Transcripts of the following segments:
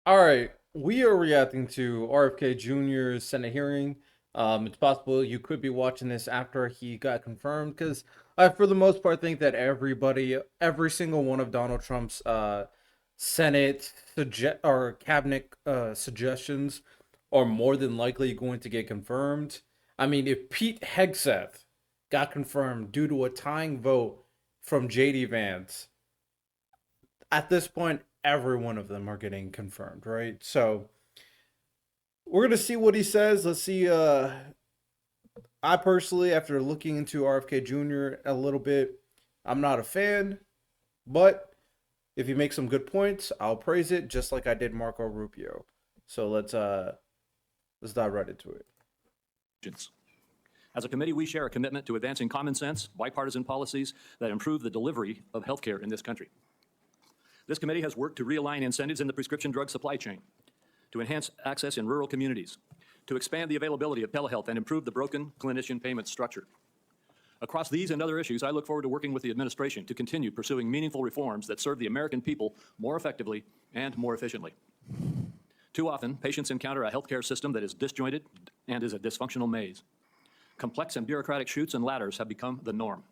All right, we are reacting to RFK Jr.'s Senate hearing. It's possible you could be watching this after he got confirmed, because I, for the most part, think that every single one of Donald Trump's Senate or cabinet suggestions are more than likely going to get confirmed. I mean, if Pete Hegseth got confirmed due to a tying vote from JD Vance, at this point, every one of them are getting confirmed, right? So we're gonna see what he says. Let's see. I personally, after looking into RFK Jr. a little bit, I'm not a fan, but if he makes some good points, I'll praise it, just like I did Marco Rubio. So let's dive right into it. As a committee, we share a commitment to advancing common sense, bipartisan policies that improve the delivery of healthcare in this country. This committee has worked to realign incentives in the prescription drug supply chain, to enhance access in rural communities, to expand the availability of telehealth and improve the broken clinician payment structure. Across these and other issues, I look forward to working with the administration to continue pursuing meaningful reforms that serve the American people more effectively and more efficiently. Too often, patients encounter a healthcare system that is disjointed and is a dysfunctional maze. Complex and bureaucratic chutes and ladders have become the norm.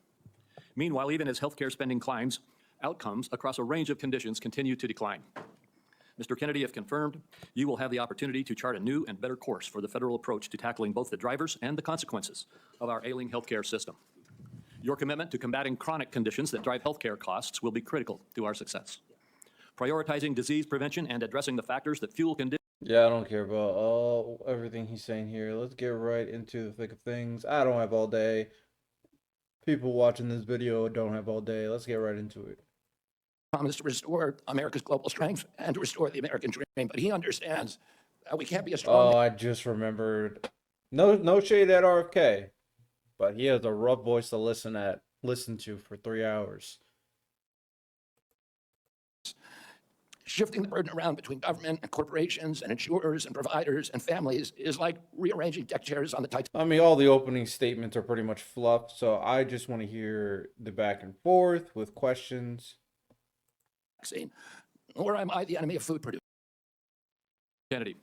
Meanwhile, even as healthcare spending climbs, outcomes across a range of conditions continue to decline. Mr. Kennedy, if confirmed, you will have the opportunity to chart a new and better course for the federal approach to tackling both the drivers and the consequences of our ailing healthcare system. Your commitment to combating chronic conditions that drive healthcare costs will be critical to our success. Prioritizing disease prevention and addressing the factors that fuel conditions. Yeah, I don't care about everything he's saying here. Let's get right into the thick of things. I don't have all day. People watching this video don't have all day. Let's get right into it. Promise to restore America's global strength and to restore the American dream, but he understands that we can't be a strong. Oh, I just remembered. No shade at RFK, but he has a rough voice to listen to for 3 hours. Shifting the burden around between government and corporations and insurers and providers and families is like rearranging deck chairs on the Titanic. I mean, all the opening statements are pretty much fluff, so I just want to hear the back and forth with questions. Or am I the enemy of food producers? Kennedy.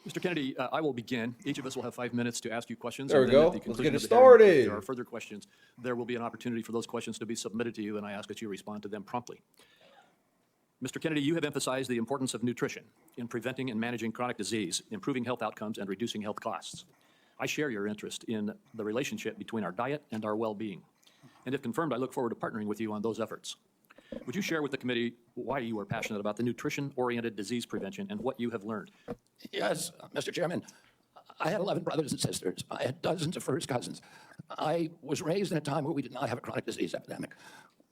Mr. Kennedy, I will begin. Each of us will have 5 minutes to ask you questions. There we and then go. at the Let's conclusion get it of the hearing, started. If there are further questions, there will be an opportunity for those questions to be submitted to you, and I ask that you respond to them promptly. Mr. Kennedy, you have emphasized the importance of nutrition in preventing and managing chronic disease, improving health outcomes, and reducing health costs. I share your interest in the relationship between our diet and our well-being. And if confirmed, I look forward to partnering with you on those efforts. Would you share with the committee why you are passionate about the nutrition-oriented disease prevention and what you have learned? Yes, Mr. Chairman. I had 11 brothers and sisters. I had dozens of first cousins. I was raised in a time where we did not have a chronic disease epidemic.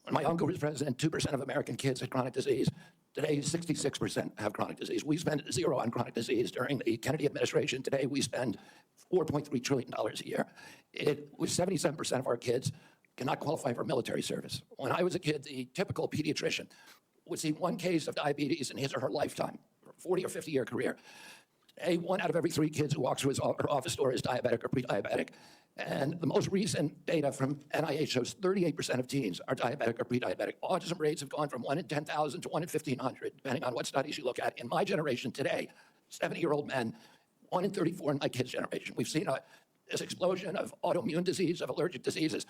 When my uncle was president, 2% of American kids had chronic disease. Today, 66% have chronic disease. We spend zero on chronic disease during the Kennedy administration. Today, we spend $4.3 trillion a year. It was 77% of our kids cannot qualify for military service. When I was a kid, the typical pediatrician would see one case of diabetes in his or her lifetime, 40 or 50-year career. Today, 1 out of every 3 kids who walks through his or office door is diabetic or pre-diabetic. And the most recent data from NIH shows 38% of teens are diabetic or pre-diabetic. Autism rates have gone from 1 in 10,000 to 1 in 1,500, depending on what studies you look at. In my generation today, 70-year-old men, 1 in 34 in my kids' generation. We've seen this explosion of autoimmune disease, of allergic diseases.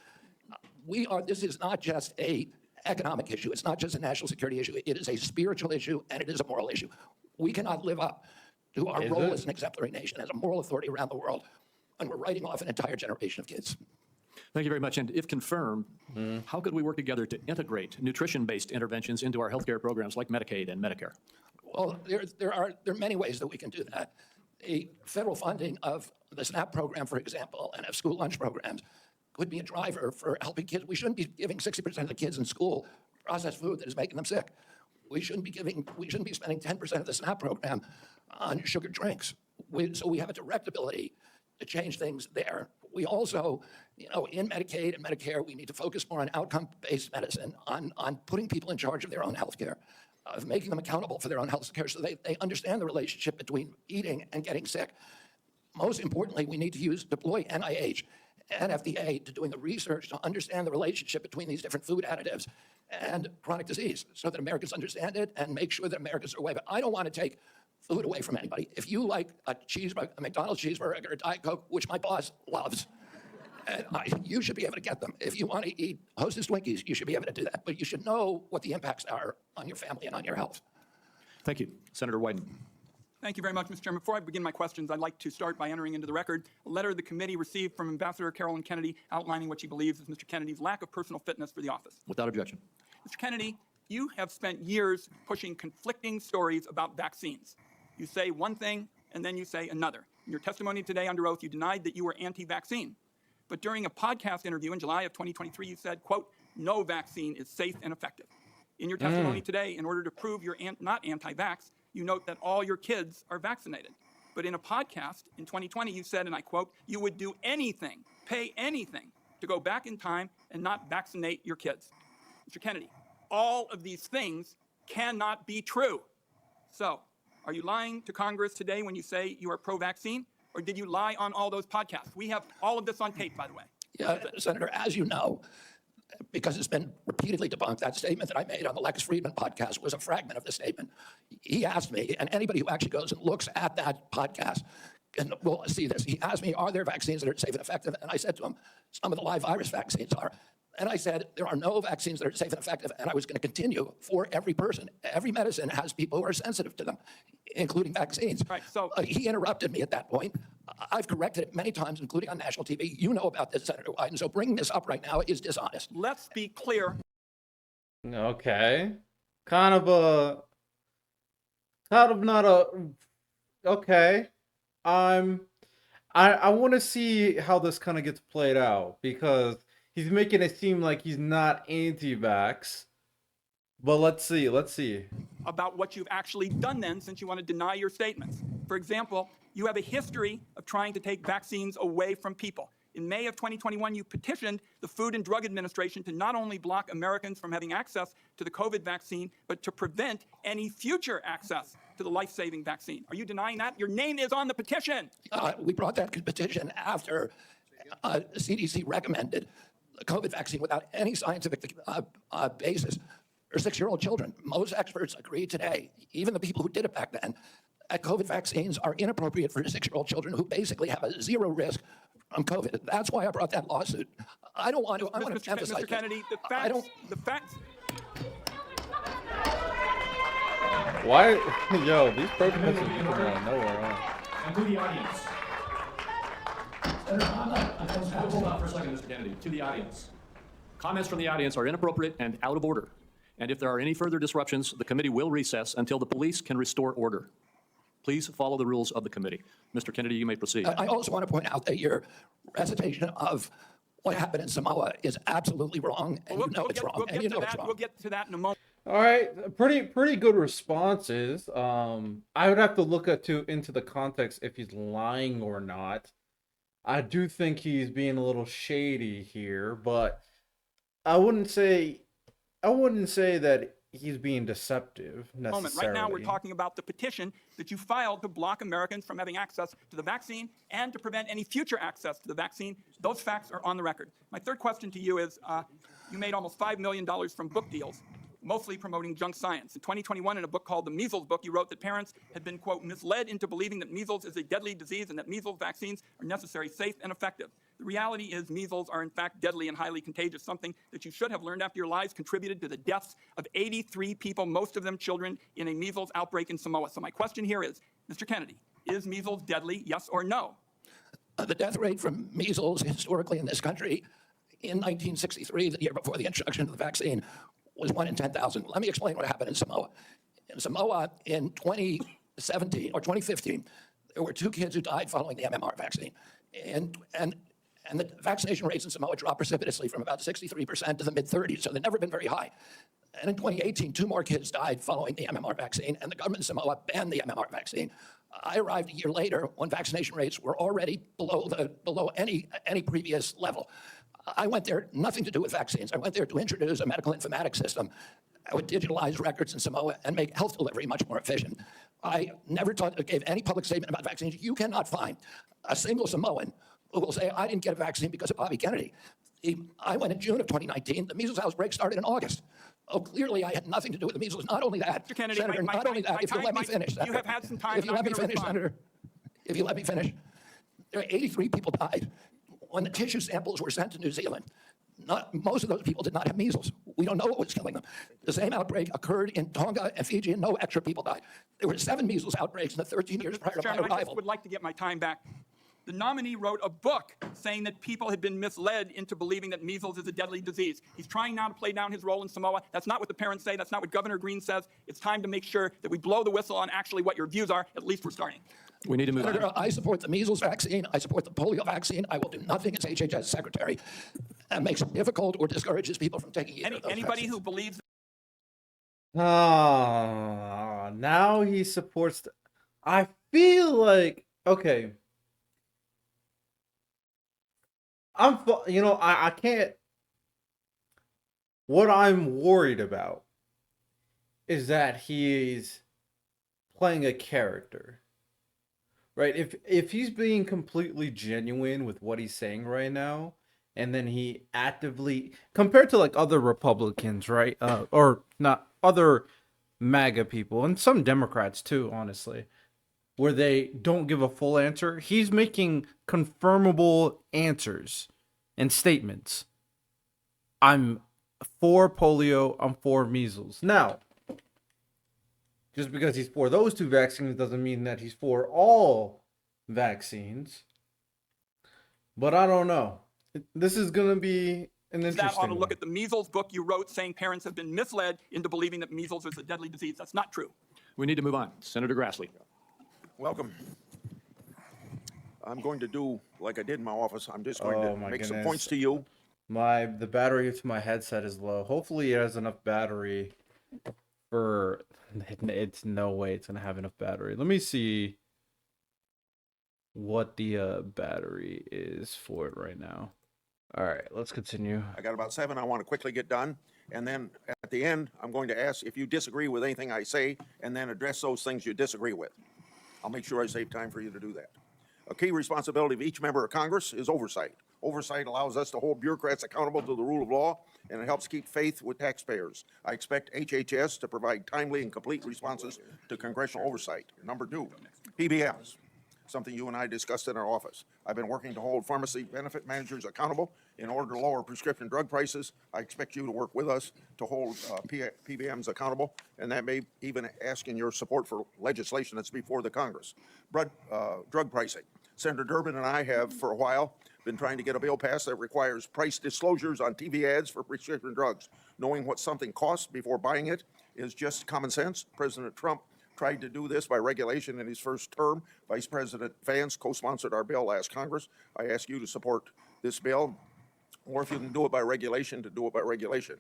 This is not just a economic issue. It's not just a national security issue. It is a spiritual issue, and it is a moral issue. We cannot live up to our role as an exemplary nation, as a moral authority around the world, and we're writing off an entire generation of kids. Thank you very much. And if confirmed, how could we work together to integrate nutrition-based interventions into our healthcare programs like Medicaid and Medicare? Well, there are many ways that we can do that. The federal funding of the SNAP program, for example, and of school lunch programs could be a driver for helping kids. We shouldn't be giving 60% of the kids in school processed food that is making them sick. We shouldn't be spending 10% of the SNAP program on sugar drinks. So we have a direct ability to change things there. We also, in Medicaid and Medicare, we need to focus more on outcome-based medicine, on putting people in charge of their own health care, of making them accountable for their own health care so they understand the relationship between eating and getting sick. Most importantly, we need to deploy NIH and FDA to doing the research to understand the relationship between these different food additives and chronic disease so that Americans understand it and make sure that Americans are aware. But I don't want to take food away from anybody. If you like a cheeseburger, a McDonald's cheeseburger, or a Diet Coke, which my boss loves, you should be able to get them. If you want to eat Hostess Twinkies, you should be able to do that. But you should know what the impacts are on your family and on your health. Thank you. Senator Wyden. Thank you very much, Mr. Chairman. Before I begin my questions, I'd like to start by entering into the record a letter the committee received from Ambassador Carolyn Kennedy outlining what she believes is Mr. Kennedy's lack of personal fitness for the office. Without objection. Mr. Kennedy, you have spent years pushing conflicting stories about vaccines. You say one thing and then you say another. In your testimony today under oath, you denied that you were anti-vaccine. But during a podcast interview in July of 2023, you said, quote, "No vaccine is safe and effective." In your testimony today, in order to prove you're not anti-vax, you note that all your kids are vaccinated. But in a podcast in 2020, you said, and I quote, "You would do anything, pay anything to go back in time and not vaccinate your kids." Mr. Kennedy, all of these things cannot be true. So, are you lying to Congress today when you say you are pro-vaccine, or did you lie on all those podcasts? We have all of this on tape, by the way. Yeah, Senator, as you know, because it's been repeatedly debunked, that statement that I made on the Lex Friedman podcast was a fragment of the statement. He asked me, and anybody who actually goes and looks at that podcast and will see this, he asked me, are there vaccines that are safe and effective? And I said to him, some of the live virus vaccines are. And I said, there are no vaccines that are safe and effective, and I was going to continue for every person. Every medicine has people who are sensitive to them, including vaccines. Right, so he interrupted me at that point. I've corrected it many times, including on national TV. You know about this, Senator Wyden, so bringing this up right now is dishonest. let's be clear. Okay. Kind of not a, okay. I want to see how this kind of gets played out, because he's making it seem like he's not anti-vax. But let's see. About what you've actually done then, since you want to deny your statements. For example, you have a history of trying to take vaccines away from people. In May of 2021, you petitioned the Food and Drug Administration to not only block Americans from having access to the COVID vaccine, but to prevent any future access to the life-saving vaccine. Are you denying that? Your name is on the petition. We brought that petition after CDC recommended the COVID vaccine without any scientific basis for 6-year-old children. Most experts agree today, even the people who did it back then, that COVID vaccines are inappropriate for 6-year-old children who basically have a zero risk from COVID. That's why I brought that lawsuit. I don't want to. I want to emphasize. Mr. Kennedy, the facts. Why? Yo, these protests are coming out of nowhere, huh? And to the audience. Hold on for a second, Mr. Kennedy. To the audience. Comments from the audience are inappropriate and out of order. And if there are any further disruptions, the committee will recess until the police can restore order. Please follow the rules of the committee. Mr. Kennedy, you may proceed. I also want to point out that your recitation of what happened in Samoa is absolutely wrong, and you know it's wrong, and you know it's wrong. We'll get to that in a moment. All right, pretty good responses. I would have to look into the context if he's lying or not. I do think he's being a little shady here, but I wouldn't say that he's being deceptive necessarily. Right now, we're talking about the petition that you filed to block Americans from having access to the vaccine and to prevent any future access to the vaccine. Those facts are on the record. My third question to you is, you made almost $5 million from book deals, mostly promoting junk science. In 2021, in a book called The Measles Book, you wrote that parents had been, quote, misled into believing that measles is a deadly disease and that measles vaccines are necessary, safe, and effective. The reality is measles are in fact deadly and highly contagious, something that you should have learned after your lies contributed to the deaths of 83 people, most of them children, in a measles outbreak in Samoa. So my question here is, Mr. Kennedy, is measles deadly, yes or no? The death rate from measles historically in this country in 1963, the year before the introduction of the vaccine, was 1 in 10,000. Let me explain what happened in Samoa. In Samoa, in 2017 or 2015, there were 2 kids who died following the MMR vaccine. And the vaccination rates in Samoa dropped precipitously from about 63% to the mid-30s, so they've never been very high. And in 2018, 2 more kids died following the MMR vaccine, and the government of Samoa banned the MMR vaccine. I arrived a year later when vaccination rates were already below any previous level. I went there, nothing to do with vaccines. I went there to introduce a medical informatics system that would digitalize records in Samoa and make health delivery much more efficient. I never gave any public statement about vaccines. You cannot find a single Samoan who will say, I didn't get a vaccine because of Bobby Kennedy. I went in June of 2019. The measles outbreak started in August. Oh, clearly I had nothing to do with the measles. Not only that, Mr. Kennedy, Senator, my not only that, if you let me time- finish, you Senator, have had some time, if you and let I'm me gonna finish, respond. Senator, if you let me finish, there are 83 people died when the tissue samples were sent to New Zealand. Most of those people did not have measles. We don't know what was killing them. The same outbreak occurred in Tonga and Fiji, and no extra people died. There were 7 measles outbreaks in the 13 years prior to my Chairman, I just arrival. would like to get my time back. The nominee wrote a book saying that people had been misled into believing that measles is a deadly disease. He's trying now to play down his role in Samoa. That's not what the parents say. That's not what Governor Green says. It's time to make sure that we blow the whistle on actually what your views are. At least we're starting. We need to move Senator, on. I support the measles vaccine. I support the polio vaccine. I will do nothing as HHS secretary that makes it difficult or discourages people from taking either of those Anybody vaccines. who believes Now he supports. I feel like okay. I can't. What I'm worried about is that he's playing a character, right? If he's being completely genuine with what he's saying right now, and then he actively, compared to like other Republicans, right? Or not other MAGA people and some Democrats too, honestly, where they don't give a full answer. He's making confirmable answers and statements. I'm for polio, I'm for measles. Now, just because he's for those 2 vaccines doesn't mean that he's for all vaccines. But I don't know. This is going to be an that interesting ought to look one. at the measles book you wrote saying parents have been misled into believing that measles is a deadly disease. That's not true. We need to move on. Senator Grassley. Welcome. I'm going to do like I did in my office. I'm just going Oh, to my make some goodness. points to you. The battery to my headset is low. Hopefully it has enough battery for it's no way it's gonna have enough battery. Let me see what the battery is for it right now. All right, let's continue. I got about 7 I want to quickly get done. And then at the end, I'm going to ask if you disagree with anything I say and then address those things you disagree with. I'll make sure I save time for you to do that. A key responsibility of each member of Congress is oversight. Oversight allows us to hold bureaucrats accountable to the rule of law, and it helps keep faith with taxpayers. I expect HHS to provide timely and complete responses to congressional oversight. Number 2, PBMs, something you and I discussed in our office. I've been working to hold pharmacy benefit managers accountable in order to lower prescription drug prices. I expect you to work with us to hold PBMs accountable, and that may even ask in your support for legislation that's before the Congress. Drug pricing. Senator Durbin and I have, for a while, been trying to get a bill passed that requires price disclosures on TV ads for prescription drugs. Knowing what something costs before buying it is just common sense. President Trump tried to do this by regulation in his first term. Vice President Vance co-sponsored our bill last Congress. I ask you to support this bill, or if you can do it by regulation, to do it by regulation.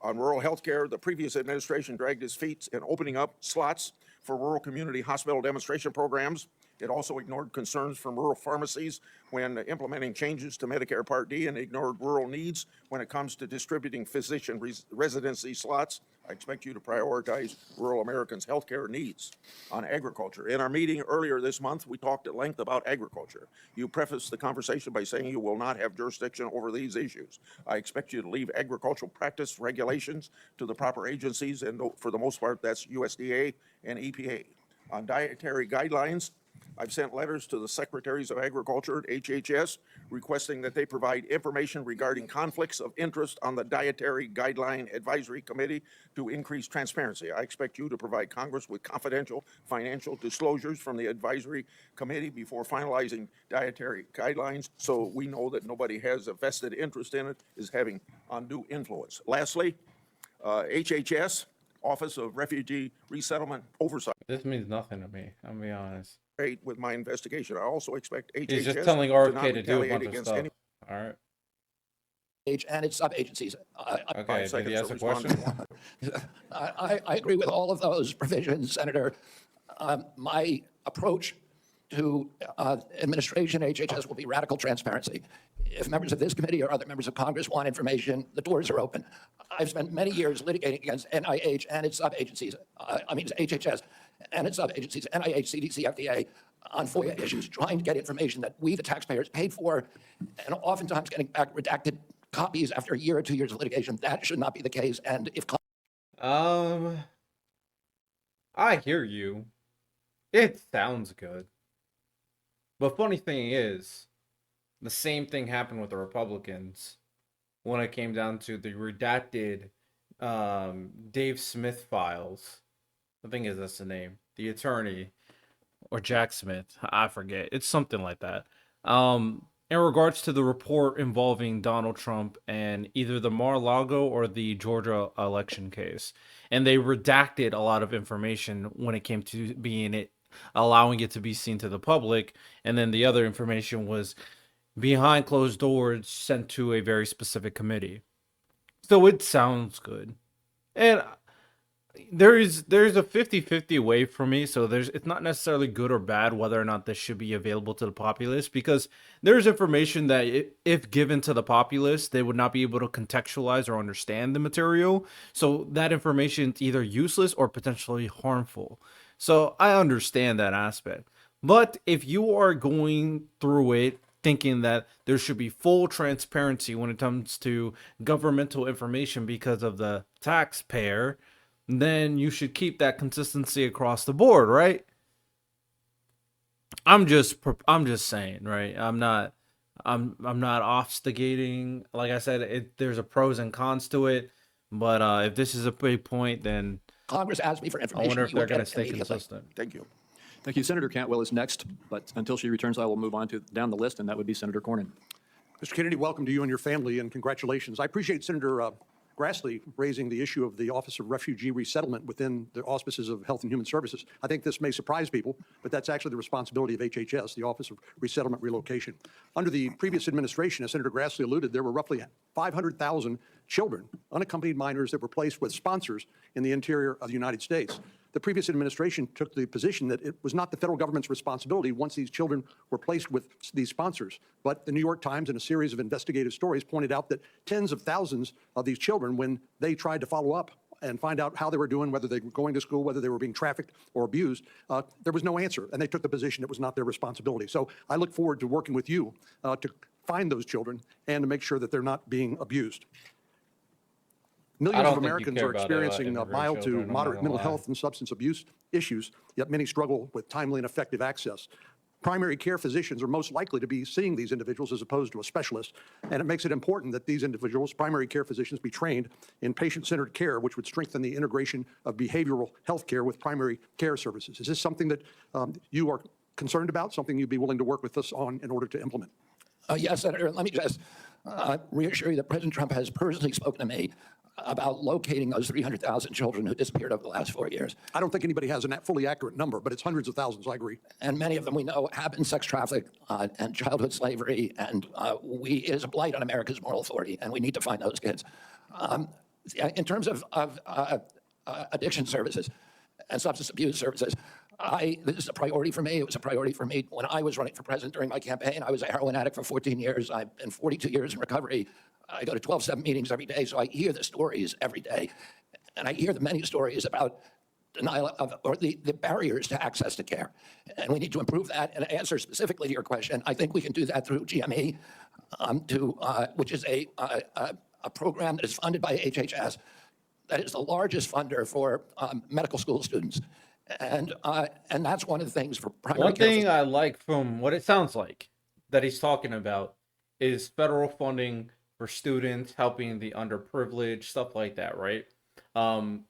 On rural health care, the previous administration dragged its feet in opening up slots for rural community hospital demonstration programs. It also ignored concerns from rural pharmacies when implementing changes to Medicare Part D, and ignored rural needs when it comes to distributing physician residency slots. I expect you to prioritize rural Americans' healthcare needs. On agriculture, in our meeting earlier this month, we talked at length about agriculture. You prefaced the conversation by saying you will not have jurisdiction over these issues. I expect you to leave agricultural practice regulations to the proper agencies, and for the most part, that's USDA and EPA. On dietary guidelines, I've sent letters to the Secretaries of Agriculture at HHS requesting that they provide information regarding conflicts of interest on the Dietary Guideline Advisory Committee to increase transparency. I expect you to provide Congress with confidential financial disclosures from the Advisory Committee before finalizing dietary guidelines, so we know that nobody has a vested interest in it, is having undue influence. Lastly, HHS, Office of Refugee Resettlement Oversight, This means nothing to me, I'll be honest. with my investigation. I also expect HHS He's just telling to not RFK to do a retaliate bunch of against stuff. any. All right. And its sub-agencies. Okay, 5 did seconds he ask to a respond. question? I agree with all of those provisions, Senator. My approach to administration, HHS, will be radical transparency. If members of this committee or other members of Congress want information, the doors are open. I've spent many years litigating against NIH and its sub-agencies, HHS, and its sub-agencies, NIH, CDC, FDA, on FOIA issues, trying to get information that we, the taxpayers, paid for, and oftentimes getting back redacted copies after a year or 2 years of litigation. That should not be the case. And if I hear you. It sounds good. But funny thing is, the same thing happened with the Republicans when it came down to the redacted Dave Smith files. I think that's the name. The attorney, or Jack Smith, I forget. It's something like that. In regards to the report involving Donald Trump and either the Mar-a-Lago or the Georgia election case, and they redacted a lot of information when it came to allowing it to be seen to the public, and then the other information was behind closed doors sent to a very specific committee. So it sounds good. And there's a 50-50 way for me, so it's not necessarily good or bad whether or not this should be available to the populace, because there's information that if given to the populace, they would not be able to contextualize or understand the material. So that information is either useless or potentially harmful. So I understand that aspect. But if you are going through it thinking that there should be full transparency when it comes to governmental information because of the taxpayer, then you should keep that consistency across the board, right? I'm just saying, right? I'm not obfuscating. Like I said, there's a pros and cons to it, but if this is a big point, then Congress asks me for I information, wonder if you will they're going get to it stay immediately. consistent. Thank you. Thank you. Senator Cantwell is next, but until she returns, I will move on down the list, and that would be Senator Cornyn. Mr. Kennedy, welcome to you and your family, and congratulations. I appreciate Senator Grassley raising the issue of the Office of Refugee Resettlement within the auspices of Health and Human Services. I think this may surprise people, but that's actually the responsibility of HHS, the Office of Resettlement Relocation. Under the previous administration, as Senator Grassley alluded, there were roughly 500,000 children, unaccompanied minors, that were placed with sponsors in the interior of the United States. The previous administration took the position that it was not the federal government's responsibility once these children were placed with these sponsors. But the New York Times, in a series of investigative stories, pointed out that tens of thousands of these children, when they tried to follow up and find out how they were doing, whether they were going to school, whether they were being trafficked or abused, there was no answer. And they took the position it was not their responsibility. So I look forward to working with you to find those children and to make sure that they're not being abused. Millions don't of think you Americans care are about, experiencing immigrant mild children, to I'm not moderate gonna mental lie. health and substance abuse issues, yet many struggle with timely and effective access. Primary care physicians are most likely to be seeing these individuals as opposed to a specialist, and it makes it important that these individuals, primary care physicians, be trained in patient-centered care, which would strengthen the integration of behavioral health care with primary care services. Is this something that you are concerned about, something you'd be willing to work with us on in order to implement? Yes, Senator, let me just reassure you that President Trump has personally spoken to me about locating those 300,000 children who disappeared over the last 4 years. I don't think anybody has a fully accurate number, but it's hundreds of thousands, I agree. And many of them we know have been sex trafficked and childhood slavery, and it is a blight on America's moral authority, and we need to find those kids. In terms of addiction services and substance abuse services, this is a priority for me. It was a priority for me when I was running for president during my campaign. I was a heroin addict for 14 years. I've been 42 years in recovery. I go to 12-step meetings every day, so I hear the stories every day. And I hear the many stories about denial of, or the barriers to access to care. And we need to improve that. And to answer specifically to your question, I think we can do that through GME, which is a program that is funded by HHS, that is the largest funder for medical school students. And that's one of the things for primary One care thing I like from what it sounds like that he's talking about is federal funding for students, helping the underprivileged, stuff like that, right?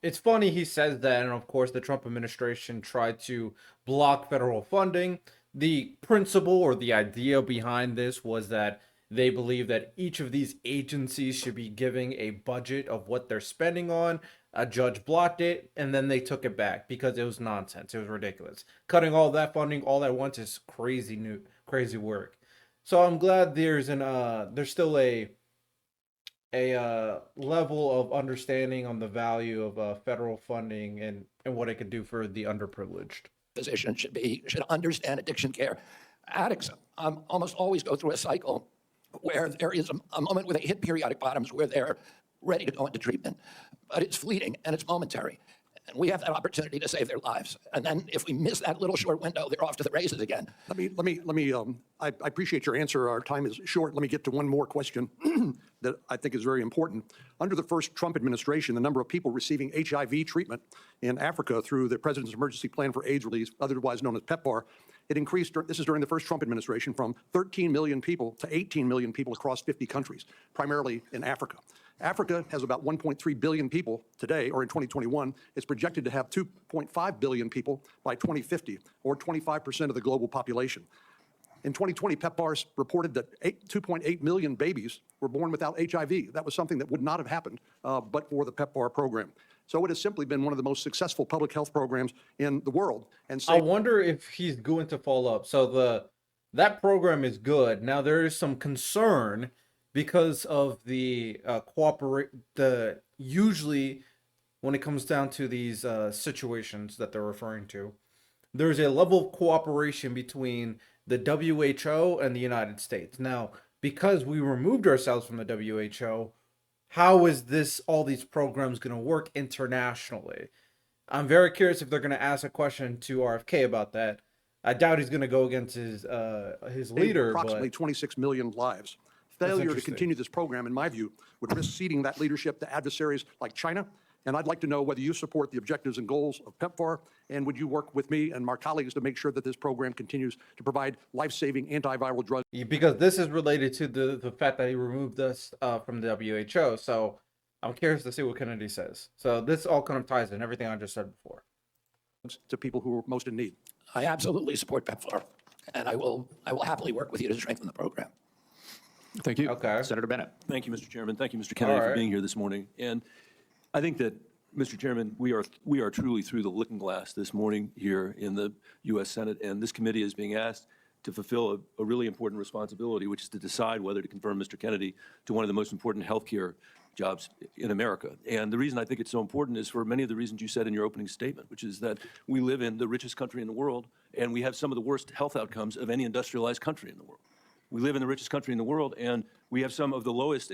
It's funny he says that, and of course the Trump administration tried to block federal funding. The principle or the idea behind this was that they believe that each of these agencies should be giving a budget of what they're spending on. A judge blocked it, and then they took it back because it was nonsense. It was ridiculous. Cutting all that funding all at once is crazy work. So I'm glad there's still a level of understanding on the value of federal funding and what it could do for the underprivileged. physician should understand addiction care. Addicts almost always go through a cycle where there is a moment where they hit periodic bottoms where they're ready to go into treatment, but it's fleeting and it's momentary. And we have that opportunity to save their lives. And then if we miss that little short window, they're off to the races again. I appreciate your answer. Our time is short. Let me get to one more question that I think is very important. Under the first Trump administration, the number of people receiving HIV treatment in Africa through the President's Emergency Plan for AIDS Relief, otherwise known as PEPFAR, it increased, this is during the first Trump administration, from 13 million people to 18 million people across 50 countries, primarily in Africa. Africa has about 1.3 billion people today, or in 2021. It's projected to have 2.5 billion people by 2050, or 25% of the global population. In 2020, PEPFAR reported that 2.8 million babies were born without HIV. That was something that would not have happened but for the PEPFAR program. So it has simply been one of the most successful public health programs in the world. And I wonder if he's going to follow up. So that program is good. Now there is some concern because of the usually when it comes down to these situations that they're referring to, there's a level of cooperation between the WHO and the United States. Now, because we removed ourselves from the WHO, how is all these programs going to work internationally? I'm very curious if they're going to ask a question to RFK about that. I doubt he's going to go against his leader. Approximately but 26 million lives. Failure to interesting. continue this program, in my view, would risk ceding that leadership to adversaries like China. And I'd like to know whether you support the objectives and goals of PEPFAR, and would you work with me and my colleagues to make sure that this program continues to provide life-saving antiviral drugs? because this is related to the fact that he removed us from the WHO. So I'm curious to see what Kennedy says. So this all kind of ties in everything I just said before. To people who are most in need. I absolutely support PEPFAR, and I will happily work with you to strengthen the program. Thank you. Okay. Senator Bennett. Thank you, Mr. Chairman. Thank you, Mr. Kennedy, All for right. being here this morning. And I think that, Mr. Chairman, we are truly through the looking glass this morning here in the U.S. Senate, and this committee is being asked to fulfill a really important responsibility, which is to decide whether to confirm Mr. Kennedy to one of the most important healthcare jobs in America. And the reason I think it's so important is for many of the reasons you said in your opening statement, which is that we live in the richest country in the world, and we have some of the worst health outcomes of any industrialized country in the world. We live in the richest country in the world, and we have some of the lowest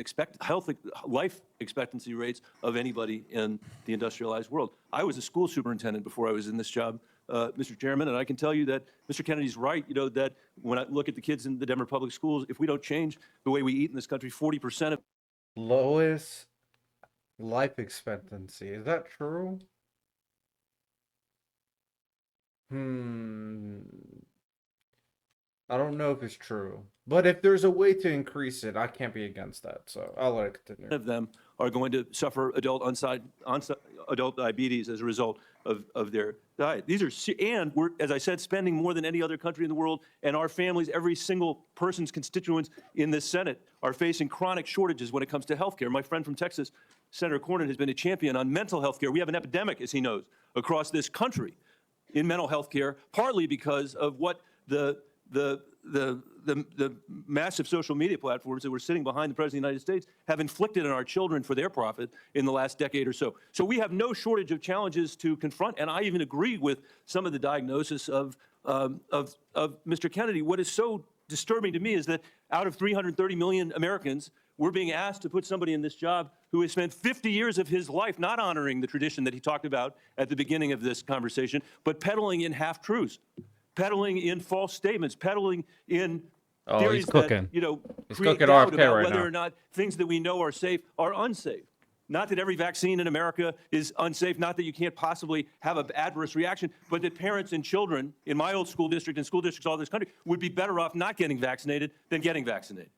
life expectancy rates of anybody in the industrialized world. I was a school superintendent before I was in this job, Mr. Chairman, and I can tell you that Mr. Kennedy's right, that when I look at the kids in the Denver public schools, if we don't change the way we eat in this country, 40% of Lowest life expectancy. Is that true? I don't know if it's true, but if there's a way to increase it, I can't be against that. So I'll let it continue. of them are going to suffer adult diabetes as a result of their diet. These are, and we're, as I said, spending more than any other country in the world, and our families, every single person's constituents in this Senate are facing chronic shortages when it comes to health care. My friend from Texas, Senator Cornyn, has been a champion on mental health care. We have an epidemic, as he knows, across this country in mental health care, partly because of what the massive social media platforms that were sitting behind the President of the United States have inflicted on our children for their profit in the last decade or so. So we have no shortage of challenges to confront, and I even agree with some of the diagnosis of Mr. Kennedy. What is so disturbing to me is that out of 330 million Americans, we're being asked to put somebody in this job who has spent 50 years of his life not honoring the tradition that he talked about at the beginning of this conversation, but peddling in half-truths, peddling in false statements, peddling in theories he's cooking. that, He's create cooking doubt RFK about right whether now. or not things that we know are safe are unsafe. Not that every vaccine in America is unsafe, not that you can't possibly have an adverse reaction, but that parents and children in my old school district and school districts all over this country would be better off not getting vaccinated than getting vaccinated.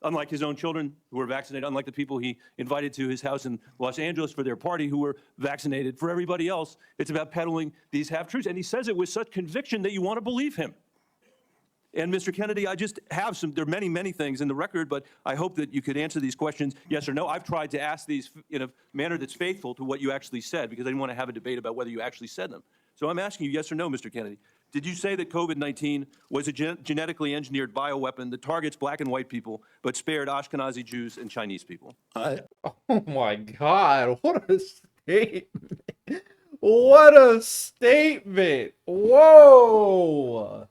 Unlike his own children who were vaccinated, unlike the people he invited to his house in Los Angeles for their party who were vaccinated, for everybody else, it's about peddling these half-truths. And he says it with such conviction that you want to believe him. And Mr. Kennedy, I just have there are many, many things in the record, but I hope that you could answer these questions, yes or no. I've tried to ask these in a manner that's faithful to what you actually said, because I didn't want to have a debate about whether you actually said them. So I'm asking you yes or no, Mr. Kennedy. Did you say that COVID-19 was a genetically engineered bioweapon that targets black and white people, but spared Ashkenazi Jews and Chinese people? Oh my God, what a statement. What a statement. Whoa.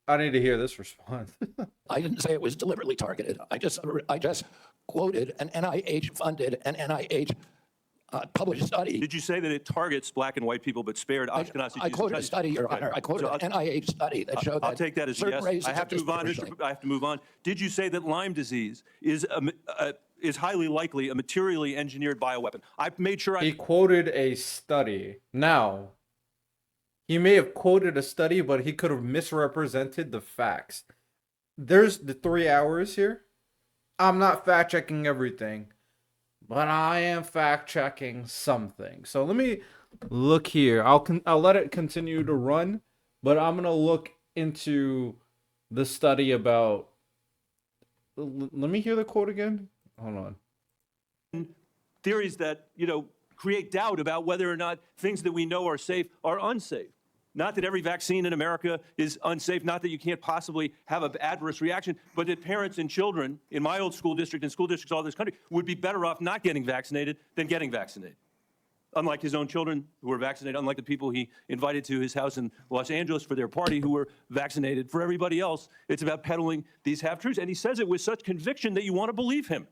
I need to hear this response. I didn't say it was deliberately targeted. I just quoted an NIH-funded and NIH published study. Did you say that it targets black and white people but spared Ashkenazi I Jews? quoted a and study, Your Okay. Honor. I quoted So an NIH study that showed I'll that take that as a certain yes. races I have are to move on, disproportionately- I have to move on. Did you say that Lyme disease is highly likely a materially engineered bioweapon? I've made sure He I. quoted a study. Now, he may have quoted a study, but he could have misrepresented the facts. There's the 3 hours here. I'm not fact checking everything, but I am fact checking something. So let me look here. I'll let it continue to run, but I'm gonna look into the study about. Let me hear the quote again. Hold on. Theories that, create doubt about whether or not things that we know are safe are unsafe. Not that every vaccine in America is unsafe, not that you can't possibly have an adverse reaction, but that parents and children in my old school district and school districts all over this country would be better off not getting vaccinated than getting vaccinated. Unlike his own children who were vaccinated, unlike the people he invited to his house in Los Angeles for their party who were vaccinated. For everybody else, it's about peddling these half-truths. And he says it with such conviction that you want to believe him.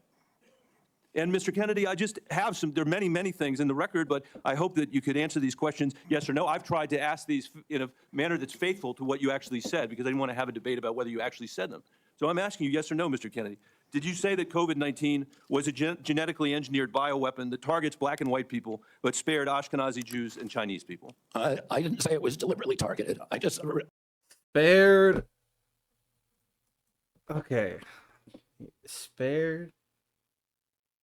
And Mr. Kennedy, I just have there are many, many things in the record, but I hope that you could answer these questions yes or no. I've tried to ask these in a manner that's faithful to what you actually said because I didn't want to have a debate about whether you actually said them. So I'm asking you yes or no, Mr. Kennedy. Did you say that COVID-19 was a genetically engineered bioweapon that targets black and white people but spared Ashkenazi Jews and Chinese people? I didn't say it was deliberately targeted. I just Spared. Okay. Spared.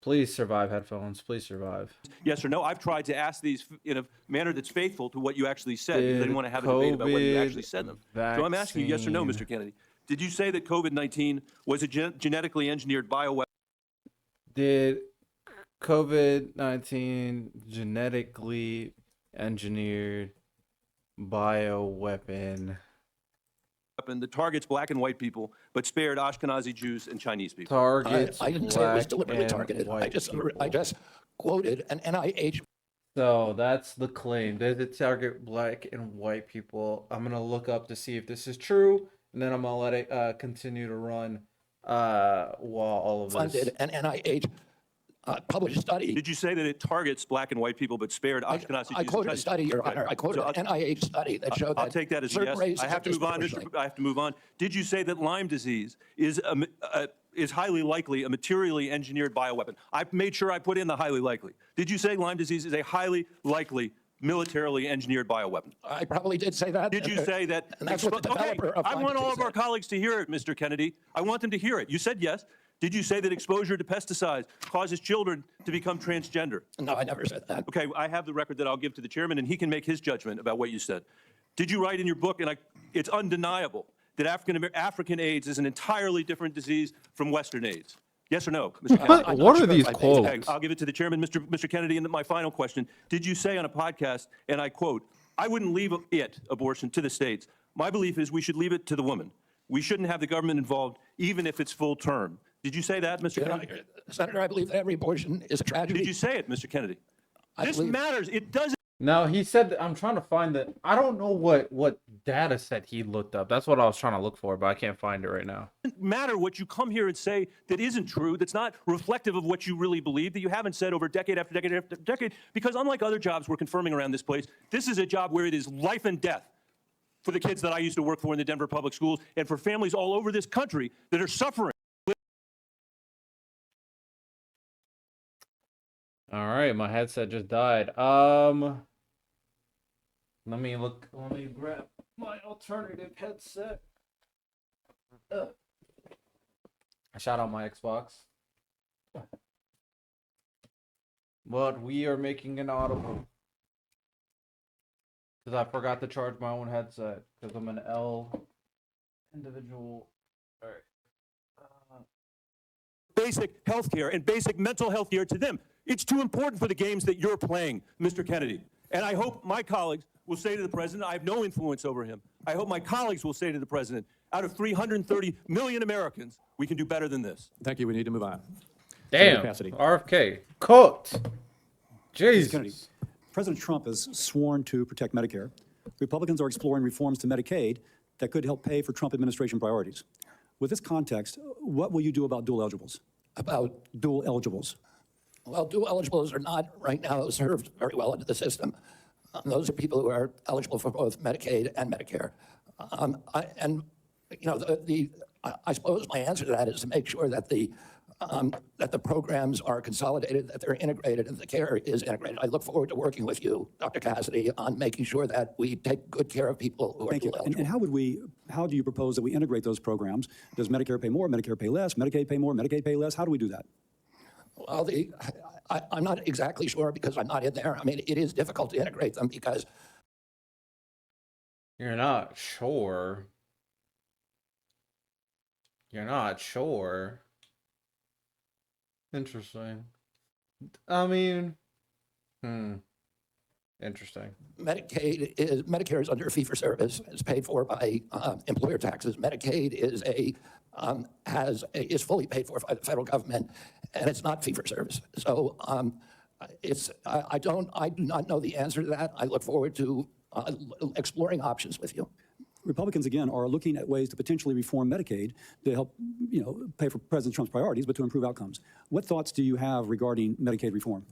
Please survive, headphones. Please survive. Yes or no? I've tried to ask these in a manner that's faithful to what you actually said because I didn't Did want to have a debate about whether you COVID actually said them. So I'm asking you yes or no, vaccine- Mr. Kennedy. Did you say that COVID-19 was a genetically engineered bioweapon? Did COVID-19 genetically engineered bioweapon That targets black and white people, but spared Ashkenazi Jews and Chinese people. targets I didn't say it was black deliberately and targeted. I white just people? quoted an NIH. So that's the claim. Does it target black and white people? I'm gonna look up to see if this is true, and then I'm gonna let it continue to run while all of this. Funded an NIH published study. Did you say that it targets black and white people, but spared Ashkenazi Jews I and quoted a Chinese study, Your people? Honor. I quoted So an NIH study that showed I'll that take that as a certain yes. races I have are to move on, disproportionately- I have to move on. Did you say that Lyme disease is highly likely a materially engineered bioweapon? I've made sure I put in the highly likely. Did you say Lyme disease is a highly likely militarily engineered bioweapon? I probably did say that. Did you say that? And that's what the developer of I Lyme want all disease of our said. colleagues to hear it, Mr. Kennedy. I want them to hear it. You said yes. Did you say that exposure to pesticides causes children to become transgender? No, I never said that. Okay, I have the record that I'll give to the chairman, and he can make his judgment about what you said. Did you write in your book, and it's undeniable, that African AIDS is an entirely different disease from Western AIDS? Yes or no, Mr. Kennedy? I'm What not are sure these if I made quotes? that. Okay, I'll give it to the chairman, Mr. Kennedy, and my final question. Did you say on a podcast, and I quote, I wouldn't leave abortion, to the states. My belief is we should leave it to the woman. We shouldn't have the government involved, even if it's full term. Did you say that, Mr. Kennedy? Senator, I believe that every abortion is a tragedy. Did you say it, Mr. Kennedy? This believe- matters. It doesn't No, he said. I'm trying to find the. I don't know what data set he looked up. That's what I was trying to look for, but I can't find it right now. matter what you come here and say that isn't true, that's not reflective of what you really believe, that you haven't said over decade after decade after decade, because unlike other jobs we're confirming around this place, this is a job where it is life and death for the kids that I used to work for in the Denver Public Schools and for families all over this country that are suffering. All right, my headset just died. Let me look. Let me grab my alternative headset. I shot out my Xbox. But we are making an audible. Because I forgot to charge my own headset. Because I'm an L individual. All right. Basic health care and basic mental health care to them. It's too important for the games that you're playing, Mr. Kennedy. And I hope my colleagues will say to the president, I have no influence over him. I hope my colleagues will say to the president, out of 330 million Americans, we can do better than this. Thank you. We need to move on. Damn. Cassidy. RFK. Cooked. Kennedy, Jesus. President Trump has sworn to protect Medicare. Republicans are exploring reforms to Medicaid that could help pay for Trump administration priorities. With this context, what will you do about dual eligibles? About Dual eligibles. Well, dual eligibles are not right now served very well into the system. Those are people who are eligible for both Medicaid and Medicare. I suppose my answer to that is to make sure that the programs are consolidated, that they're integrated, and the care is integrated. I look forward to working with you, Dr. Cassidy, on making sure that we take good care of people who are Thank you. dual And eligible. how do you propose that we integrate those programs? Does Medicare pay more, Medicare pay less, Medicaid pay more, Medicaid pay less? How do we do that? Well, I'm not exactly sure because I'm not in there. I mean, it is difficult to integrate them because You're not sure. You're not sure. Interesting. I mean, interesting. Medicare is under fee-for-service. It's paid for by employer taxes. Medicaid is fully paid for by the federal government, and it's not fee-for-service. So I do not know the answer to that. I look forward to exploring options with you. Republicans, again, are looking at ways to potentially reform Medicaid to help, pay for President Trump's priorities, but to improve outcomes. What thoughts do you have regarding Medicaid reform?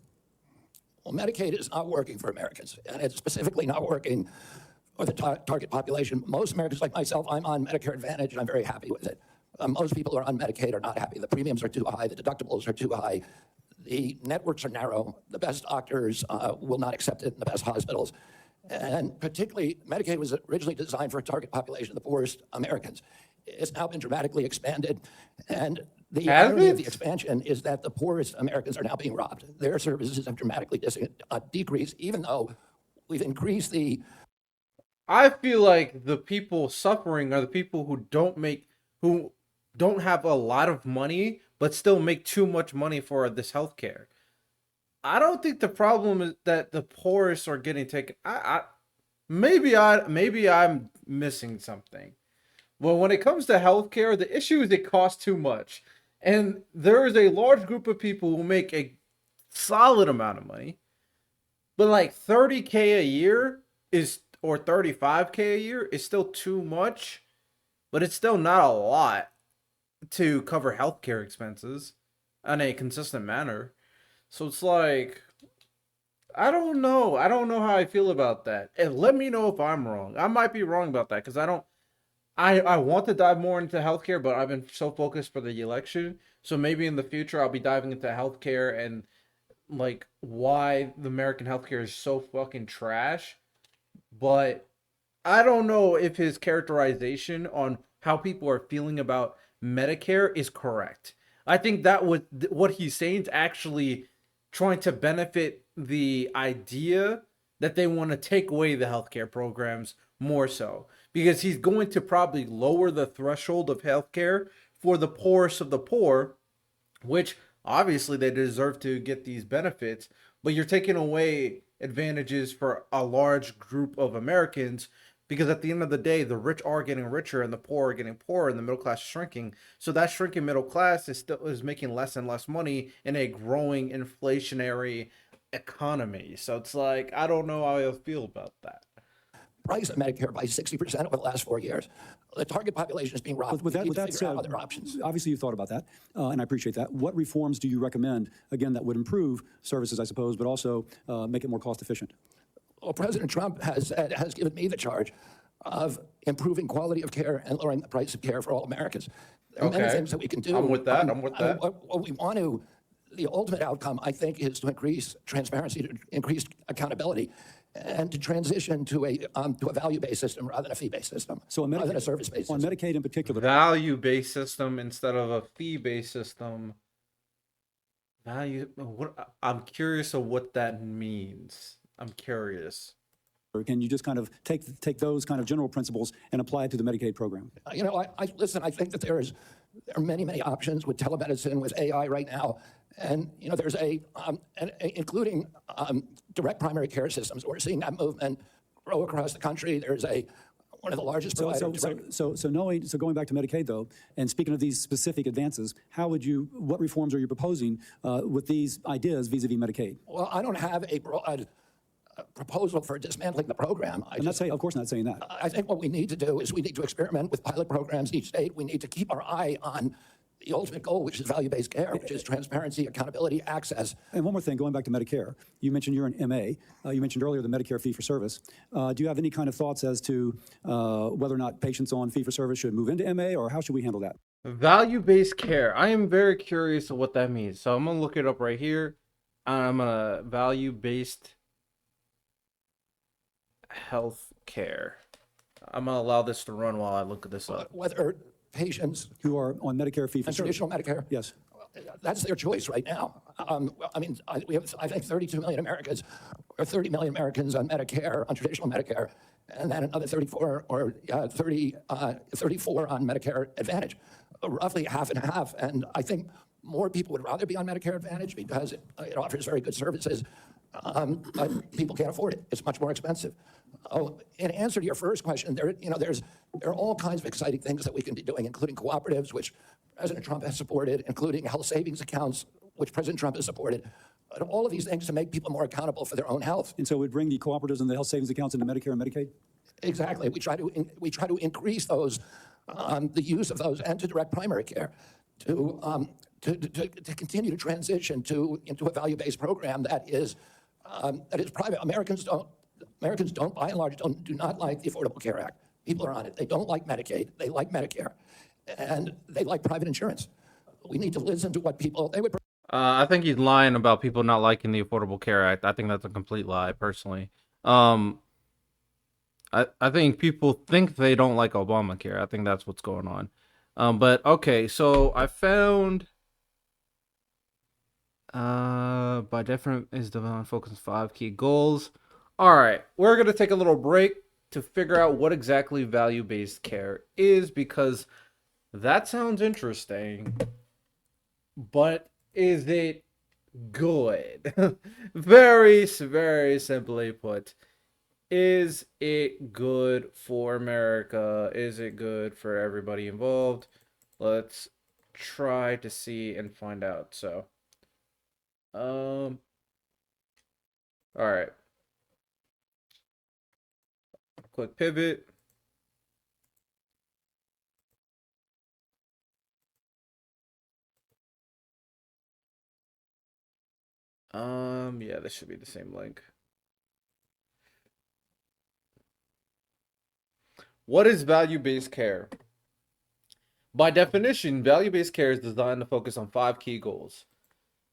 Well, Medicaid is not working for Americans, and it's specifically not working for the target population. Most Americans like myself, I'm on Medicare Advantage, and I'm very happy with it. Most people who are on Medicaid are not happy. The premiums are too high. The deductibles are too high. The networks are narrow. The best doctors will not accept it in the best hospitals. And particularly, Medicaid was originally designed for a target population of the poorest Americans. It's now been dramatically expanded. And the irony of the expansion is that the poorest Americans are now being robbed. Their services have dramatically decreased, even though we've increased the... I feel like the people suffering are the people who don't have a lot of money, but still make too much money for this healthcare. I don't think the problem is that the poorest are getting taken. Maybe I'm missing something. Well, when it comes to healthcare, the issue is it costs too much. And there is a large group of people who make a solid amount of money, but like 30K a year or 35K a year is still too much, but it's still not a lot to cover healthcare expenses in a consistent manner. So it's like, I don't know. I don't know how I feel about that. And let me know if I'm wrong. I might be wrong about that because I want to dive more into healthcare, but I've been so focused for the election. So maybe in the future I'll be diving into healthcare and like why the American healthcare is so fucking trash. But I don't know if his characterization on how people are feeling about Medicare is correct. I think that what he's saying is actually trying to benefit the idea that they want to take away the healthcare programs more so, because he's going to probably lower the threshold of healthcare for the poorest of the poor, which obviously they deserve to get these benefits, but you're taking away advantages for a large group of Americans. Because at the end of the day, the rich are getting richer and the poor are getting poorer and the middle class is shrinking. So that shrinking middle class is making less and less money in a growing inflationary economy. So it's like, I don't know how I feel about that. Price of Medicare by 60% over the last 4 years. The target population is being robbed. With We need to that figure said, out other options. obviously you thought about that, and I appreciate that. What reforms do you recommend, again, that would improve services, I suppose, but also make it more cost efficient? Well, President Trump has given me the charge of improving quality of care and lowering the price of care for all Americans. There are many things that we can do. I'm with that. What we want to, the ultimate outcome, I think, is to increase transparency, to increase accountability, and to transition to a value-based system rather than a fee-based system, rather than a service-based On system. Medicaid in particular, Value-based system instead of a fee-based system. I'm curious of what that means. I'm curious. or can you just kind of take those kind of general principles and apply it to the Medicaid program? Listen, I think that there are many options with telemedicine, with AI right now. And, there's including direct primary care systems. We're seeing that movement grow across the country. There's one of the largest providers. So going back to Medicaid though, and speaking of these specific advances, what reforms are you proposing with these ideas vis-a-vis Medicaid? Well, I don't have a broad proposal for dismantling the program. Of course not saying that. I think what we need to do is we need to experiment with pilot programs in each state. We need to keep our eye on the ultimate goal, which is value-based care, which is transparency, accountability, access. And one more thing, going back to Medicare, you mentioned you're an MA. You mentioned earlier the Medicare fee-for-service. Do you have any kind of thoughts as to whether or not patients on fee-for-service should move into MA, or how should we handle that? Value-based care. I am very curious of what that means. So I'm gonna look it up right here. I'm a value-based health care. I'm gonna allow this to run while I look this up. Whether patients Who are on Medicare on fee-for-service? traditional Medicare, Yes. that's their choice right now. We have, I think, 32 million Americans, or 30 million Americans on Medicare, on traditional Medicare, and then another 34 or 34 on Medicare Advantage, roughly half and half. And I think more people would rather be on Medicare Advantage because it offers very good services, but people can't afford it. It's much more expensive. Oh, in answer to your first question, there are all kinds of exciting things that we can be doing, including cooperatives, which President Trump has supported, including health savings accounts, which President Trump has supported. But all of these things to make people more accountable for their own health. And so we'd bring the cooperatives and the health savings accounts into Medicare and Medicaid? Exactly. We try to increase those, the use of those, and to direct primary care, to continue to transition into a value-based program that is private. Americans don't, by and large, do not like the Affordable Care Act. People are on it. They don't like Medicaid. They like Medicare, and they like private insurance. We need to listen to what they would. I think he's lying about people not liking the Affordable Care Act. I think that's a complete lie, personally. I think people think they don't like Obamacare. I think that's what's going on. But okay, so I found by different is development focus on 5 key goals. All right, we're gonna take a little break to figure out what exactly value-based care is, because that sounds interesting, but is it good? Very, very simply put, is it good for America? Is it good for everybody involved? Let's try to see and find out. So, all right. Click pivot. Yeah, this should be the same link. What is value-based care? By definition, value-based care is designed to focus on 5 key goals.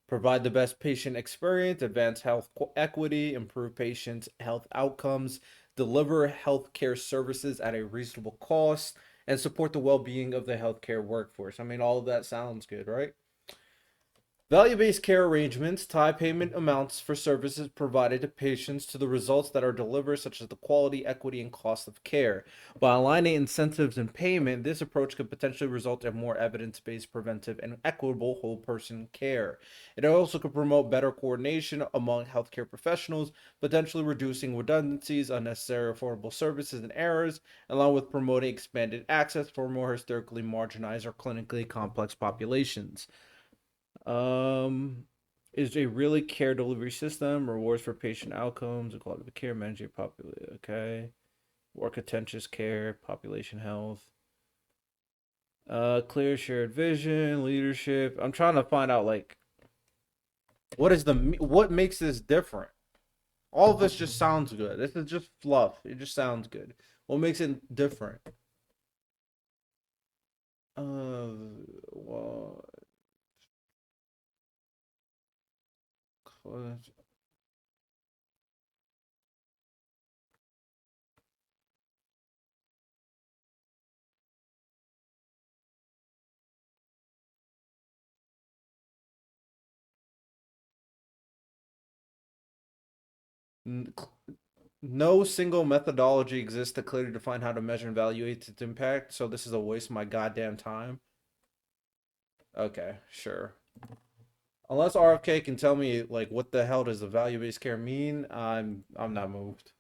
Provide the best patient experience, advance health equity, improve patients' health outcomes, deliver healthcare services at a reasonable cost, and support the well-being of the healthcare workforce. I mean, all of that sounds good, right? Value-based care arrangements tie payment amounts for services provided to patients to the results that are delivered, such as the quality, equity, and cost of care. By aligning incentives and payment, this approach could potentially result in more evidence-based, preventive, and equitable whole-person care. It also could promote better coordination among healthcare professionals, potentially reducing redundancies, unnecessary affordable services, and errors, along with promoting expanded access for more historically marginalized or clinically complex populations. Is a really care delivery system, rewards for patient outcomes, equality of care, managing population, okay. Work attentious care, population health. Clear shared vision, leadership. I'm trying to find out, like, what makes this different? All of this just sounds good. This is just fluff. It just sounds good. What makes it different? Well, no single methodology exists to clearly define how to measure and evaluate its impact, so this is a waste of my goddamn time. Okay, sure. Unless RFK can tell me, like, what the hell does the value-based care mean, I'm not moved.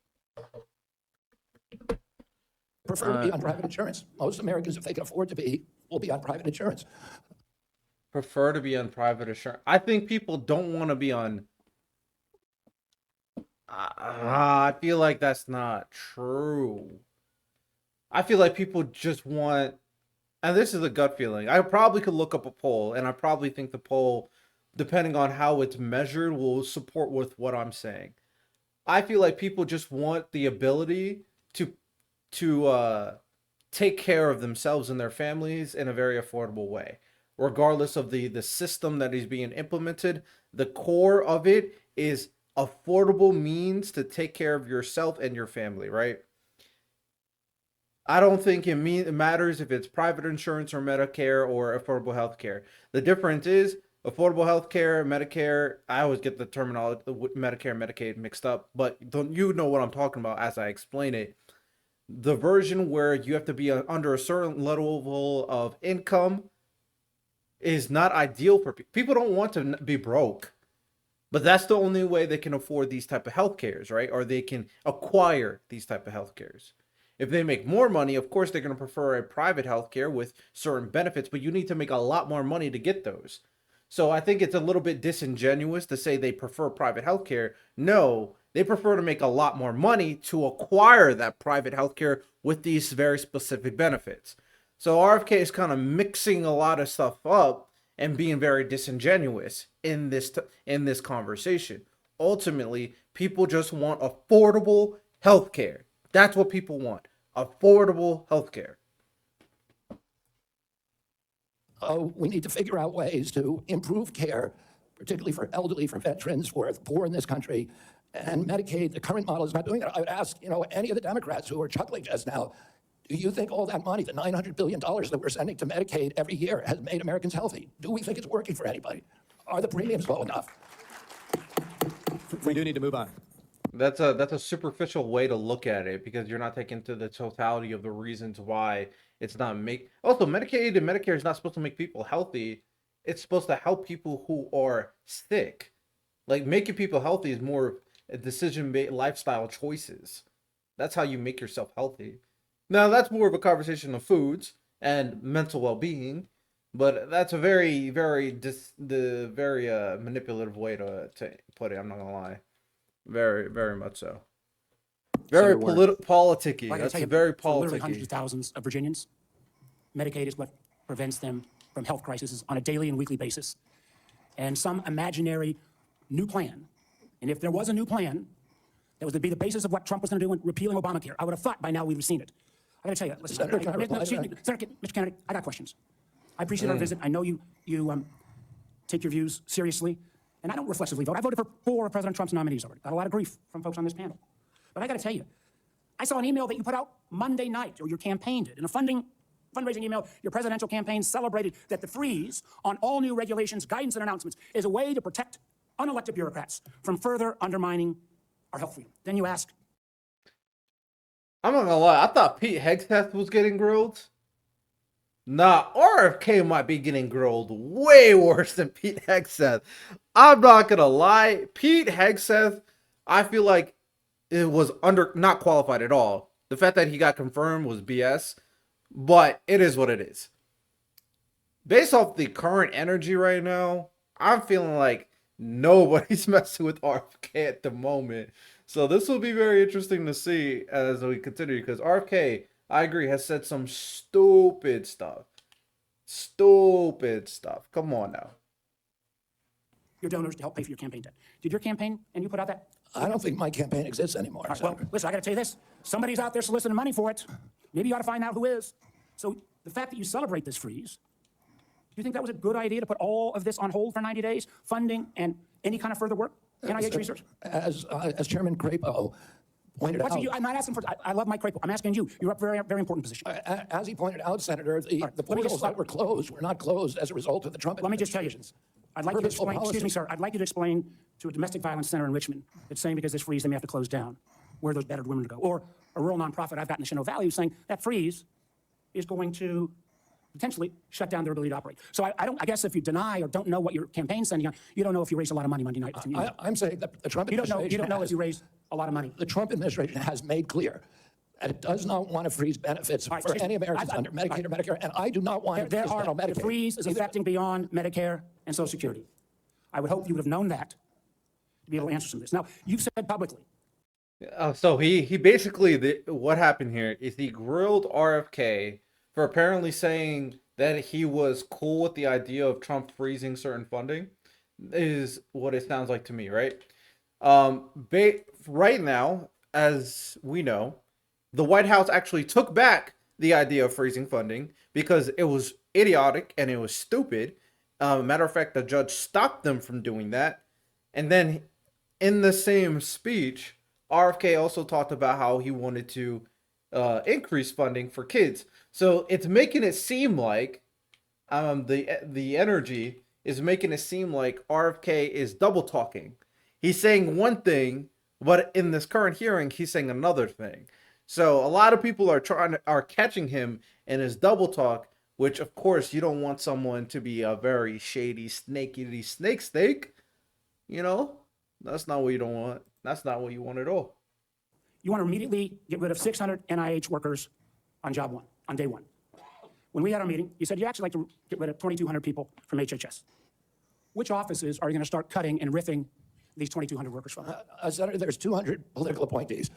Prefer to be on private insurance. Most Americans, if they can afford to be, will be on private insurance. Prefer to be on private insurance. I think people don't want to be on. I feel like that's not true. I feel like people just want and this is a gut feeling. I probably could look up a poll, and I probably think the poll, depending on how it's measured, will support with what I'm saying. I feel like people just want the ability to take care of themselves and their families in a very affordable way, regardless of the system that is being implemented. The core of it is affordable means to take care of yourself and your family, right? I don't think it matters if it's private insurance or Medicare or affordable health care. The difference is affordable health care, Medicare. I always get the terminology, Medicare and Medicaid mixed up, but don't you know what I'm talking about as I explain it? The version where you have to be under a certain level of income is not ideal for people. People don't want to be broke, but that's the only way they can afford these type of health cares, right? Or they can acquire these type of health cares. If they make more money, of course, they're going to prefer a private healthcare with certain benefits, but you need to make a lot more money to get those. So I think it's a little bit disingenuous to say they prefer private healthcare. No, they prefer to make a lot more money to acquire that private healthcare with these very specific benefits. So RFK is kind of mixing a lot of stuff up and being very disingenuous in this conversation. Ultimately, people just want affordable healthcare. That's what people want. Affordable healthcare. Oh, we need to figure out ways to improve care, particularly for elderly, for veterans, for the poor in this country. And Medicaid, the current model is not doing it. I would ask, any of the Democrats who are chuckling just now, do you think all that money, the $900 billion that we're sending to Medicaid every year, has made Americans healthy? Do we think it's working for anybody? Are the premiums low enough? We do need to move on. That's a superficial way to look at it because you're not taking into the totality of the reasons why it's not also Medicaid and Medicare is not supposed to make people healthy. It's supposed to help people who are sick. Like making people healthy is more a decision-based lifestyle choices. That's how you make yourself healthy. Now that's more of a conversation of foods and mental well-being, but that's a very, very manipulative way to put it. I'm not gonna lie. Very, very much so. Very politicky. Like I That's tell you, very for literally hundreds politicky. of thousands of Virginians, Medicaid is what prevents them from health crises on a daily and weekly basis. And some imaginary new plan, and if there was a new plan that was to be the basis of what Trump was going to do in repealing Obamacare, I would have thought by now we'd have seen it. I got to tell you, listen, Senator, can I reply to excuse me, that? Senator, Mr. Kennedy, I got questions. I appreciate our visit. I know you take your views seriously, and I don't reflexively vote. I voted for 4 of President Trump's nominees already. Got a lot of grief from folks on this panel. But I got to tell you, I saw an email that you put out Monday night, or your campaign did. In a fundraising email, your presidential campaign celebrated that the freeze on all new regulations, guidance, and announcements is a way to protect unelected bureaucrats from further undermining our health freedom. Then you ask, I'm not gonna lie. I thought Pete Hegseth was getting grilled. Nah, RFK might be getting grilled way worse than Pete Hegseth. I'm not gonna lie. Pete Hegseth, I feel like it was not qualified at all. The fact that he got confirmed was BS, but it is what it is. Based off the current energy right now, I'm feeling like nobody's messing with RFK at the moment. So this will be very interesting to see as we continue because RFK, I agree, has said some stupid stuff. Stupid stuff. Come on now. your donors to help pay for your campaign debt. Did your campaign, and you put out that? I don't think my campaign exists anymore. All right, well, listen, I got to tell you this. Somebody's out there soliciting money for it. Maybe you ought to find out who is. So the fact that you celebrate this freeze, do you think that was a good idea to put all of this on hold for 90 days, funding and any kind of further work? NIH research? As Chairman Crapo pointed out. I'm not asking for, I love Mike Crapo. I'm asking you. You're up for a very, very important position. As he pointed out, Senator, the let me portals just- that were closed were not closed as a result of the Trump Let me just tell you, administration's I'd like you to purposeful explain, excuse me, policies. sir, I'd like you to explain to a domestic violence center in Richmond that's saying because this freeze, they may have to close down, where those battered women to go. Or a rural nonprofit I've got in the Chinook Valley who's saying that freeze is going to potentially shut down their ability to operate. So I guess if you deny or don't know what your campaign's sending on, you don't know if you raised a lot of money Monday night. I'm saying that the Trump You don't know administration if you raised a lot of money. the Trump administration has made clear that it does not want to freeze benefits All right, for excuse any me. Americans under Medicaid or Medicare, and I do not want it to suspend on The Medicaid. freeze is affecting beyond Medicare and Social Security. I would hope you would have known that to be able to answer some of this. Now, you've said publicly, So he basically what happened here is he grilled RFK for apparently saying that he was cool with the idea of Trump freezing certain funding, is what it sounds like to me, right? Right now, as we know, the White House actually took back the idea of freezing funding because it was idiotic and it was stupid. Matter of fact, the judge stopped them from doing that. And then in the same speech, RFK also talked about how he wanted to increase funding for kids. So it's making it seem like the energy is making it seem like RFK is double talking. He's saying one thing, but in this current hearing, he's saying another thing. So a lot of people are catching him in his double talk, which of course you don't want someone to be a very shady, snaky snake. You know, that's not what you don't want. That's not what you want at all. You want to immediately get rid of 600 NIH workers on job one, on day one. When we had our meeting, you said you'd actually like to get rid of 2,200 people from HHS. Which offices are you going to start cutting and riffing these 2,200 workers from? Senator, there's 200 political appointees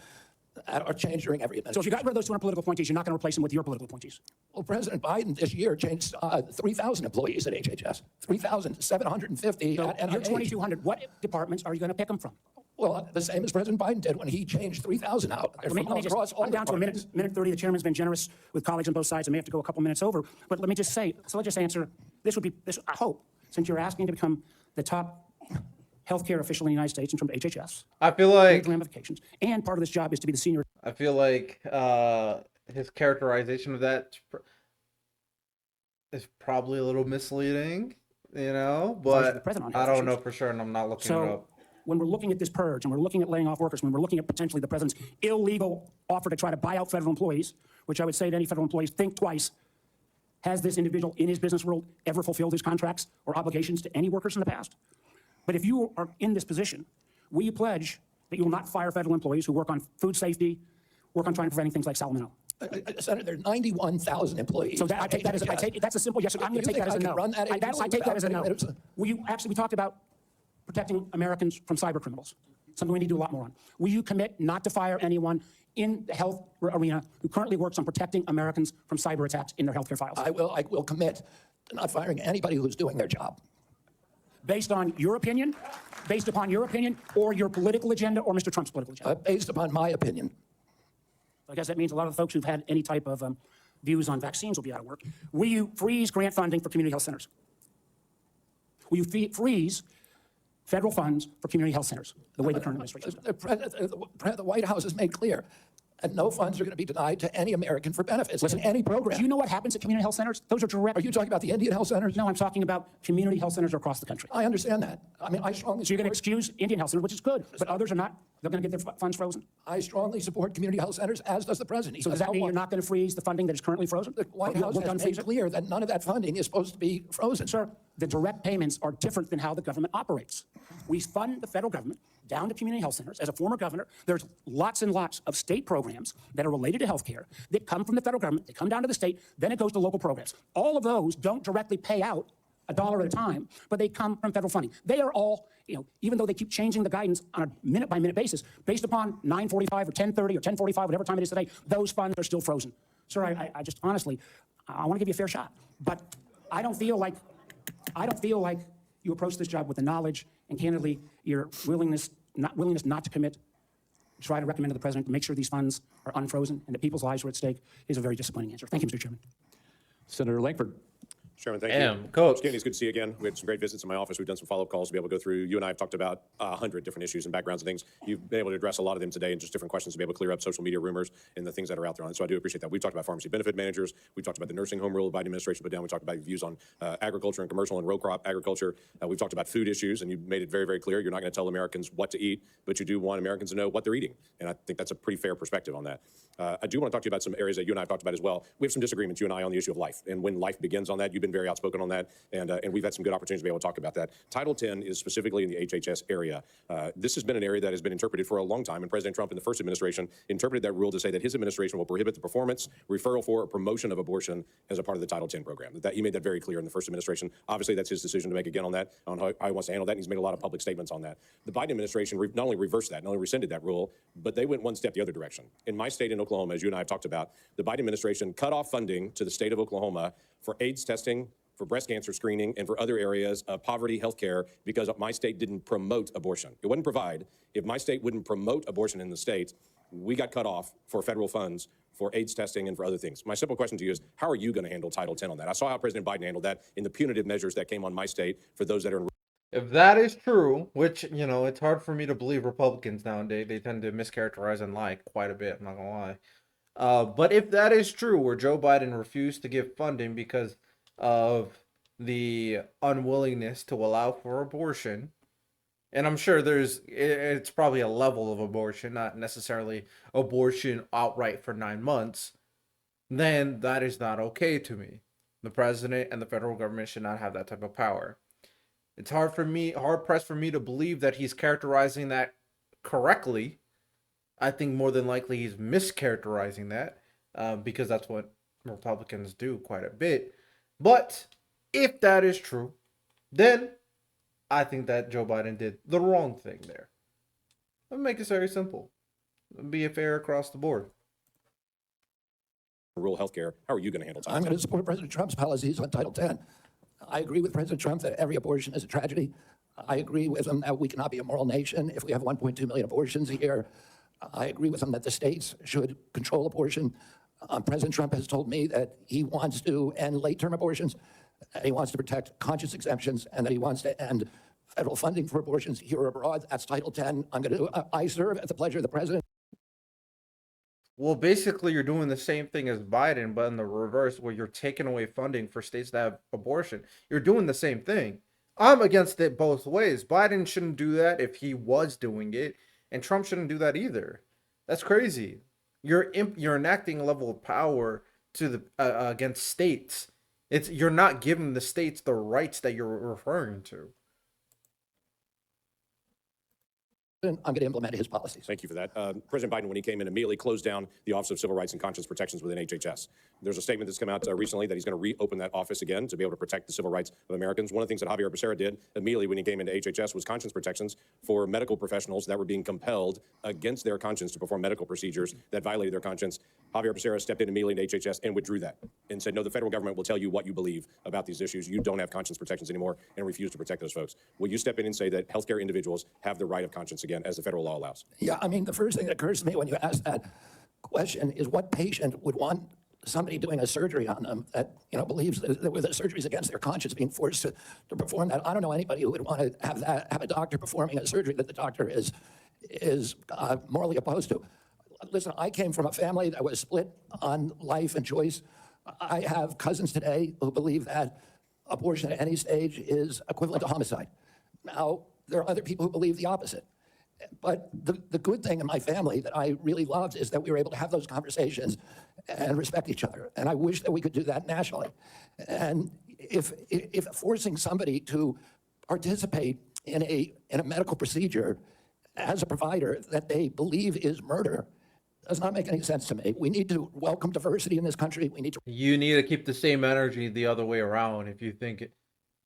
that are changed during every So if you administration. got rid of those 200 political appointees, you're not going to replace them with your political appointees. Well, President Biden this year changed 3,000 employees at HHS, 3,750 So at your NIH. 2,200, what departments are you going to pick them from? Well, the same as President Biden did when he changed 3,000 out. Let me just, across all I'm down to a departments. minute 30. The chairman's been generous with colleagues on both sides. I may have to go a couple minutes over, but let me just say, so let's just answer, I hope, since you're asking to become the top healthcare official in the United States and from HHS, I feel like ramifications, and part of this job is to be the senior. his characterization of that is probably a little misleading, you know, far as the but president I has don't know issues. for sure, and I'm not looking it So up. when we're looking at this purge and we're looking at laying off workers, when we're looking at potentially the president's illegal offer to try to buy out federal employees, which I would say to any federal employees, think twice. Has this individual in his business world ever fulfilled his contracts or obligations to any workers in the past? But if you are in this position, will you pledge that you will not fire federal employees who work on food safety, work on trying to preventing things like salmonella? Senator, there are 91,000 employees. So that, I take that as at I take that's a simple yes. I'm going to You take think that as a I no. could run that agency I take that as a no. without getting rid of We talked about protecting Americans from cyber criminals, something we need to do a lot more on. Will you commit not to fire anyone in the health arena who currently works on protecting Americans from cyber attacks in their healthcare files? I will commit to not firing anybody who's doing their job. Based on your opinion, based upon your opinion, or your political agenda, or Mr. Trump's political agenda? Based upon my opinion. I guess that means a lot of the folks who've had any type of views on vaccines will be out of work. Will you freeze grant funding for community health centers? Will you freeze federal funds for community health centers, the way the current administration is? The White House has made clear that no funds are going to be denied to any American for benefits in any program. Do you know what happens at community health centers? Those are direct. Are you talking about the Indian health centers? No, I'm talking about community health centers across the country. I understand that. I mean, I strongly So you're going to support, excuse Indian health centers, which is good, but others are not. They're going to get their funds frozen. I strongly support community health centers, as does the president. He So does that mean you're not going to freeze the funding that is currently frozen? The White You House won't has unfreeze made it? clear that none of that funding is supposed to be frozen. Sir, the direct payments are different than how the government operates. We fund the federal government down to community health centers. As a former governor, there's lots and lots of state programs that are related to healthcare that come from the federal government. They come down to the state, then it goes to local programs. All of those don't directly pay out $1 at a time, but they come from federal funding. They are all, even though they keep changing the guidance on a minute-by-minute basis, based upon 945 or 1030 or 1045, whatever time it is today, those funds are still frozen. Sir, I just honestly, I want to give you a fair shot, but I don't feel like you approach this job with the knowledge and candidly your willingness not to commit, try to recommend to the president to make sure these funds are unfrozen and that people's lives are at stake is a very disappointing answer. Thank you, Mr. Chairman. Senator Langford. Chairman, thank Damn, you. Coach. Standy, it's good to see you again. We had some great visits in my office. We've done some follow-up calls to be able to go through. You and I have talked about 100 different issues and backgrounds and things. You've been able to address a lot of them today and just different questions to be able to clear up social media rumors and the things that are out there on it. So I do appreciate that. We've talked about pharmacy benefit managers. We've talked about the nursing home rule the Biden administration put down. We talked about your views on agriculture and commercial and row crop agriculture. We've talked about food issues, and you've made it very, very clear you're not going to tell Americans what to eat, but you do want Americans to know what they're eating. And I think that's a pretty fair perspective on that. I do want to talk to you about some areas that you and I have talked about as well. We have some disagreements, you and I, on the issue of life and when life begins on that. You've been been very outspoken on that, and we've had some good opportunities to be able to talk about that. Title 10 is specifically in the HHS area. This has been an area that has been interpreted for a long time, and President Trump in the first administration interpreted that rule to say that his administration will prohibit the performance, referral for, or promotion of abortion as a part of the Title 10 program. He made that very clear in the first administration. Obviously, that's his decision to make again on that, on how he wants to handle that, and he's made a lot of public statements on that. The Biden administration not only reversed that, not only rescinded that rule, but they went one step the other direction. In my state in Oklahoma, as you and I have talked about, the Biden administration cut off funding to the state of Oklahoma for AIDS testing, for breast cancer screening, and for other areas of poverty healthcare because my state didn't promote abortion. It wouldn't provide. If my state wouldn't promote abortion in the state, we got cut off for federal funds for AIDS testing and for other things. My simple question to you is, how are you going to handle Title 10 on that? I saw how President Biden handled that in the punitive measures that came on my state for those that are in. If that is true, which, you know, it's hard for me to believe Republicans nowadays, they tend to mischaracterize and lie quite a bit, I'm not gonna lie. But if that is true, where Joe Biden refused to give funding because of the unwillingness to allow for abortion, and I'm sure it's probably a level of abortion, not necessarily abortion outright for 9 months, then that is not okay to me. The president and the federal government should not have that type of power. It's hard pressed for me to believe that he's characterizing that correctly. I think more than likely he's mischaracterizing that because that's what Republicans do quite a bit. But if that is true, then I think that Joe Biden did the wrong thing there. Let me make it very simple. Be fair across the board. Rural healthcare. How are you going to handle Title 10? I'm going to support President Trump's policies on Title 10. I agree with President Trump that every abortion is a tragedy. I agree with him that we cannot be a moral nation if we have 1.2 million abortions a year. I agree with him that the states should control abortion. President Trump has told me that he wants to end late-term abortions, and he wants to protect conscience exemptions, and that he wants to end federal funding for abortions here or abroad. That's Title 10. I serve at the pleasure of the president. Well, basically, you're doing the same thing as Biden, but in the reverse, where you're taking away funding for states that have abortion. You're doing the same thing. I'm against it both ways. Biden shouldn't do that if he was doing it, and Trump shouldn't do that either. That's crazy. You're enacting a level of power to the against states. You're not giving the states the rights that you're referring to. I'm going to implement his policies. Thank you for that. President Biden, when he came in, immediately closed down the Office of Civil Rights and Conscience Protections within HHS. There's a statement that's come out recently that he's going to reopen that office again to be able to protect the civil rights of Americans. One of the things that Javier Becerra did immediately when he came into HHS was conscience protections for medical professionals that were being compelled against their conscience to perform medical procedures that violated their conscience. Javier Becerra stepped in immediately into HHS and withdrew that and said, no, the federal government will tell you what you believe about these issues. You don't have conscience protections anymore, and refused to protect those folks. Will you step in and say that healthcare individuals have the right of conscience again, as the federal law allows? Yeah, I mean, the first thing that occurs to me when you ask that question is what patient would want somebody doing a surgery on them that, believes that with the surgeries against their conscience being forced to perform that. I don't know anybody who would want to have a doctor performing a surgery that the doctor is morally opposed to. Listen, I came from a family that was split on life and choice. I have cousins today who believe that abortion at any stage is equivalent to homicide. Now, there are other people who believe the opposite. But the good thing in my family that I really loved is that we were able to have those conversations and respect each other. And I wish that we could do that nationally. And if forcing somebody to participate in a medical procedure as a provider that they believe is murder does not make any sense to me. We need to welcome diversity in this country. You need to keep the same energy the other way around if you think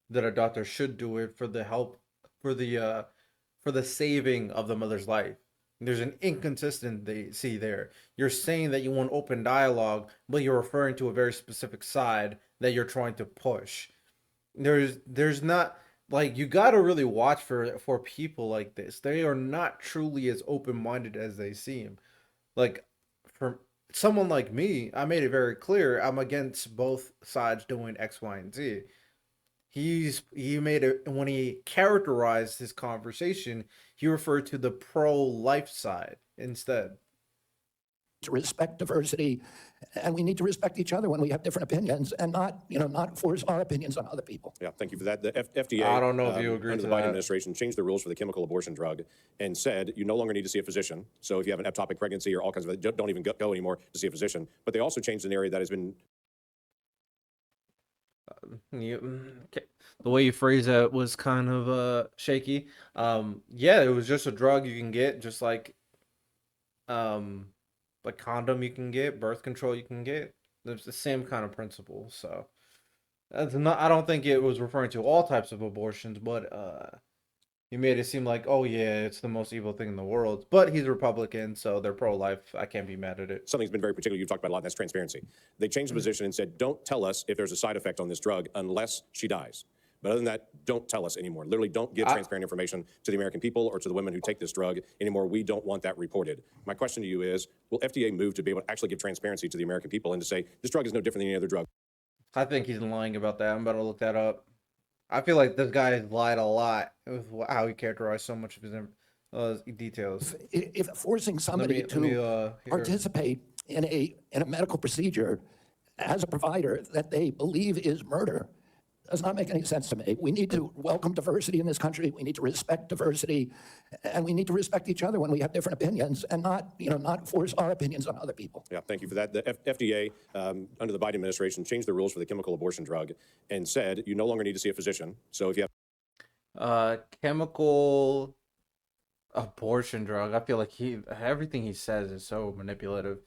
that a doctor should do it for the help, for the saving of the mother's life. There's an inconsistency there. You're saying that you want open dialogue, but you're referring to a very specific side that you're trying to push. There's not, like, you got to really watch for people like this. They are not truly as open-minded as they seem. Like, for someone like me, I made it very clear I'm against both sides doing X, Y, and Z. He made it when he characterized his conversation, he referred to the pro-life side instead. To respect diversity, and we need to respect each other when we have different opinions, and not force our opinions on other people. Yeah, thank you for that. The FDA, I don't know if you agree under to the Biden that. administration, changed the rules for the chemical abortion drug and said you no longer need to see a physician. So if you have an ectopic pregnancy or all kinds of, don't even go anymore to see a physician. But they also changed an area that has been The way you phrased that was kind of shaky. Yeah, it was just a drug you can get, just like condom you can get, birth control you can get. There's the same kind of principle. So that's not. I don't think it was referring to all types of abortions, but you made it seem like, oh yeah, it's the most evil thing in the world. But he's a Republican, so they're pro-life. I can't be mad at it. Something's been very particular you've talked about a lot, and that's transparency. They changed the position and said, don't tell us if there's a side effect on this drug unless she dies. But other than that, don't tell us anymore. Literally, don't give transparent information to the American people or to the women who take this drug anymore. We don't want that reported. My question to you is, will FDA move to be able to actually give transparency to the American people and to say, this drug is no different than any other drug? I think he's lying about that. I'm about to look that up. I feel like this guy has lied a lot with how he characterized so much of his details. If forcing somebody let me, to here. participate in a medical procedure as a provider that they believe is murder does not make any sense to me. We need to welcome diversity in this country. We need to respect diversity, and we need to respect each other when we have different opinions, and not force our opinions on other people. Yeah, thank you for that. The FDA, under the Biden administration, changed the rules for the chemical abortion drug and said you no longer need to see a physician. So if you have Chemical abortion drug. I feel like everything he says is so manipulative.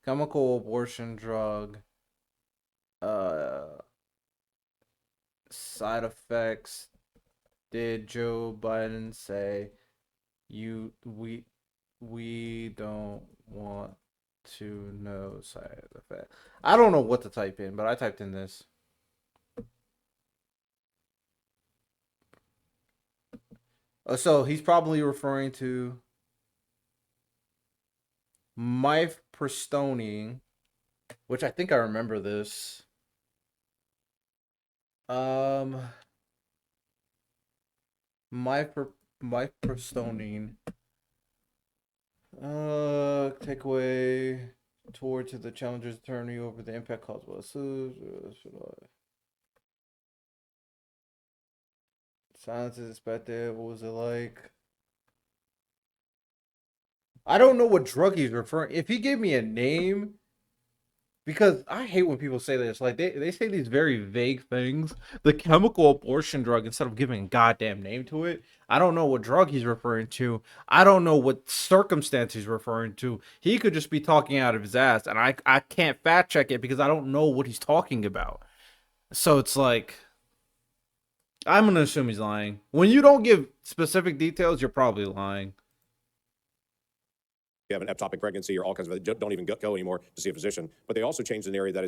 Chemical abortion drug. Side effects. Did Joe Biden say we don't want to know side effects? I don't know what to type in, but I typed in this. So he's probably referring to mifepristone, which I think I remember this. Mifepristone. Take away toward to the challenger's attorney over the impact caused by silence is expected. What was it like? I don't know what drug he's referring. If he gave me a name, because I hate when people say this. Like they say these very vague things. The chemical abortion drug, instead of giving a goddamn name to it, I don't know what drug he's referring to. I don't know what circumstance he's referring to. He could just be talking out of his ass, and I can't fact check it because I don't know what he's talking about. So it's like, I'm gonna assume he's lying. When you don't give specific details, you're probably lying. You have an ectopic pregnancy or all kinds of, don't even go anymore to see a physician. But they also changed an area that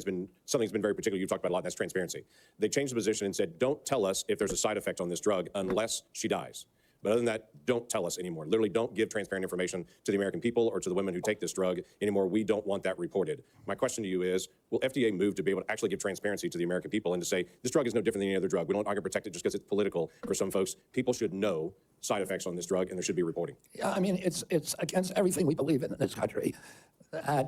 something's been very particular you've talked about a lot, and that's transparency. They changed the position and said, don't tell us if there's a side effect on this drug unless she dies. But other than that, don't tell us anymore. Literally, don't give transparent information to the American people or to the women who take this drug anymore. We don't want that reported. My question to you is, will FDA move to be able to actually give transparency to the American people and to say, this drug is no different than any other drug. We don't argue protect it just because it's political for some folks. People should know side effects on this drug, and there should be reporting. Yeah, I mean, it's against everything we believe in this country that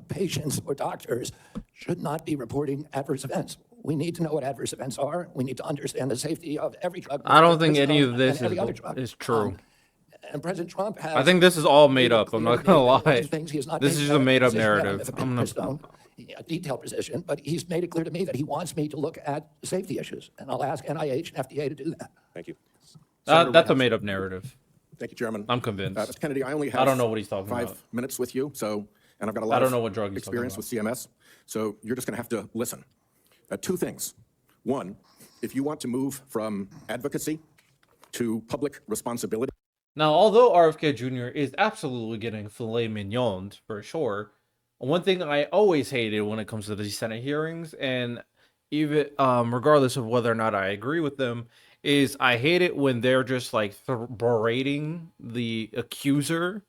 patients or doctors should not be reporting adverse events. We need to know what adverse events are. We need to understand the safety of every drug. I don't think any of this is true. And President Trump has. I think this is all made up. I'm not gonna lie. Things he has not This made is just a made up decision yet on narrative. a detailed position, but he's made it clear to me that he wants me to look at safety issues, and I'll ask NIH and FDA to do that. Thank you. That's a made up narrative. Thank you, Chairman. I'm convinced. Mr. Kennedy, I only have I don't know what he's talking 5 about. minutes with you, and I've got a lot I don't know what drug he's talking experience with CMS, so you're just going to have to listen. Two things. One, if you want to move from advocacy to public responsibility. Now, although RFK Jr. is absolutely getting filet mignon for sure, one thing I always hated when it comes to these Senate hearings, and even regardless of whether or not I agree with them, is I hate it when they're just like berating the accuser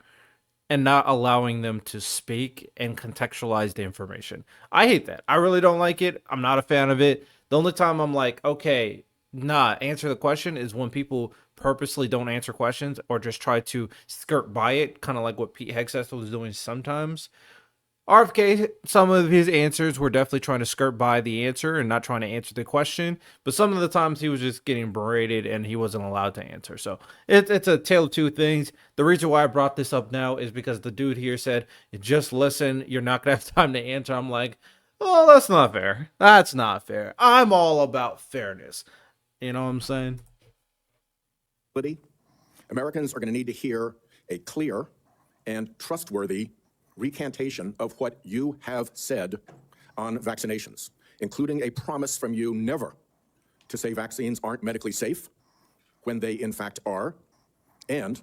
and not allowing them to speak and contextualize the information. I hate that. I really don't like it. I'm not a fan of it. The only time I'm like, okay, answer the question is when people purposely don't answer questions or just try to skirt by it, kind of like what Pete Hegseth was doing sometimes. RFK, some of his answers were definitely trying to skirt by the answer and not trying to answer the question, but some of the times he was just getting berated and he wasn't allowed to answer. So it's a tale of two things. The reason why I brought this up now is because the dude here said, just listen, you're not going to have time to answer. I'm like, Well, that's not fair. That's not fair. I'm all about fairness. You know what I'm saying? Americans are going to need to hear a clear and trustworthy recantation of what you have said on vaccinations, including a promise from you never to say vaccines aren't medically safe when they in fact are, and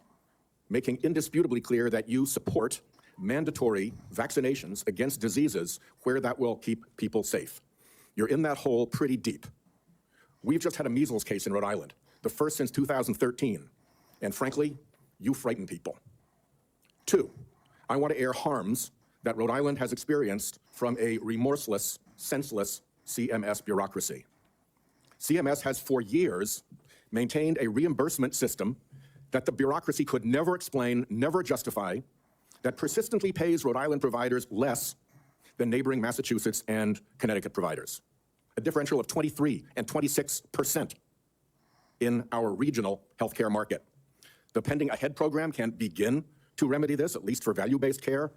making indisputably clear that you support mandatory vaccinations against diseases where that will keep people safe. You're in that hole pretty deep. We've just had a measles case in Rhode Island, the first since 2013, and frankly, you frighten people. 2, I want to air harms that Rhode Island has experienced from a remorseless, senseless CMS bureaucracy. CMS has for years maintained a reimbursement system that the bureaucracy could never explain, never justify, that persistently pays Rhode Island providers less than neighboring Massachusetts and Connecticut providers. A differential of 23 and 26% in our regional healthcare market. The Pending Ahead program can begin to remedy this, at least for value-based care,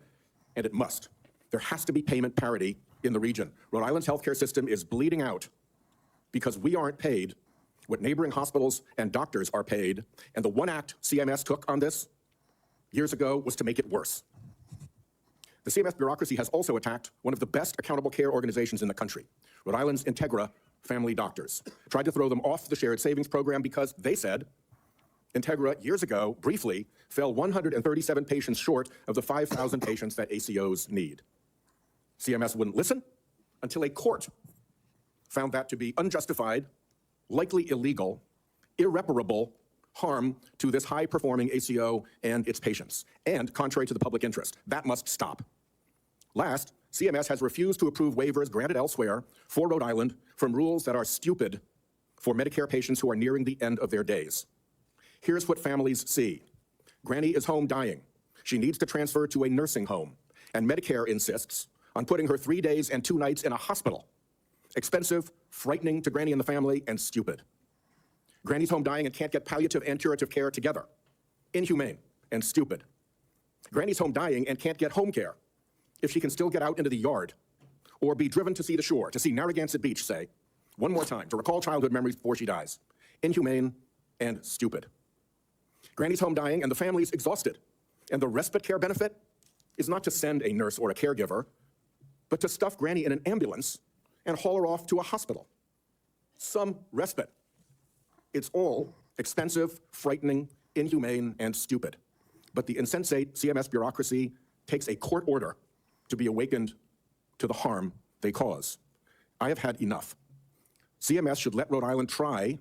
and it must. There has to be payment parity in the region. Rhode Island's healthcare system is bleeding out because we aren't paid what neighboring hospitals and doctors are paid, and the one act CMS took on this years ago was to make it worse. The CMS bureaucracy has also attacked one of the best accountable care organizations in the country, Rhode Island's Integra Family Doctors. Tried to throw them off the shared savings program because they said Integra, years ago, briefly, fell 137 patients short of the 5,000 patients that ACOs need. CMS wouldn't listen until a court found that to be unjustified, likely illegal, irreparable harm to this high-performing ACO and its patients, and contrary to the public interest. That must stop. Last, CMS has refused to approve waivers granted elsewhere for Rhode Island from rules that are stupid for Medicare patients who are nearing the end of their days. Here's what families see. Granny is home dying. She needs to transfer to a nursing home, and Medicare insists on putting her 3 days and 2 nights in a hospital. Expensive, frightening to Granny and the family, and stupid. Granny's home dying and can't get palliative and curative care together. Inhumane and stupid. Granny's home dying and can't get home care if she can still get out into the yard or be driven to see the shore, to see Narragansett Beach, say, one more time, to recall childhood memories before she dies. Inhumane and stupid. Granny's home dying and the family's exhausted. And the respite care benefit is not to send a nurse or a caregiver, but to stuff Granny in an ambulance and haul her off to a hospital. Some respite. It's all expensive, frightening, inhumane, and stupid. But the insensate CMS bureaucracy takes a court order to be awakened to the harm they cause. I have had enough. CMS should let Rhode Island try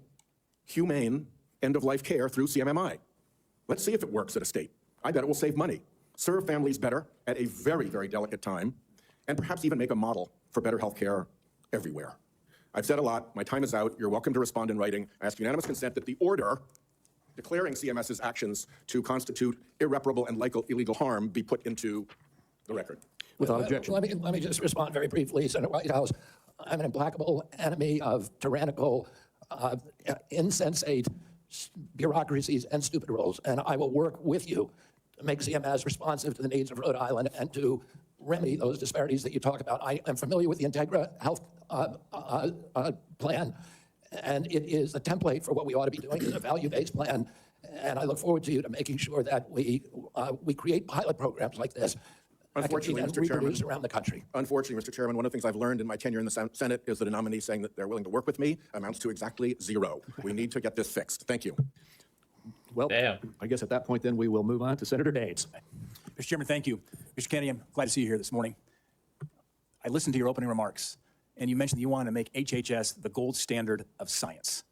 humane end-of-life care through CMMI. Let's see if it works at a state. I bet it will save money, serve families better at a very, very delicate time, and perhaps even make a model for better health care everywhere. I've said a lot. My time is out. You're welcome to respond in writing. I ask unanimous consent that the order declaring CMS's actions to constitute irreparable and likely illegal harm be put into the record. Without objection. Let me just respond very briefly, Senator Whitehouse. I'm an implacable enemy of tyrannical, insensate bureaucracies and stupid rules, and I will work with you to make CMS responsive to the needs of Rhode Island and to remedy those disparities that you talk about. I am familiar with the Integra Health plan, and it is a template for what we ought to be doing. It's a value-based plan, and I look forward to you to making sure that we create pilot programs like this. Unfortunately, that can Mr. Chairman, reproduce around the country. Unfortunately, Mr. Chairman, one of the things I've learned in my tenure in the Senate is that a nominee saying that they're willing to work with me amounts to exactly 0. We need to get this fixed. Thank you. Well, Damn. I guess at that point, then, we will move on to Senator Daines. Mr. Chairman, thank you. Mr. Kennedy, I'm glad to see you here this morning. I listened to your opening remarks, and you mentioned that you want to make HHS the gold standard of science.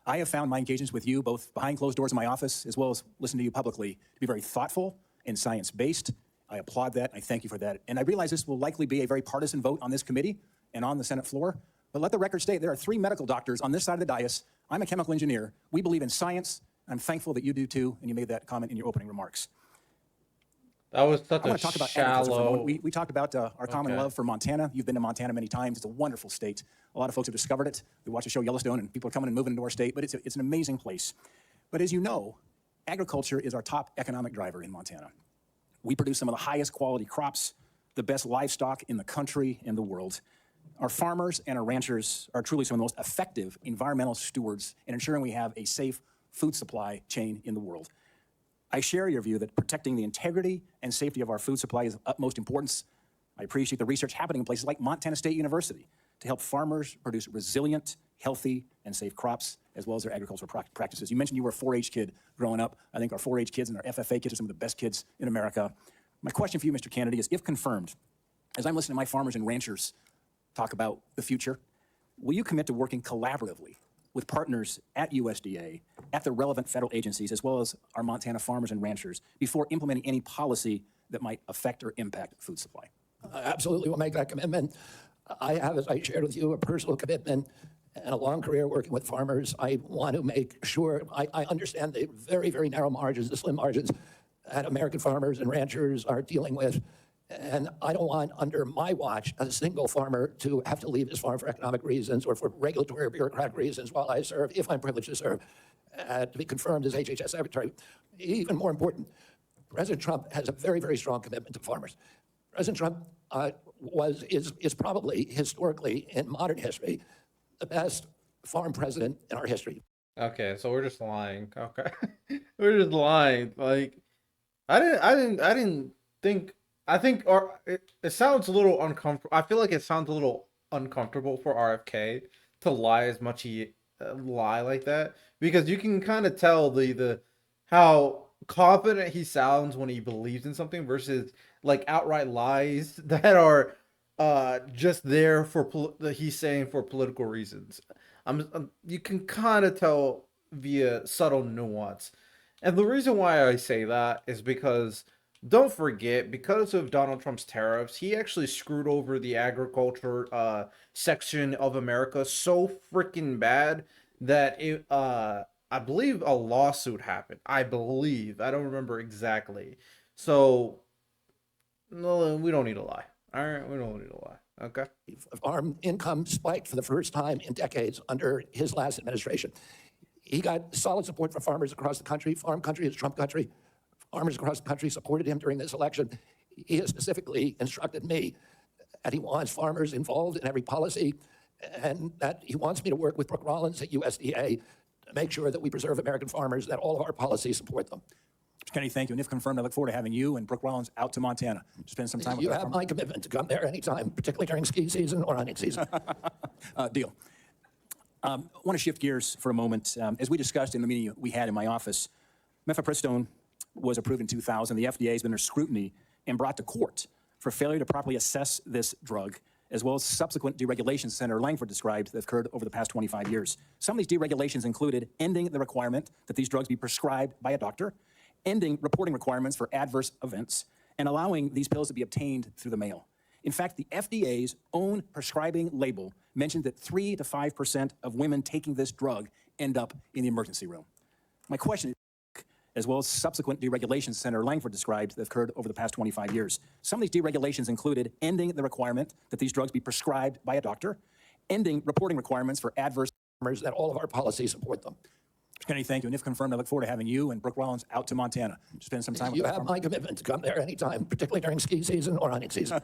I have found my engagements with you, both behind closed doors in my office, as well as listening to you publicly, to be very thoughtful and science-based. I applaud that. I thank you for that. And I realize this will likely be a very partisan vote on this committee and on the Senate floor. But let the record state there are 3 medical doctors on this side of the dais. I'm a chemical engineer. We believe in science. I'm thankful that you do too, and you made that comment in your opening remarks. That was such I a want to talk about agriculture for a shallow. moment. We talked about our common Okay. love for Montana. You've been to Montana many times. It's a wonderful state. A lot of folks have discovered it. We watch the show Yellowstone, and people are coming and moving into our state, but it's an amazing place. But as you know, agriculture is our top economic driver in Montana. We produce some of the highest quality crops, the best livestock in the country and the world. Our farmers and our ranchers are truly some of the most effective environmental stewards in ensuring we have a safe food supply chain in the world. I share your view that protecting the integrity and safety of our food supply is of utmost importance. I appreciate the research happening in places like Montana State University to help farmers produce resilient, healthy, and safe crops, as well as their agricultural practices. You mentioned you were a 4-H kid growing up. I think our 4-H kids and our FFA kids are some of the best kids in America. My question for you, Mr. Kennedy, is if confirmed, as I'm listening to my farmers and ranchers talk about the future, will you commit to working collaboratively with partners at USDA, at the relevant federal agencies, as well as our Montana farmers and ranchers, before implementing any policy that might affect or impact food supply? I absolutely will make that commitment. I have, as I shared with you, a personal commitment and a long career working with farmers. I want to make sure I understand the very, very narrow margins, the slim margins that American farmers and ranchers are dealing with. And I don't want, under my watch, a single farmer to have to leave his farm for economic reasons or for regulatory or bureaucratic reasons while I serve, if I'm privileged to serve, to be confirmed as HHS Secretary. Even more important, President Trump has a very, very strong commitment to farmers. President Trump is probably, historically, in modern history, the best farm president in our history. Okay, so we're just lying. Okay. We're just lying. Like I didn't think it sounds a little uncomfortable. I feel like it sounds a little uncomfortable for RFK to lie as much he lie like that, because you can kind of tell the how confident he sounds when he believes in something versus like outright lies that are just there for he's saying for political reasons. You can kind of tell via subtle nuance. And the reason why I say that is because don't forget, because of Donald Trump's tariffs, he actually screwed over the agriculture section of America so freaking bad that I believe a lawsuit happened. I believe. I don't remember exactly. So no, we don't need to lie. All right, we don't need to lie. Okay. Farm income spiked for the first time in decades under his last administration. He got solid support from farmers across the country. Farm country is Trump country. Farmers across the country supported him during this election. He has specifically instructed me that he wants farmers involved in every policy and that he wants me to work with Brooke Rollins at USDA to make sure that we preserve American farmers, that all of our policies support them. Mr. Kennedy, thank you. And if confirmed, I look forward to having you and Brooke Rollins out to Montana to spend some time with You our have farmers. my commitment to come there anytime, particularly during ski season or hunting season. Deal. I want to shift gears for a moment. As we discussed in the meeting we had in my office, mifepristone was approved in 2000. The FDA has been under scrutiny and brought to court for failure to properly assess this drug, as well as subsequent deregulations Senator Langford described that have occurred over the past 25 years. Some of these deregulations included ending the requirement that these drugs be prescribed by a doctor, ending reporting requirements for adverse events, and allowing these pills to be obtained through the mail. In fact, the FDA's own prescribing label mentioned that 3 to 5% of women taking this drug end up in the emergency room. My question is, as well as subsequent deregulations Senator Langford described that have occurred over the past 25 years. Some of these deregulations included ending the requirement that these drugs be prescribed by a doctor, ending reporting requirements for adverse Farmers, that all of our policies support them. Mr. Kennedy, thank you. And if confirmed, I look forward to having you and Brooke Rollins out to Montana to spend some time with You our have farmers. my commitment to come there anytime, particularly during ski season or hunting season.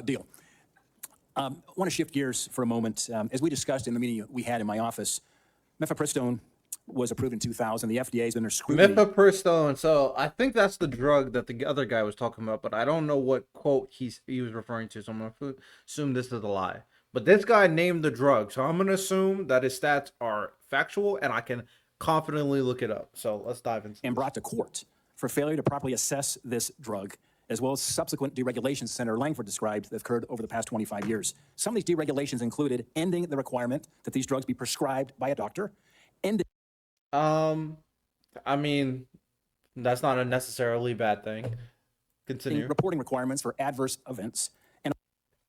Deal. I want to shift gears for a moment. As we discussed in the meeting we had in my office, mifepristone was approved in 2000. The FDA has been under scrutiny. Mifepristone. So I think that's the drug that the other guy was talking about, but I don't know what quote he was referring to. So I'm gonna assume this is a lie. But this guy named the drug, so I'm gonna assume that his stats are factual, and I can confidently look it up. So let's dive into. And brought to court for failure to properly assess this drug, as well as subsequent deregulations Senator Langford described that have occurred over the past 25 years. Some of these deregulations included ending the requirement that these drugs be prescribed by a doctor, ending. I mean, that's not a necessarily bad thing. Continue. Reporting requirements for adverse events. And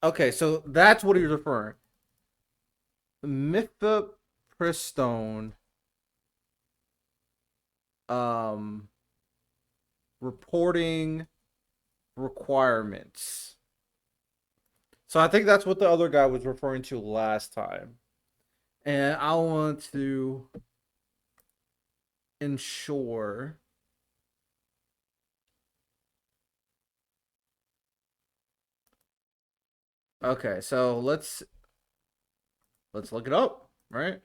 Okay, so that's what he was referring. Mifepristone. Reporting requirements. So I think that's what the other guy was referring to last time. And I want to ensure Okay, so let's look it up, right?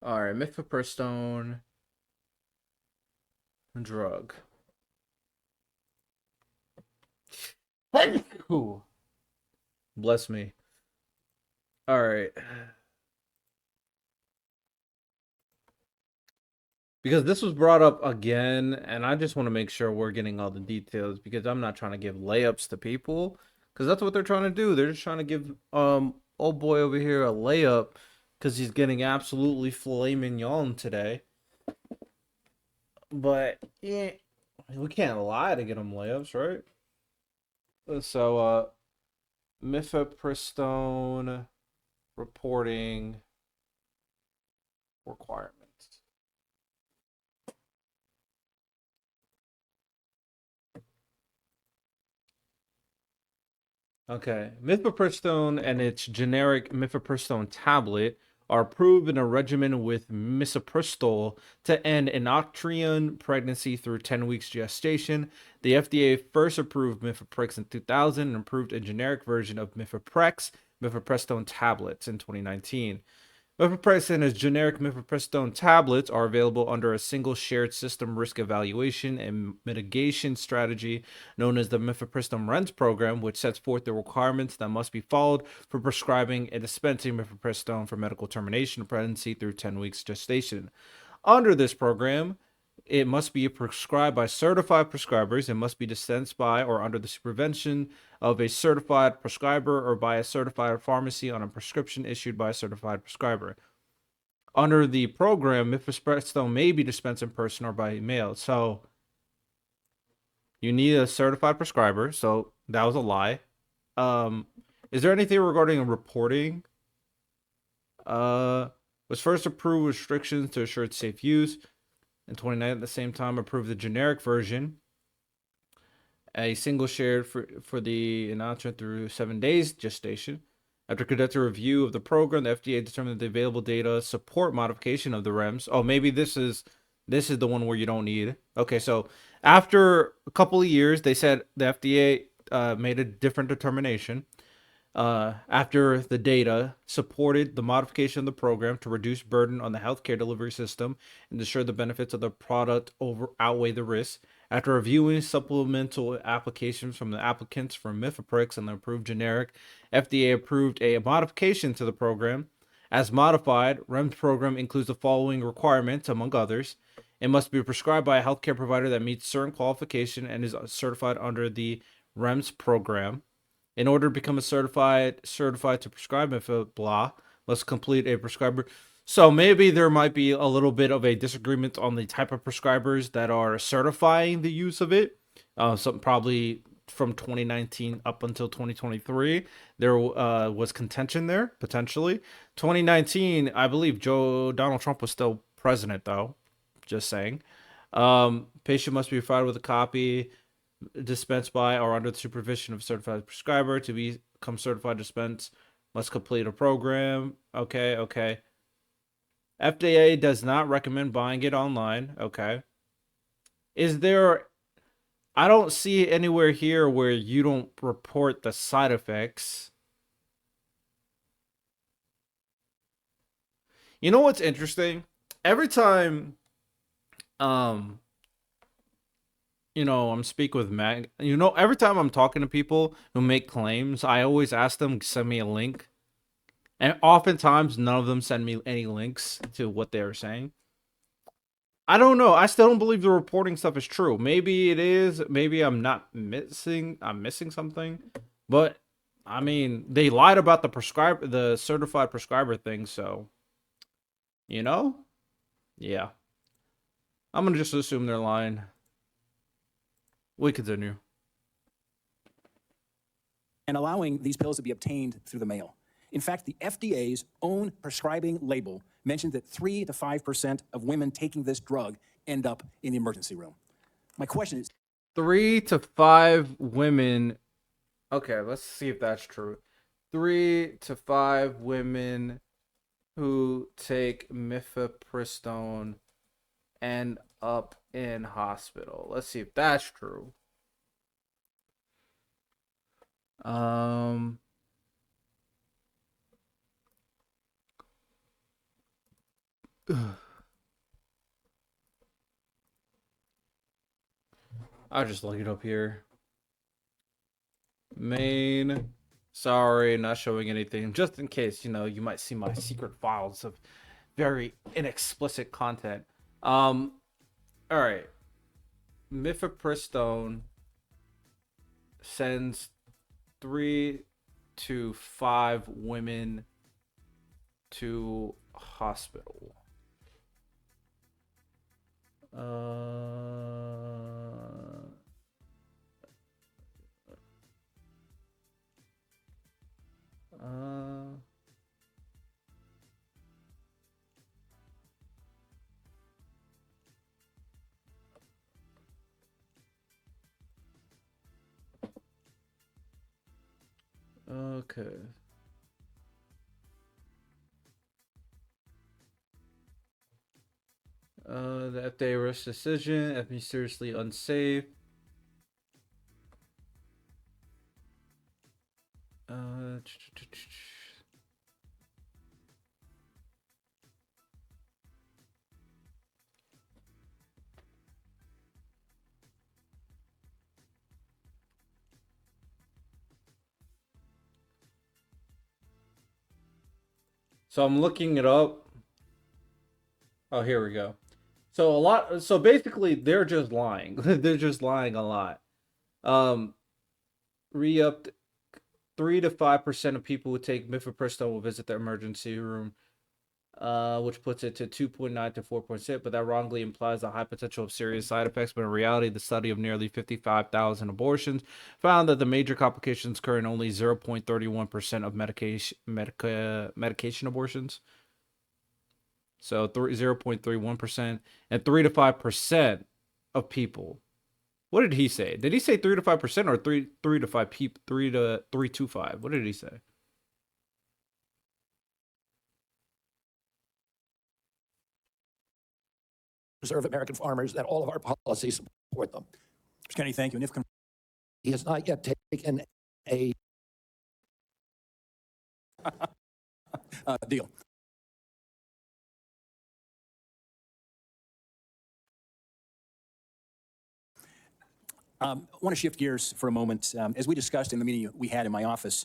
All right, mifepristone drug. Ooh. Bless me. All right. Because this was brought up again, and I just want to make sure we're getting all the details because I'm not trying to give layups to people because that's what they're trying to do. They're just trying to give old boy over here a layup because he's getting absolutely filet mignon today. But yeah, we can't lie to get him layups, right? So mifepristone reporting requirements. Okay, mifepristone and its generic mifepristone tablet are approved in a regimen with misoprostol to end endometrial pregnancy through 10 weeks gestation. The FDA first approved Mifeprex in 2000 and approved a generic version of Mifeprex, mifepristone tablets in 2019. Mifeprex and its generic mifepristone tablets are available under a single shared system risk evaluation and mitigation strategy known as the mifepristone REMS program, which sets forth the requirements that must be followed for prescribing and dispensing mifepristone for medical termination of pregnancy through 10 weeks gestation. Under this program, it must be prescribed by certified prescribers. It must be dispensed by or under the supervision of a certified prescriber or by a certified pharmacy on a prescription issued by a certified prescriber. Under the program, mifepristone may be dispensed in person or by mail. So you need a certified prescriber. So that was a lie. Is there anything regarding reporting? Was first approved restrictions to assure its safe use. In 2019, at the same time, approved the generic version, a single shared for the announcement through 7 days gestation. After conducting a review of the program, the FDA determined that the available data support modification of the REMS. Oh, maybe this is the one where you don't need. Okay, so after a couple of years, they said the FDA made a different determination. After the data supported the modification of the program to reduce burden on the healthcare delivery system and ensure the benefits of the product outweigh the risks. After reviewing supplemental applications from the applicants for Mifeprex and the approved generic, FDA approved a modification to the program. As modified, REMS program includes the following requirements, among others. It must be prescribed by a healthcare provider that meets certain qualification and is certified under the REMS program. In order to become a certified to prescribe Mifepla, must complete a prescriber. So maybe there might be a little bit of a disagreement on the type of prescribers that are certifying the use of it. Some probably from 2019 up until 2023, there was contention there potentially. 2019, I believe Donald Trump was still president though. Just saying. Patient must be provided with a copy dispensed by or under the supervision of a certified prescriber. To become certified dispense, must complete a program. Okay. FDA does not recommend buying it online. Okay. Is there... I don't see anywhere here where you don't report the side effects. You know what's interesting? Every time I'm speaking with Mag. Every time I'm talking to people who make claims, I always ask them to send me a link. And oftentimes, none of them send me any links to what they're saying. I don't know. I still don't believe the reporting stuff is true. Maybe it is. Maybe I'm missing something. But, I mean, they lied about the certified prescriber thing, so... Yeah. I'm going to just assume they're lying. We continue. And allowing these pills to be obtained through the mail. In fact, the FDA's own prescribing label mentioned that 3 to 5% of women taking this drug end up in the emergency room. My question is... 3 to 5 women... Okay, let's see if that's true. 3 to 5 women who take mifepristone end up in hospital. Let's see if that's true. Um, I'll just look it up here. Main. Sorry, not showing anything. Just in case, you might see my secret files of very inexplicit content. All right. Mifepristone sends 3 to 5 women to hospital. Okay. The FDA rushed decision, FDA seriously unsafe. So I'm looking it up. Oh, here we go. So basically they're just lying. They're just lying a lot. Re-upped 3 to 5% of people who take mifepristone will visit the emergency room, which puts it to 2.9 to 4.6, but that wrongly implies a high potential of serious side effects. But in reality, the study of nearly 55,000 abortions found that the major complications occur in only 0.31% of medication abortions. So 0.31% and 3 to 5% of people. What did he say? Did he say 3 to 5% or 3 to 5 people? 3 to 5? What did he say? Preserve American farmers, that all of our policies support them. Mr. Kennedy, thank you. And if He has not yet taken a deal. I want to shift gears for a moment. As we discussed in the meeting we had in my office,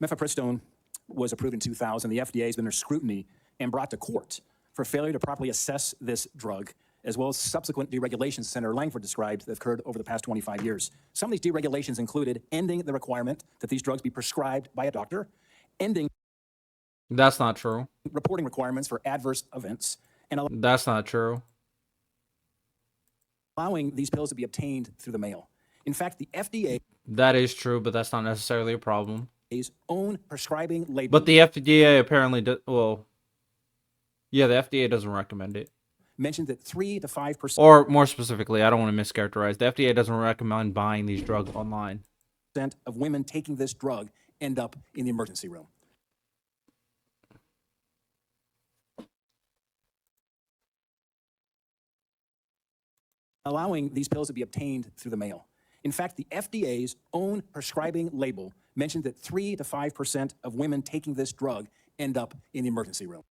mifepristone was approved in 2000. The FDA has been under scrutiny and brought to court for failure to properly assess this drug, as well as subsequent deregulations Senator Langford described that occurred over the past 25 years. Some of these deregulations included ending the requirement that these drugs be prescribed by a doctor, ending That's not true. reporting requirements for adverse events, and That's not true. allowing these pills to be obtained through the mail. In fact, the FDA's That is true, but that's not necessarily a problem. own prescribing label But the FDA apparently does. Well, yeah, the FDA doesn't recommend it. mentioned that 3 to 5% Or more specifically, I don't want to mischaracterize. The FDA doesn't recommend buying these drugs online. of women taking this drug end up in the emergency room. Allowing these pills to be obtained through the mail. In fact, the FDA's own prescribing label mentioned that 3 to 5% of women taking this drug end up in the emergency room.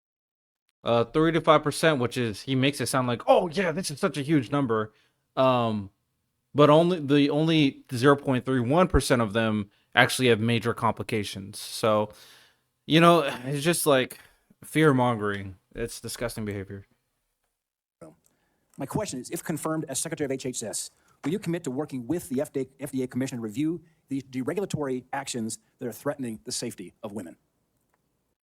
3 to 5%, which is, he makes it sound like, oh yeah, this is such a huge number. But only 0.31% of them actually have major complications. So, it's just like fear mongering. It's disgusting behavior. My question is, if confirmed as Secretary of HHS, will you commit to working with the FDA Commission to review these deregulatory actions that are threatening the safety of women?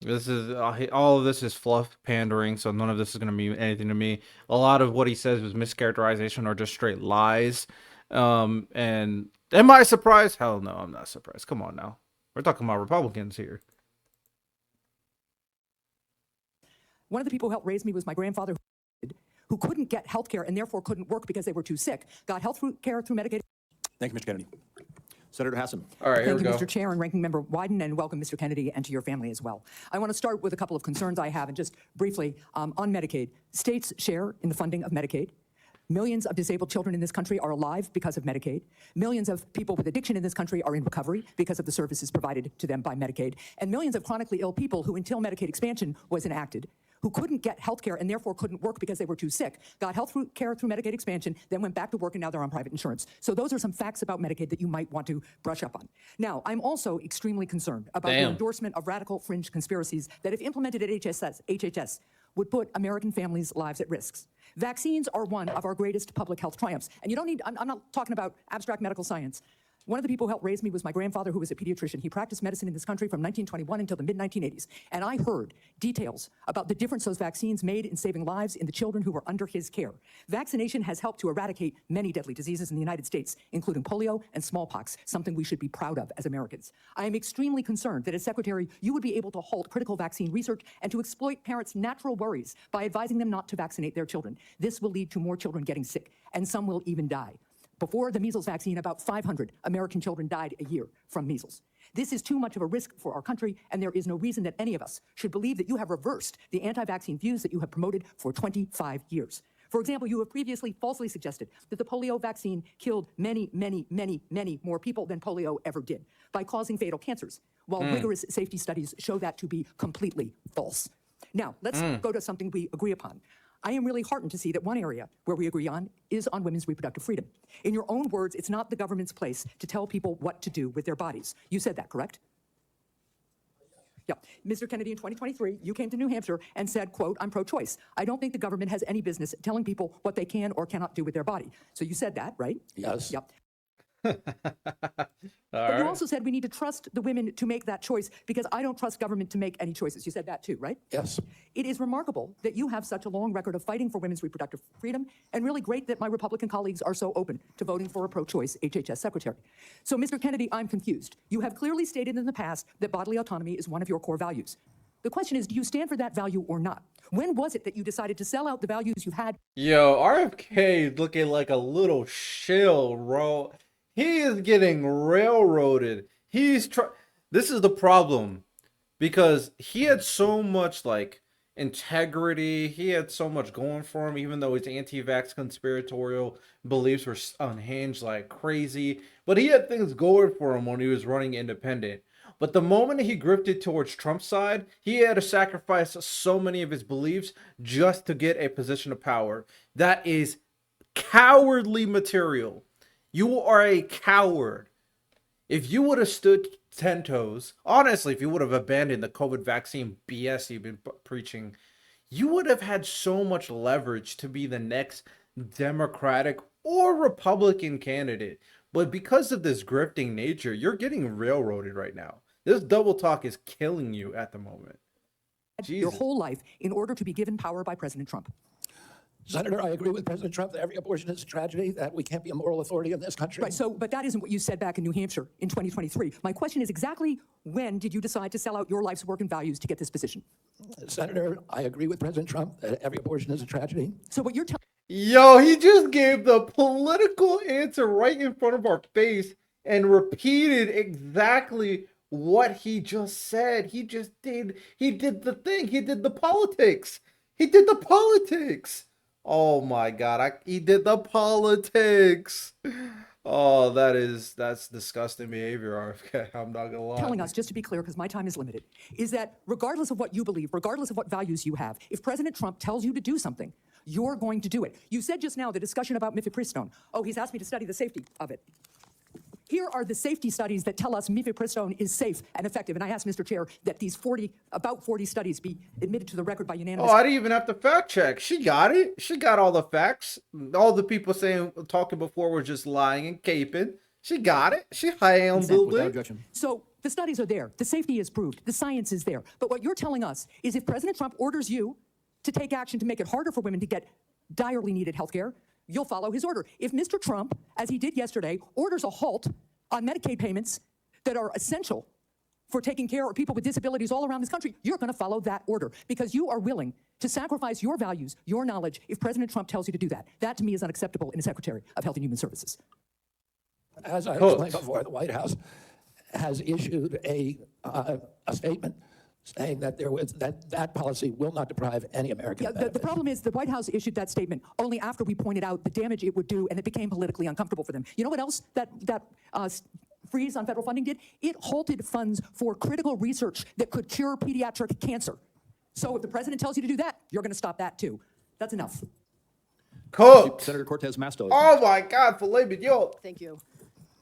This is all of this is fluff pandering, so none of this is going to mean anything to me. A lot of what he says was mischaracterization or just straight lies. And am I surprised? Hell no, I'm not surprised. Come on now. We're talking about Republicans here. One of the people who helped raise me was my grandfather, who couldn't get health care and therefore couldn't work because they were too sick, got health care through Medicaid. Thank you, Mr. Kennedy. Senator Hassan. All right, here Thank we you, go. Mr. Chair and Ranking Member Wyden, and welcome, Mr. Kennedy, and to your family as well. I want to start with a couple of concerns I have, and just briefly, on Medicaid. States share in the funding of Medicaid. Millions of disabled children in this country are alive because of Medicaid. Millions of people with addiction in this country are in recovery because of the services provided to them by Medicaid. And millions of chronically ill people who, until Medicaid expansion was enacted, who couldn't get health care and therefore couldn't work because they were too sick, got health care through Medicaid expansion, then went back to work, and now they're on private insurance. So those are some facts about Medicaid that you might want to brush up on. Now, I'm also extremely concerned about the endorsement of radical fringe conspiracies that, if implemented at HHS, would put American families' lives at risk. Vaccines are one of our greatest public health triumphs. And you don't need, I'm not talking about abstract medical science. One of the people who helped raise me was my grandfather, who was a pediatrician. He practiced medicine in this country from 1921 until the mid-1980s. And I heard details about the difference those vaccines made in saving lives in the children who were under his care. Vaccination has helped to eradicate many deadly diseases in the United States, including polio and smallpox, something we should be proud of as Americans. I am extremely concerned that as Secretary, you would be able to halt critical vaccine research and to exploit parents' natural worries by advising them not to vaccinate their children. This will lead to more children getting sick, and some will even die. Before the measles vaccine, about 500 American children died a year from measles. This is too much of a risk for our country, and there is no reason that any of us should believe that you have reversed the anti-vaccine views that you have promoted for 25 years. For example, you have previously falsely suggested that the polio vaccine killed many, many, many, many more people than polio ever did by causing fatal cancers, while rigorous safety studies show that to be completely false. Now, let's go to something we agree upon. I am really heartened to see that one area where we agree on is on women's reproductive freedom. In your own words, it's not the government's place to tell people what to do with their bodies. You said that, correct? Yeah. Mr. Kennedy, in 2023, you came to New Hampshire and said, quote, I'm pro-choice. I don't think the government has any business telling people what they can or cannot do with their body. So you said that, right? Yes. Yep. But you also said we need to trust the women to make that choice because I don't trust government to make any choices. You said that too, right? Yes. It is remarkable that you have such a long record of fighting for women's reproductive freedom, and really great that my Republican colleagues are so open to voting for a pro-choice HHS secretary. So, Mr. Kennedy, I'm confused. You have clearly stated in the past that bodily autonomy is one of your core values. The question is, do you stand for that value or not? When was it that you decided to sell out the values you had? Yo, RFK is looking like a little shill, bro. He is getting railroaded. This is the problem, because he had so much like integrity. He had so much going for him, even though his anti-vax conspiratorial beliefs were unhinged like crazy. But he had things going for him when he was running independent. But the moment he grifted towards Trump's side, he had to sacrifice so many of his beliefs just to get a position of power. That is cowardly material. You are a coward. If you would have stood 10 toes, honestly, if you would have abandoned the COVID vaccine BS you've been preaching, you would have had so much leverage to be the next Democratic or Republican candidate. But because of this grifting nature, you're getting railroaded right now. This double talk is killing you at the moment. Your whole life in order to be given power by President Trump. Senator, I agree with President Trump that every abortion is a tragedy, that we can't be a moral authority in this country. Right, so, but that isn't what you said back in New Hampshire in 2023. My question is exactly when did you decide to sell out your life's work and values to get this position? Senator, I agree with President Trump that every abortion is a tragedy. So what you're telling Yo, he just gave the political answer right in front of our face and repeated exactly what he just said. He did the thing. He did the politics. Oh my God, he did the politics. Oh, that's disgusting behavior, RFK. I'm not gonna lie. telling us, just to be clear, because my time is limited, is that regardless of what you believe, regardless of what values you have, if President Trump tells you to do something, you're going to do it. You said just now the discussion about mifepristone. Oh, he's asked me to study the safety of it. Here are the safety studies that tell us mifepristone is safe and effective. And I asked Mr. Chair that these about 40 studies be admitted to the record by unanimous. Oh, I didn't even have to fact check. She got it. She got all the facts. All the people talking before were just lying and caping. She got it. She handled it. So the studies are there. The safety is proved. The science is there. But what you're telling us is if President Trump orders you to take action to make it harder for women to get direly needed health care, you'll follow his order. If Mr. Trump, as he did yesterday, orders a halt on Medicaid payments that are essential for taking care of people with disabilities all around this country, you're going to follow that order because you are willing to sacrifice your values, your knowledge, if President Trump tells you to do that. That, to me, is unacceptable in a Secretary of Health and Human Services. As I explained before, the White House has issued a statement saying that that policy will not deprive any American Yeah, of the benefits. problem is the White House issued that statement only after we pointed out the damage it would do, and it became politically uncomfortable for them. You know what else that freeze on federal funding did? It halted funds for critical research that could cure pediatric cancer. So if the president tells you to do that, you're going to stop that too. That's enough. Cooked. Senator Cortez Masto. Oh my God, filet mignon. Thank you.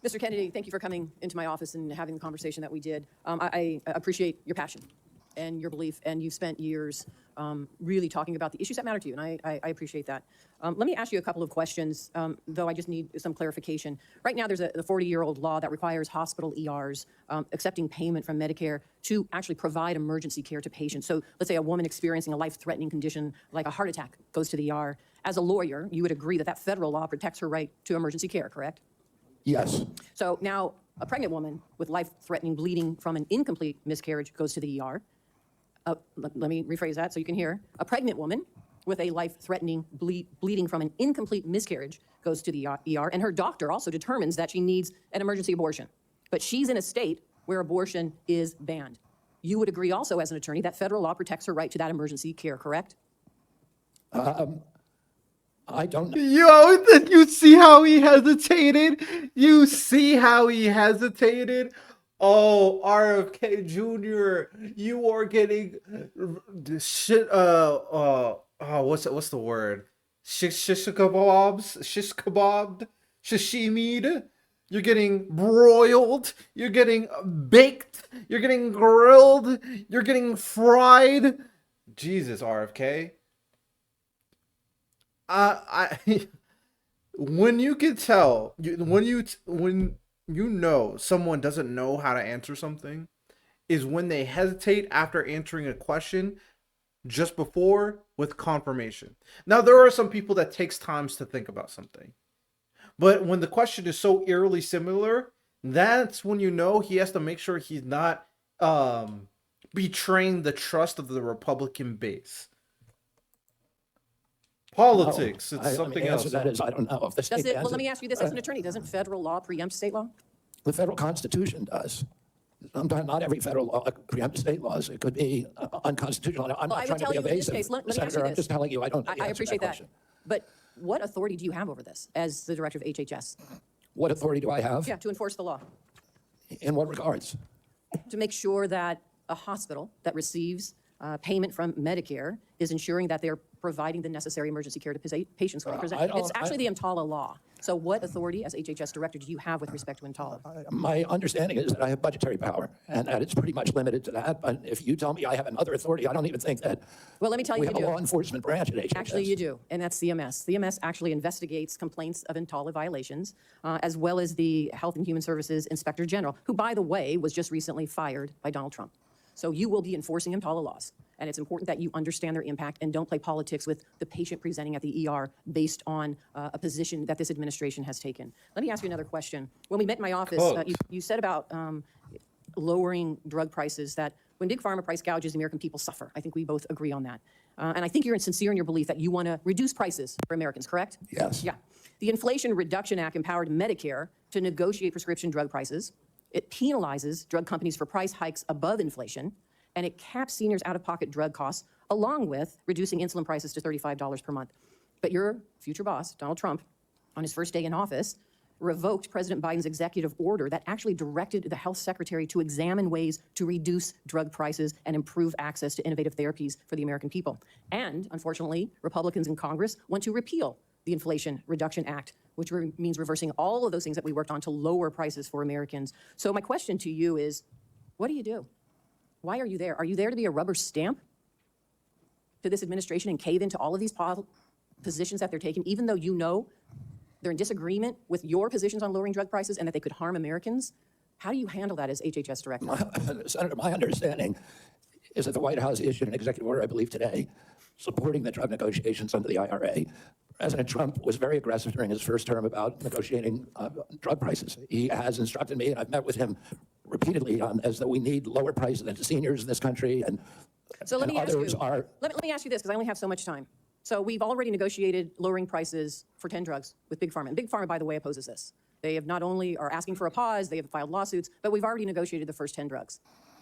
Mr. Kennedy, thank you for coming into my office and having the conversation that we did. I appreciate your passion and your belief, and you've spent years really talking about the issues that matter to you, and I appreciate that. Let me ask you a couple of questions, though I just need some clarification. Right now, there's a 40-year-old law that requires hospital ERs accepting payment from Medicare to actually provide emergency care to patients. So let's say a woman experiencing a life-threatening condition like a heart attack goes to the ER. As a lawyer, you would agree that that federal law protects her right to emergency care, correct? Yes. So now a pregnant woman with life-threatening bleeding from an incomplete miscarriage goes to the ER. Let me rephrase that so you can hear. A pregnant woman with a life-threatening bleeding from an incomplete miscarriage goes to the ER, and her doctor also determines that she needs an emergency abortion. But she's in a state where abortion is banned. You would agree also as an attorney that federal law protects her right to that emergency care, correct? I don't know. Yo, you see how he hesitated? You see how he hesitated? Oh, RFK Jr., you are getting shit. What's the word? Shish kebabs, sashimi'd. You're getting broiled. You're getting baked. You're getting grilled. You're getting fried. Jesus, RFK. When you can tell, when you know someone doesn't know how to answer something, is when they hesitate after answering a question just before with confirmation. Now, there are some people that takes times to think about something, but when the question is so eerily similar, that's when you know he has to make sure he's not betraying the trust of the Republican base. Politics, it's something the else. answer to that is I don't know. If the state Well, bans let me ask you this as an attorney. Doesn't federal law preempt state law? The federal Constitution does. Sometimes not every federal law preempts state laws. It could be unconstitutional. I'm Well, not I trying would to tell be you in this evasive, case, let me ask Senator. you I'm this. just telling you I don't know the I answer to appreciate that. question. But what authority do you have over this as the director of HHS? What authority do I have? Yeah, to enforce the law, In what regards? to make sure that a hospital that receives payment from Medicare is ensuring that they're providing the necessary emergency care to patients when they present. It's actually the EMTALA law. So what authority as HHS director do you have with respect to EMTALA? My understanding is that I have budgetary power, and that it's pretty much limited to that. But if you tell me I have another authority, I don't even think that Well, let me tell you, we you have a do. law enforcement branch at HHS. Actually, you do, and that's CMS. CMS actually investigates complaints of EMTALA violations, as well as the Health and Human Services Inspector General, who, by the way, was just recently fired by Donald Trump. So you will be enforcing EMTALA laws, and it's important that you understand their impact and don't play politics with the patient presenting at the ER based on a position that this administration has taken. Let me ask you another question. When we met in my office, you said about lowering drug prices, that when Big Pharma price gouges, the American people suffer. I think we both agree on that. And I think you're sincere in your belief that you want to reduce prices for Americans, correct? Yes. Yeah. The Inflation Reduction Act empowered Medicare to negotiate prescription drug prices. It penalizes drug companies for price hikes above inflation, and it caps seniors' out-of-pocket drug costs, along with reducing insulin prices to $35 per month. But your future boss, Donald Trump, on his first day in office, revoked President Biden's executive order that actually directed the health secretary to examine ways to reduce drug prices and improve access to innovative therapies for the American people. And, unfortunately, Republicans in Congress want to repeal the Inflation Reduction Act, which means reversing all of those things that we worked on to lower prices for Americans. So my question to you is, what do you do? Why are you there? Are you there to be a rubber stamp to this administration and cave into all of these positions that they're taking, even though you know they're in disagreement with your positions on lowering drug prices and that they could harm Americans? How do you handle that as HHS director? Senator, my understanding is that the White House issued an executive order, I believe today, supporting the drug negotiations under the IRA. President Trump was very aggressive during his first term about negotiating drug prices. He has instructed me, and I've met with him repeatedly on as that we need lower prices than seniors in this country, and So let me ask you, others are. let me ask you this, because I only have so much time. So we've already negotiated lowering prices for 10 drugs with Big Pharma. And Big Pharma, by the way, opposes this. They have not only are asking for a pause, they have filed lawsuits, but we've already negotiated the first 10 drugs.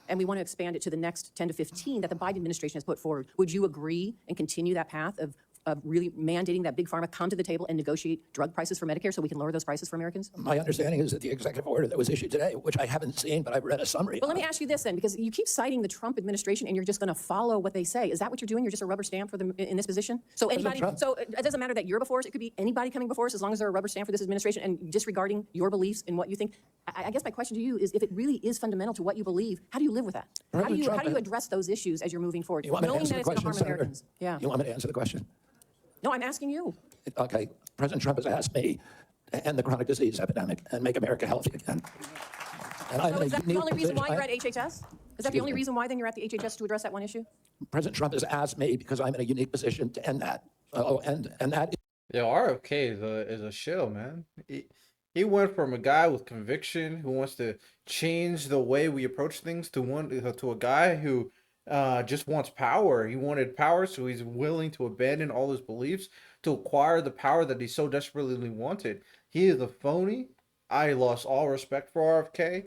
and we want to expand it to the next 10 to 15 that the Biden administration has put forward. Would you agree and continue that path of really mandating that Big Pharma come to the table and negotiate drug prices for Medicare so we can lower those prices for Americans? My understanding is that the executive order that was issued today, which I haven't seen, but I've read a summary. Well, let me ask you this then, because you keep citing the Trump administration and you're just going to follow what they say. Is that what you're doing? You're just a rubber stamp for them in this position? So anybody, Trump. so it doesn't matter that you're before us. It could be anybody coming before us as long as they're a rubber stamp for this administration and disregarding your beliefs and what you think. I guess my question to you is, if it really is fundamental to what you believe, how do you live with that? How do you address those issues as you're moving forward, You want me to knowing answer that the it's going to question, harm Senator? Americans? Yeah. You want me to answer the question? No, I'm asking you. Okay, President Trump has asked me to end the chronic disease epidemic and make America healthy again. And I'm So in is a that the unique only reason why position- you're at HHS? Is that the only reason why then you're at the HHS to address that one issue? President Trump has asked me because I'm in a unique position to end that. And that Yeah, RFK is a shill, man. He went from a guy with conviction who wants to change the way we approach things to a guy who just wants power. He wanted power, so he's willing to abandon all his beliefs to acquire the power that he so desperately wanted. He is a phony. I lost all respect for RFK.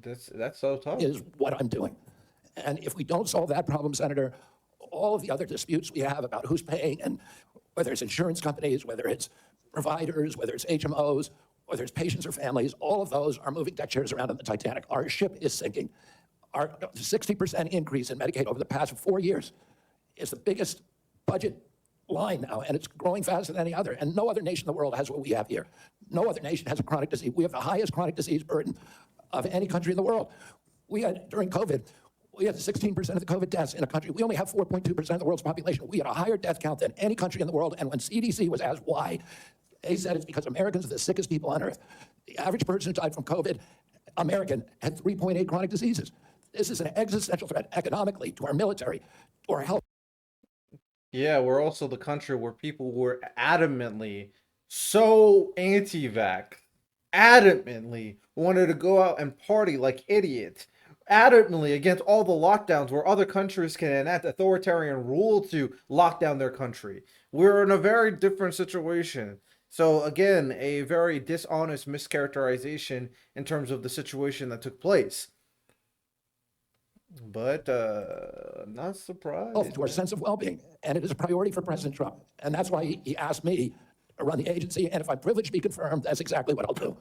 That's so tough. is what I'm doing. And if we don't solve that problem, Senator, all of the other disputes we have about who's paying and whether it's insurance companies, whether it's providers, whether it's HMOs, whether it's patients or families, all of those are moving deck chairs around on the Titanic. Our ship is sinking. Our 60% increase in Medicaid over the past 4 years is the biggest budget line now, and it's growing faster than any other. And no other nation in the world has what we have here. No other nation has a chronic disease. We have the highest chronic disease burden of any country in the world. We had, during COVID, we had 16% of the COVID deaths in a country. We only have 4.2% of the world's population. We had a higher death count than any country in the world. And when CDC was asked why, they said it's because Americans are the sickest people on earth. The average person who died from COVID, American, had 3.8 chronic diseases. This is an existential threat economically, to our military, to our health. Yeah, we're also the country where people were adamantly so anti-vax, adamantly wanted to go out and party like idiots, adamantly against all the lockdowns where other countries can enact authoritarian rule to lock down their country. We're in a very different situation. So again, a very dishonest mischaracterization in terms of the situation that took place. But not surprised. To our sense of well-being, and it is a priority for President Trump. And that's why he asked me to run the agency, and if I'm privileged to be confirmed, that's exactly what I'll do.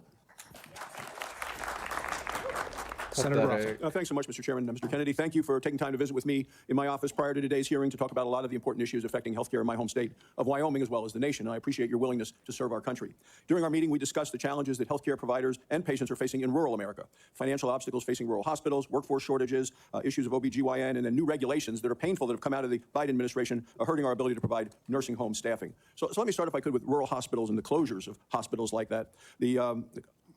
Senator Ruff. Thanks so much, Mr. Chairman. Mr. Kennedy, thank you for taking time to visit with me in my office prior to today's hearing to talk about a lot of the important issues affecting healthcare in my home state of Wyoming as well as the nation. And I appreciate your willingness to serve our country. During our meeting, we discussed the challenges that healthcare providers and patients are facing in rural America, financial obstacles facing rural hospitals, workforce shortages, issues of OBGYN, and then new regulations that are painful that have come out of the Biden administration are hurting our ability to provide nursing home staffing. So let me start, if I could, with rural hospitals and the closures of hospitals like that.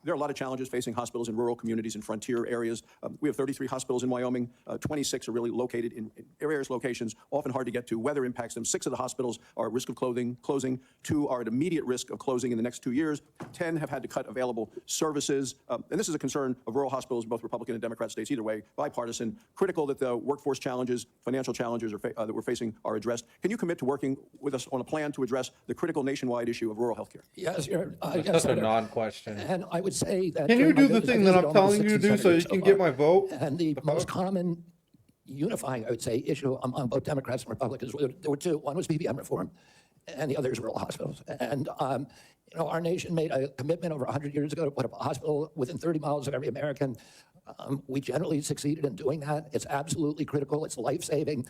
There are a lot of challenges facing hospitals in rural communities and frontier areas. We have 33 hospitals in Wyoming. 26 are really located in various locations, often hard to get to. Weather impacts them. 6 of the hospitals are at risk of closing. 2 are at immediate risk of closing in the next 2 years. 10 have had to cut available services. And this is a concern of rural hospitals, both Republican and Democrat states, either way, bipartisan. Critical that the workforce challenges, financial challenges that we're facing are addressed. Can you commit to working with us on a plan to address the critical nationwide issue of rural health care? Yes, That's yes, a Senator. non-question. And I would say that. Can you during my do the visit, thing I that visited I'm telling almost you to 60 do so you senators can so get far. my vote? And the most common unifying, I would say, issue among both Democrats and Republicans, there were 2. One was PBM reform, and the other is rural hospitals. And our nation made a commitment over 100 years ago to put up a hospital within 30 miles of every American. We generally succeeded in doing that. It's absolutely critical. It's life-saving.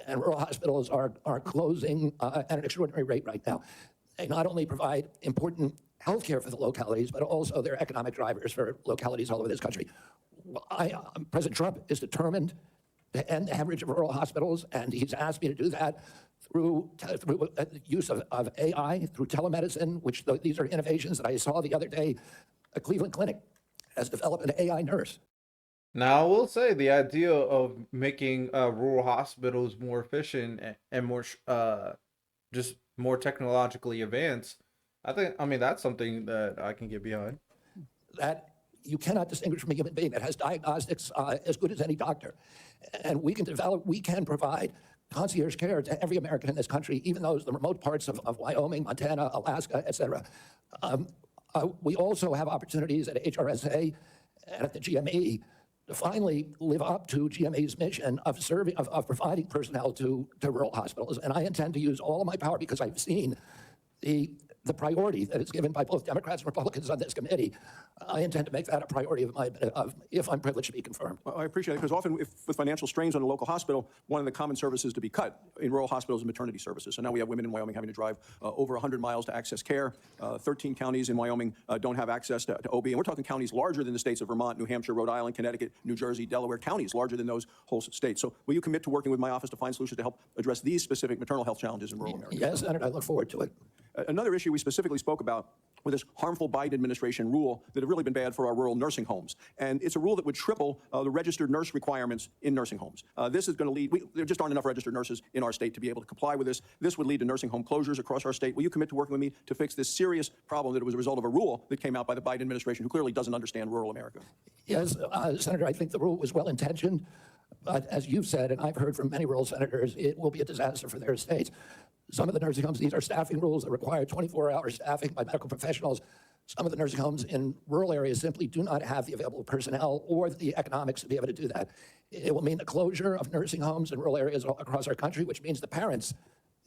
And rural hospitals are closing at an extraordinary rate right now. They not only provide important health care for the localities, but also they're economic drivers for localities all over this country. President Trump is determined to end the hemorrhage of rural hospitals, and he's asked me to do that through the use of AI, through telemedicine, which these are innovations that I saw the other day. A Cleveland clinic has developed an AI nurse. Now, I will say the idea of making rural hospitals more efficient and more just more technologically advanced, I mean, that's something that I can get behind. That you cannot distinguish from a human being that has diagnostics as good as any doctor. And we can provide concierge care to every American in this country, even those the remote parts of Wyoming, Montana, Alaska, et cetera. We also have opportunities at HRSA and at the GME to finally live up to GMA's mission of serving, of providing personnel to rural hospitals. And I intend to use all of my power because I've seen the priority that is given by both Democrats and Republicans on this committee. I intend to make that a priority if I'm privileged to be confirmed. Well, I appreciate it, because often with financial strains on a local hospital, one of the common services to be cut in rural hospitals is maternity services. So now we have women in Wyoming having to drive over 100 miles to access care. 13 counties in Wyoming don't have access to OB. And we're talking counties larger than the states of Vermont, New Hampshire, Rhode Island, Connecticut, New Jersey, Delaware, counties larger than those whole states. So will you commit to working with my office to find solutions to help address these specific maternal health challenges in rural America? Yes, Senator, I look forward to it. Another issue we specifically spoke about with this harmful Biden administration rule that have really been bad for our rural nursing homes. And it's a rule that would triple the registered nurse requirements in nursing homes. This is going to lead, there just aren't enough registered nurses in our state to be able to comply with this. This would lead to nursing home closures across our state. Will you commit to working with me to fix this serious problem that was a result of a rule that came out by the Biden administration, who clearly doesn't understand rural America? Yes, Senator, I think the rule was well-intentioned. But as you've said, and I've heard from many rural senators, it will be a disaster for their states. Some of the nursing homes, these are staffing rules that require 24-hour staffing by medical professionals. Some of the nursing homes in rural areas simply do not have the available personnel or the economics to be able to do that. It will mean the closure of nursing homes in rural areas all across our country, which means the parents,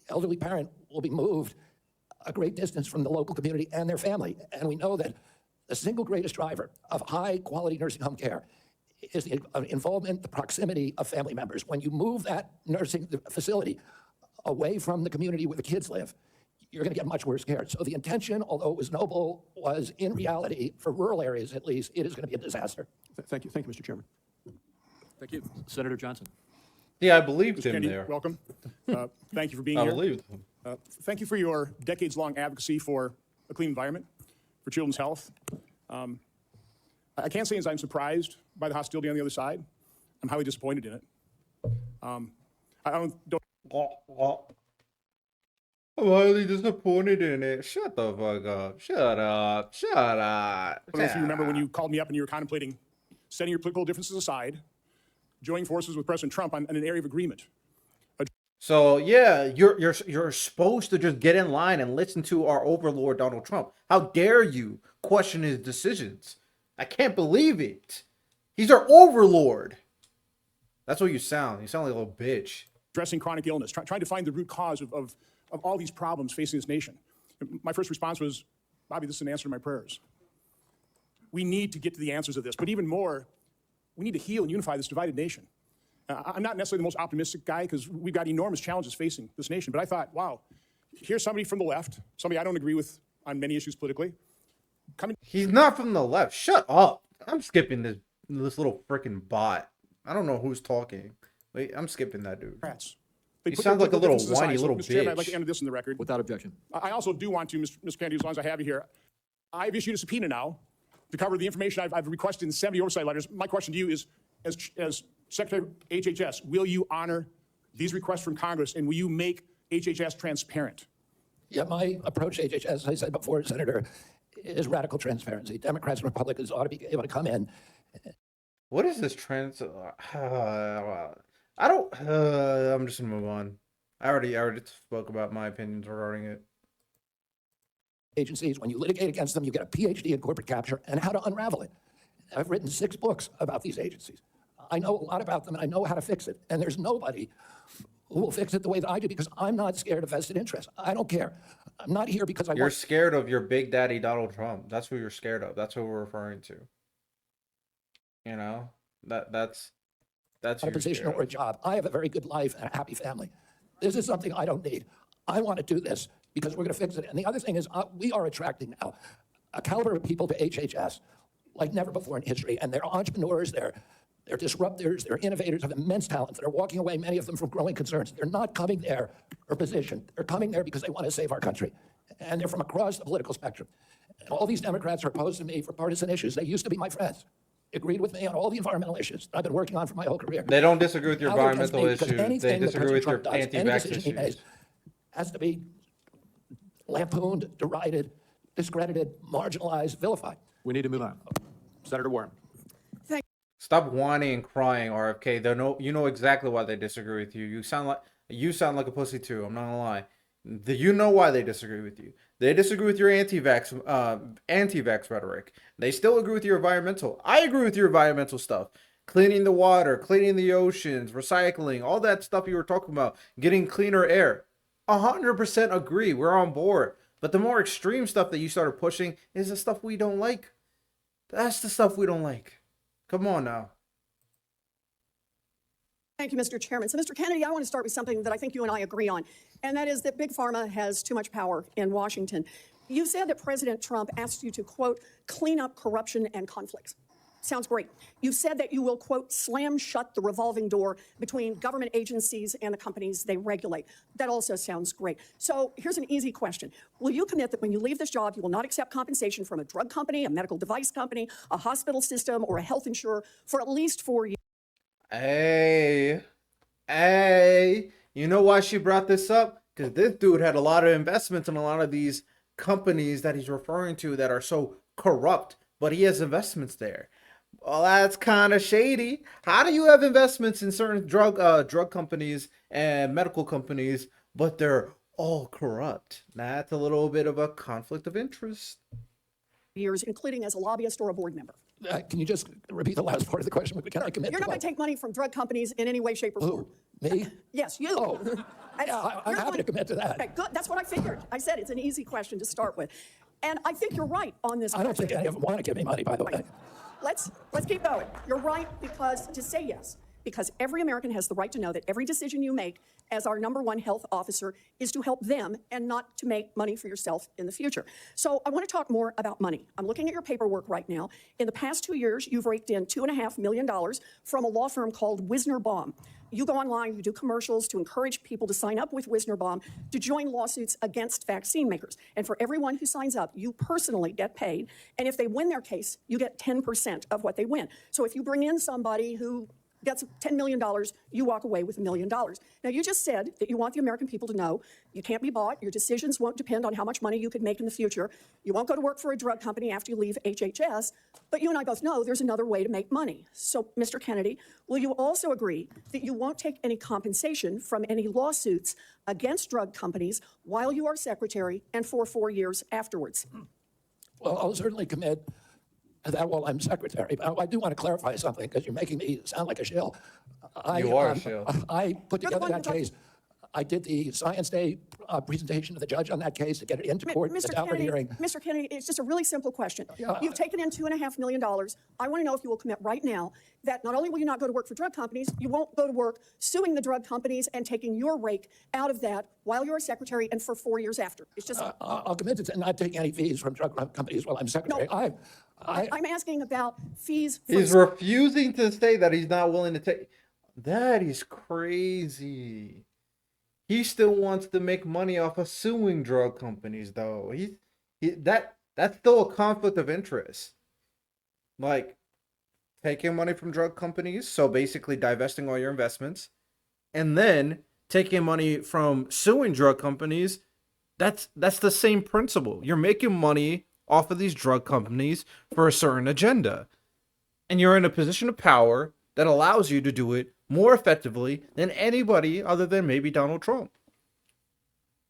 elderly parent, will be moved a great distance from the local community and their family. And we know that the single greatest driver of high-quality nursing home care is the involvement, the proximity of family members. When you move that nursing facility away from the community where the kids live, you're going to get much worse care. So the intention, although it was noble, was in reality, for rural areas at least, it is going to be a disaster. Thank you, Mr. Chairman. Thank you. Senator Johnson. Yeah, I believed him Kennedy, there. welcome. Thank you for being I here. believed him. Thank you for your decades-long advocacy for a clean environment, for children's health. I can't say as I'm surprised by the hostility on the other side. I'm highly disappointed in it. I don't I'm highly disappointed in it. Shut the fuck up. Shut up. Shut up. I don't know if you remember when you called me up and you were contemplating setting your political differences aside, joining forces with President Trump on an area of agreement. So yeah, you're supposed to just get in line and listen to our overlord Donald Trump. How dare you question his decisions? I can't believe it. He's our overlord. That's what you sound. You sound like a little bitch. Addressing chronic illness, trying to find the root cause of all these problems facing this nation. My first response was, Bobby, this is an answer to my prayers. We need to get to the answers of this, but even more, we need to heal and unify this divided nation. I'm not necessarily the most optimistic guy because we've got enormous challenges facing this nation, but I thought, wow, here's somebody from the left, somebody I don't agree with on many issues politically. He's not from the left. Shut up. I'm skipping this little freaking bot. I don't know who's talking. Wait, I'm skipping that dude. He sounds like a little whiny little Mr. Chairman, bitch. I'd like to enter this in the record. Without objection. I also do want to, Mr. Kennedy, as long as I have you here, I've issued a subpoena now to cover the information I've requested in 70 oversight letters. My question to you is, as Secretary of HHS, will you honor these requests from Congress, and will you make HHS transparent? Yeah, my approach to HHS, as I said before, Senator, is radical transparency. Democrats and Republicans ought to be able to come in. What is this trans? I don't. I'm just gonna move on. I already spoke about my opinions regarding it. Agencies, when you litigate against them, you get a PhD in corporate capture and how to unravel it. I've written 6 books about these agencies. I know a lot about them, and I know how to fix it. And there's nobody who will fix it the way that I do because I'm not scared of vested interest. I don't care. I'm not here because You're scared of your big daddy Donald Trump. That's who you're scared of. That's who we're referring to. You know, that's a position or a job. I have a very good life and a happy family. This is something I don't need. I want to do this because we're going to fix it. And the other thing is we are attracting now a caliber of people to HHS like never before in history. And they're entrepreneurs, they're disruptors, they're innovators of immense talent. They're walking away, many of them, from growing concerns. They're not coming there for position. They're coming there because they want to save our country. And they're from across the political spectrum. And all these Democrats are opposed to me for partisan issues. They used to be my friends. Agreed with me on all the environmental issues I've been working on for my whole career. They don't disagree with your Now they're against environmental me because issues. They anything that disagree with your President Trump does, any anti-vax decision he makes, issues. has to be lampooned, derided, discredited, marginalized, vilified. We need to move on. Senator Warren. Stop whining and crying, RFK. They know you know exactly why they disagree with you. You sound like a pussy too. I'm not gonna lie. You know why they disagree with you. They disagree with your anti-vax rhetoric. They still agree with your environmental. I agree with your environmental stuff. cleaning the water, cleaning the oceans, recycling, all that stuff you were talking about, getting cleaner air. 100% agree. We're on board. But the more extreme stuff that you started pushing is the stuff we don't like. That's the stuff we don't like. Come on now. Thank you, Mr. Chairman. So, Mr. Kennedy, I want to start with something that I think you and I agree on, and that is that Big Pharma has too much power in Washington. You said that President Trump asked you to, quote, clean up corruption and conflicts. Sounds great. You said that you will, quote, slam shut the revolving door between government agencies and the companies they regulate. That also sounds great. So here's an easy question. Will you commit that when you leave this job, you will not accept compensation from a drug company, a medical device company, a hospital system, or a health insurer for at least 4 years? Hey, you know why she brought this up? Because this dude had a lot of investments in a lot of these companies that he's referring to that are so corrupt, but he has investments there. Well, that's kind of shady. How do you have investments in certain drug companies and medical companies, but they're all corrupt? That's a little bit of a conflict of interest. Years, including as a lobbyist or a board member. Can you just repeat the last part of the question? Can I commit You're to not going to take money from drug companies in any way, shape, or form. Who? Me? Yes, you. Oh, yeah, I'm happy to commit to that. Okay, good. That's what I figured. I said it's an easy question to start with. And I think you're right on this I don't question. think any of them want to give me money, by the way. Let's keep going. You're right because to say yes, because every American has the right to know that every decision you make as our #1 health officer is to help them and not to make money for yourself in the future. So I want to talk more about money. I'm looking at your paperwork right now. In the past 2 years, you've raked in $2.5 million from a law firm called Wisner Baum. You go online, you do commercials to encourage people to sign up with Wisner Baum to join lawsuits against vaccine makers. And for everyone who signs up, you personally get paid. And if they win their case, you get 10% of what they win. So if you bring in somebody who gets $10 million, you walk away with $1 million. Now, you just said that you want the American people to know you can't be bought. Your decisions won't depend on how much money you could make in the future. You won't go to work for a drug company after you leave HHS. But you and I both know there's another way to make money. So, Mr. Kennedy, will you also agree that you won't take any compensation from any lawsuits against drug companies while you are secretary and for 4 years afterwards? Well, I'll certainly commit to that while I'm secretary. But I do want to clarify something because you're making me sound like a shill. You are a shill. I put together that case. I did the Science Day presentation to the judge on that case to get it into court without hearing. Mr. Kennedy, it's just a really simple question. Yeah. You've taken in $2.5 million. I want to know if you will commit right now that not only will you not go to work for drug companies, you won't go to work suing the drug companies and taking your rake out of that while you're a secretary and for 4 years after. It's just. I'll commit to not taking any fees from drug companies while I'm secretary. No, I'm asking about fees. He's refusing to say that he's not willing to take. That is crazy. He still wants to make money off of suing drug companies, though. That's still a conflict of interest. Like taking money from drug companies, so basically divesting all your investments, and then taking money from suing drug companies. That's the same principle. You're making money off of these drug companies for a certain agenda, and you're in a position of power that allows you to do it more effectively than anybody other than maybe Donald Trump.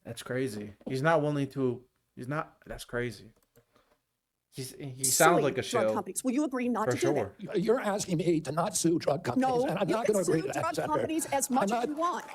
That's crazy. He's not willing to. That's crazy. He sounds like a drug shill. companies. Will you agree not For to sure. do that? You're asking me to not sue drug companies, No, and I'm you not can going to agree sue to that, drug Senator. companies as much as you want.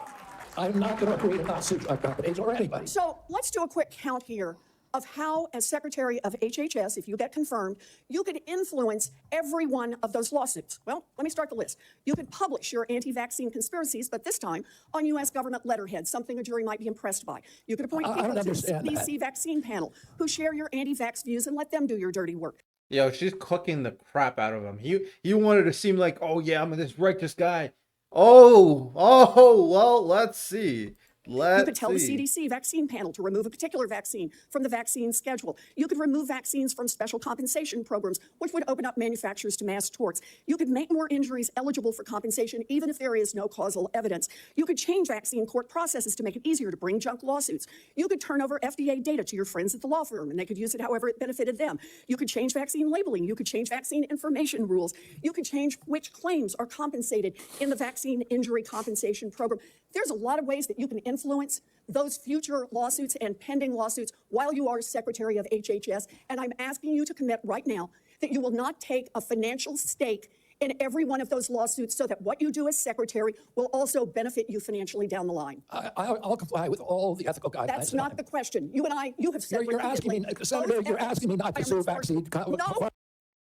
I'm not going to agree to not sue drug companies or anybody. So let's do a quick count here of how, as Secretary of HHS, if you get confirmed, you could influence every one of those lawsuits. Well, let me start the list. You could publish your anti-vaccine conspiracies, but this time on U.S. government letterhead, something a jury might be impressed by. You could appoint I people don't to the understand that. CDC vaccine panel who share your anti-vax views and let them do your dirty work. Yo, she's cooking the crap out of him. He wanted to seem like, oh yeah, I'm this righteous guy. Oh, well, let's see. You could tell the CDC vaccine panel to remove a particular vaccine from the vaccine schedule. You could remove vaccines from special compensation programs, which would open up manufacturers to mass torts. You could make more injuries eligible for compensation, even if there is no causal evidence. You could change vaccine court processes to make it easier to bring junk lawsuits. You could turn over FDA data to your friends at the law firm, and they could use it however it benefited them. You could change vaccine labeling. You could change vaccine information rules. You could change which claims are compensated in the vaccine injury compensation program. There's a lot of ways that you can influence those future lawsuits and pending lawsuits while you are Secretary of HHS. And I'm asking you to commit right now that you will not take a financial stake in every one of those lawsuits so that what you do as secretary will also benefit you financially down the line? I'll comply with all the ethical guidelines. That's not the question. You have said You're asking me, repeatedly, Senator, both you're ethics asking me not to sue requirements are- vaccine. No,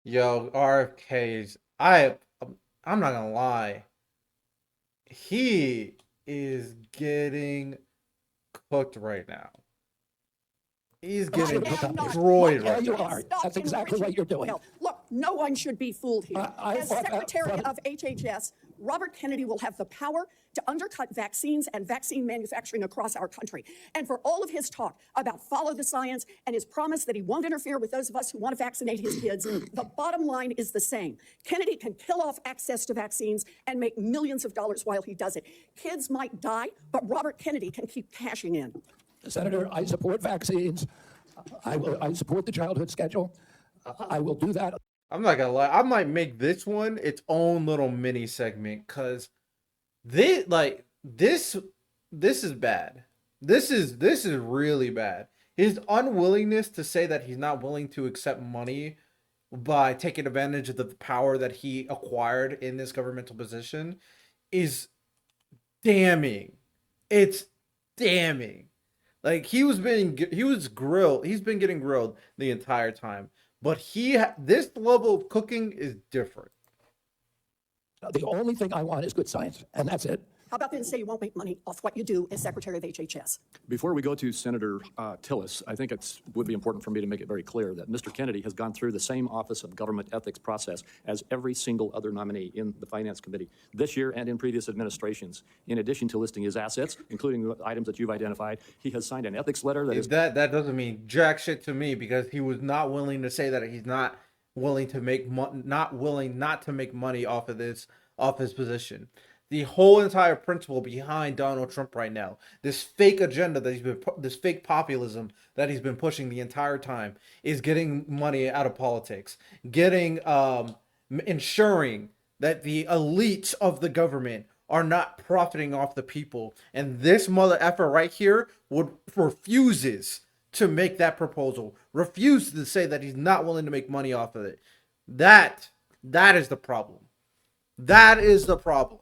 Yo, I'm not gonna lie. He is getting cooked right now. He's getting I am not. destroyed Yeah, right you now. are. Stop That's exactly what you're doing. Well, look, no one should be fooled here. I As thought that Secretary from- of HHS, Robert Kennedy will have the power to undercut vaccines and vaccine manufacturing across our country. And for all of his talk about follow the science and his promise that he won't interfere with those of us who want to vaccinate his kids, the bottom line is the same. Kennedy can kill off access to vaccines and make millions of dollars while he does it. Kids might die, but Robert Kennedy can keep cashing in. Senator, I support vaccines. I support the childhood schedule. I will do that. I'm not gonna lie. I might make this one its own little mini segment because this is bad. This is really bad. His unwillingness to say that he's not willing to accept money by taking advantage of the power that he acquired in this governmental position is damning. It's damning. Like he was grilled. He's been getting grilled the entire time. But this level of cooking is different. The only thing I want is good science, and that's it. How about then say you won't make money off what you do as Secretary of HHS? Before we go to Senator Tillis, I think it would be important for me to make it very clear that Mr. Kennedy has gone through the same Office of Government Ethics process as every single other nominee in the Finance Committee this year and in previous administrations. In addition to listing his assets, including the items that you've identified, he has signed an ethics letter that is That doesn't mean jack shit to me because he was not willing to say that he's not willing to make not to make money off his position. The whole entire principle behind Donald Trump right now, this fake agenda this fake populism that he's been pushing the entire time, is getting money out of politics, ensuring that the elites of the government are not profiting off the people. And this mother effer right here refuses to make that proposal, refuses to say that he's not willing to make money off of it. That is the problem. That is the problem.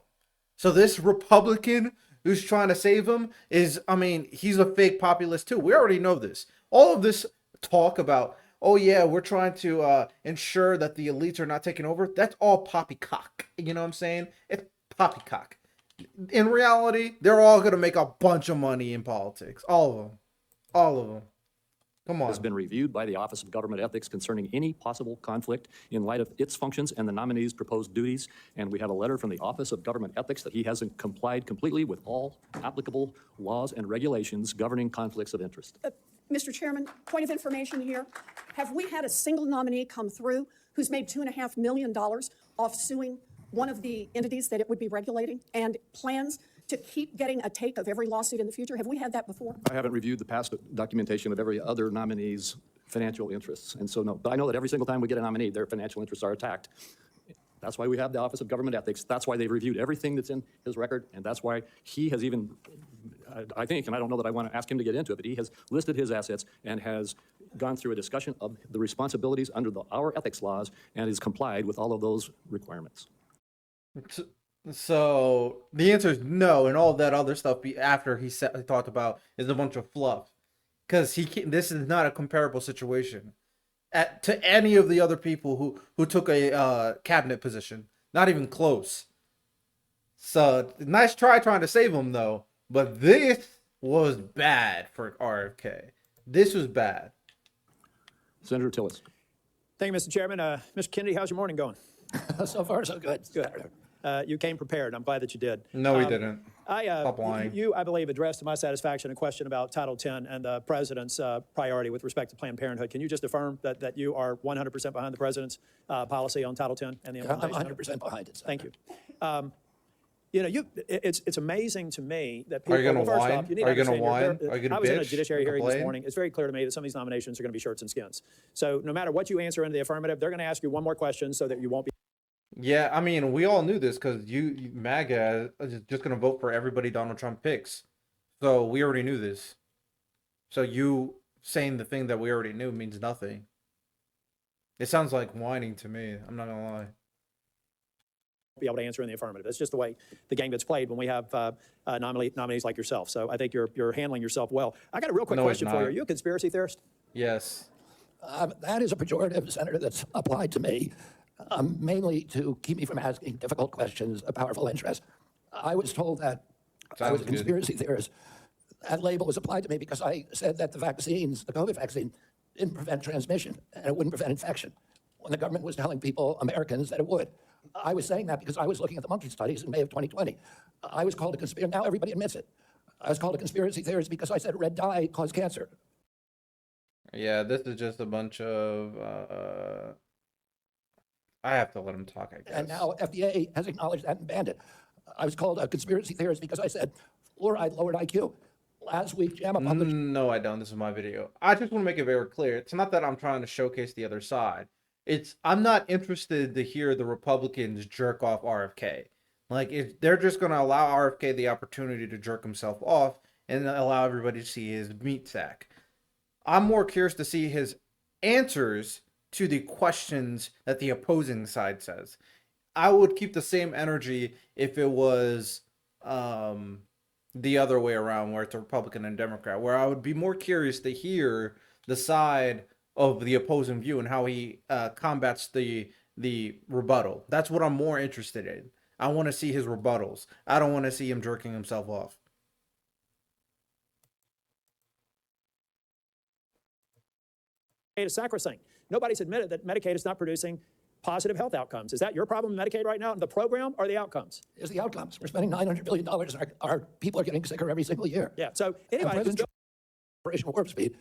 So this Republican who's trying to save him he's a fake populist too. We already know this. All of this talk about, oh yeah, we're trying to ensure that the elites are not taking over, that's all poppycock. You know what I'm saying? It's poppycock. In reality, they're all going to make a bunch of money in politics. All of them. All of them. Come on. has been reviewed by the Office of Government Ethics concerning any possible conflict in light of its functions and the nominee's proposed duties. And we have a letter from the Office of Government Ethics that he hasn't complied completely with all applicable laws and regulations governing conflicts of interest. Mr. Chairman, point of information here. Have we had a single nominee come through who's made $2.5 million off suing one of the entities that it would be regulating and plans to keep getting a take of every lawsuit in the future? Have we had that before? I haven't reviewed the past documentation of every other nominee's financial interests, and so no. But I know that every single time we get a nominee, their financial interests are attacked. That's why we have the Office of Government Ethics. That's why they've reviewed everything that's in his record, and that's why he has even, I think, and I don't know that I want to ask him to get into it, but he has listed his assets and has gone through a discussion of the responsibilities under our ethics laws and has complied with all of those requirements. So the answer is no, and all that other stuff after he talked about is a bunch of fluff, because this is not a comparable situation to any of the other people who took a cabinet position, not even close. So nice try trying to save him though, but this was bad for RFK. This was bad. Senator Tillis. Thank you, Mr. Chairman. Mr. Kennedy, how's your morning going? So far, so good. Good. You came prepared. I'm glad that you did. No, we didn't. Stop lying. You, I believe, addressed to my satisfaction a question about Title X and the president's priority with respect to Planned Parenthood. Can you just affirm that you are 100% behind the president's policy on Title X and the implementation? I'm 100% behind it, Thank you. It's amazing to me that people. Are you gonna well, first whine? off, you need Are you to gonna understand whine? Are you gonna I was in a bitch judiciary and hearing this complain? morning. It's very clear to me that some of these nominations are going to be shirts and skins. So no matter what you answer into the affirmative, they're going to ask you one more question so that you won't be. Yeah, I mean, we all knew this because MAGA is just going to vote for everybody Donald Trump picks. So we already knew this. So you saying the thing that we already knew means nothing. It sounds like whining to me. I'm not going to lie. be able to answer in the affirmative. That's just the way the game gets played when we have nominees like yourself. So I think you're handling yourself well. I got a real quick question for you. Are you a conspiracy theorist? Yes. That is a pejorative, Senator, that's applied to me, mainly to keep me from asking difficult questions of powerful interests. I was told that I was a conspiracy theorist. That label was applied to me because I said that the vaccines, the COVID vaccine, didn't prevent transmission and it wouldn't prevent infection, when the government was telling people, Americans, that it would. I was saying that because I was looking at the monkey studies in May of 2020. I was called a conspiracy. Now everybody admits it. I was called a conspiracy theorist because I said red dye caused cancer. Yeah, this is just a bunch of. I have to let him talk, I guess. And now FDA has acknowledged that and banned it. I was called a conspiracy theorist because I said fluoride lowered IQ. Last week, JAMA published. No, I don't. This is my video. I just want to make it very clear. It's not that I'm trying to showcase the other side. I'm not interested to hear the Republicans jerk off RFK. Like, they're just going to allow RFK the opportunity to jerk himself off and allow everybody to see his meat sack. I'm more curious to see his answers to the questions that the opposing side says. I would keep the same energy if it was the other way around, where it's a Republican and Democrat, where I would be more curious to hear the side of the opposing view and how he combats the rebuttal. That's what I'm more interested in. I want to see his rebuttals. I don't want to see him jerking himself off. Is sacrosanct. Nobody's admitted that Medicaid is not producing positive health outcomes. Is that your problem with Medicaid right now? The program or the outcomes? Is the outcomes. We're spending $900 billion and our people are getting sicker every single year. Yeah, so anyway, Operation Warp Speed.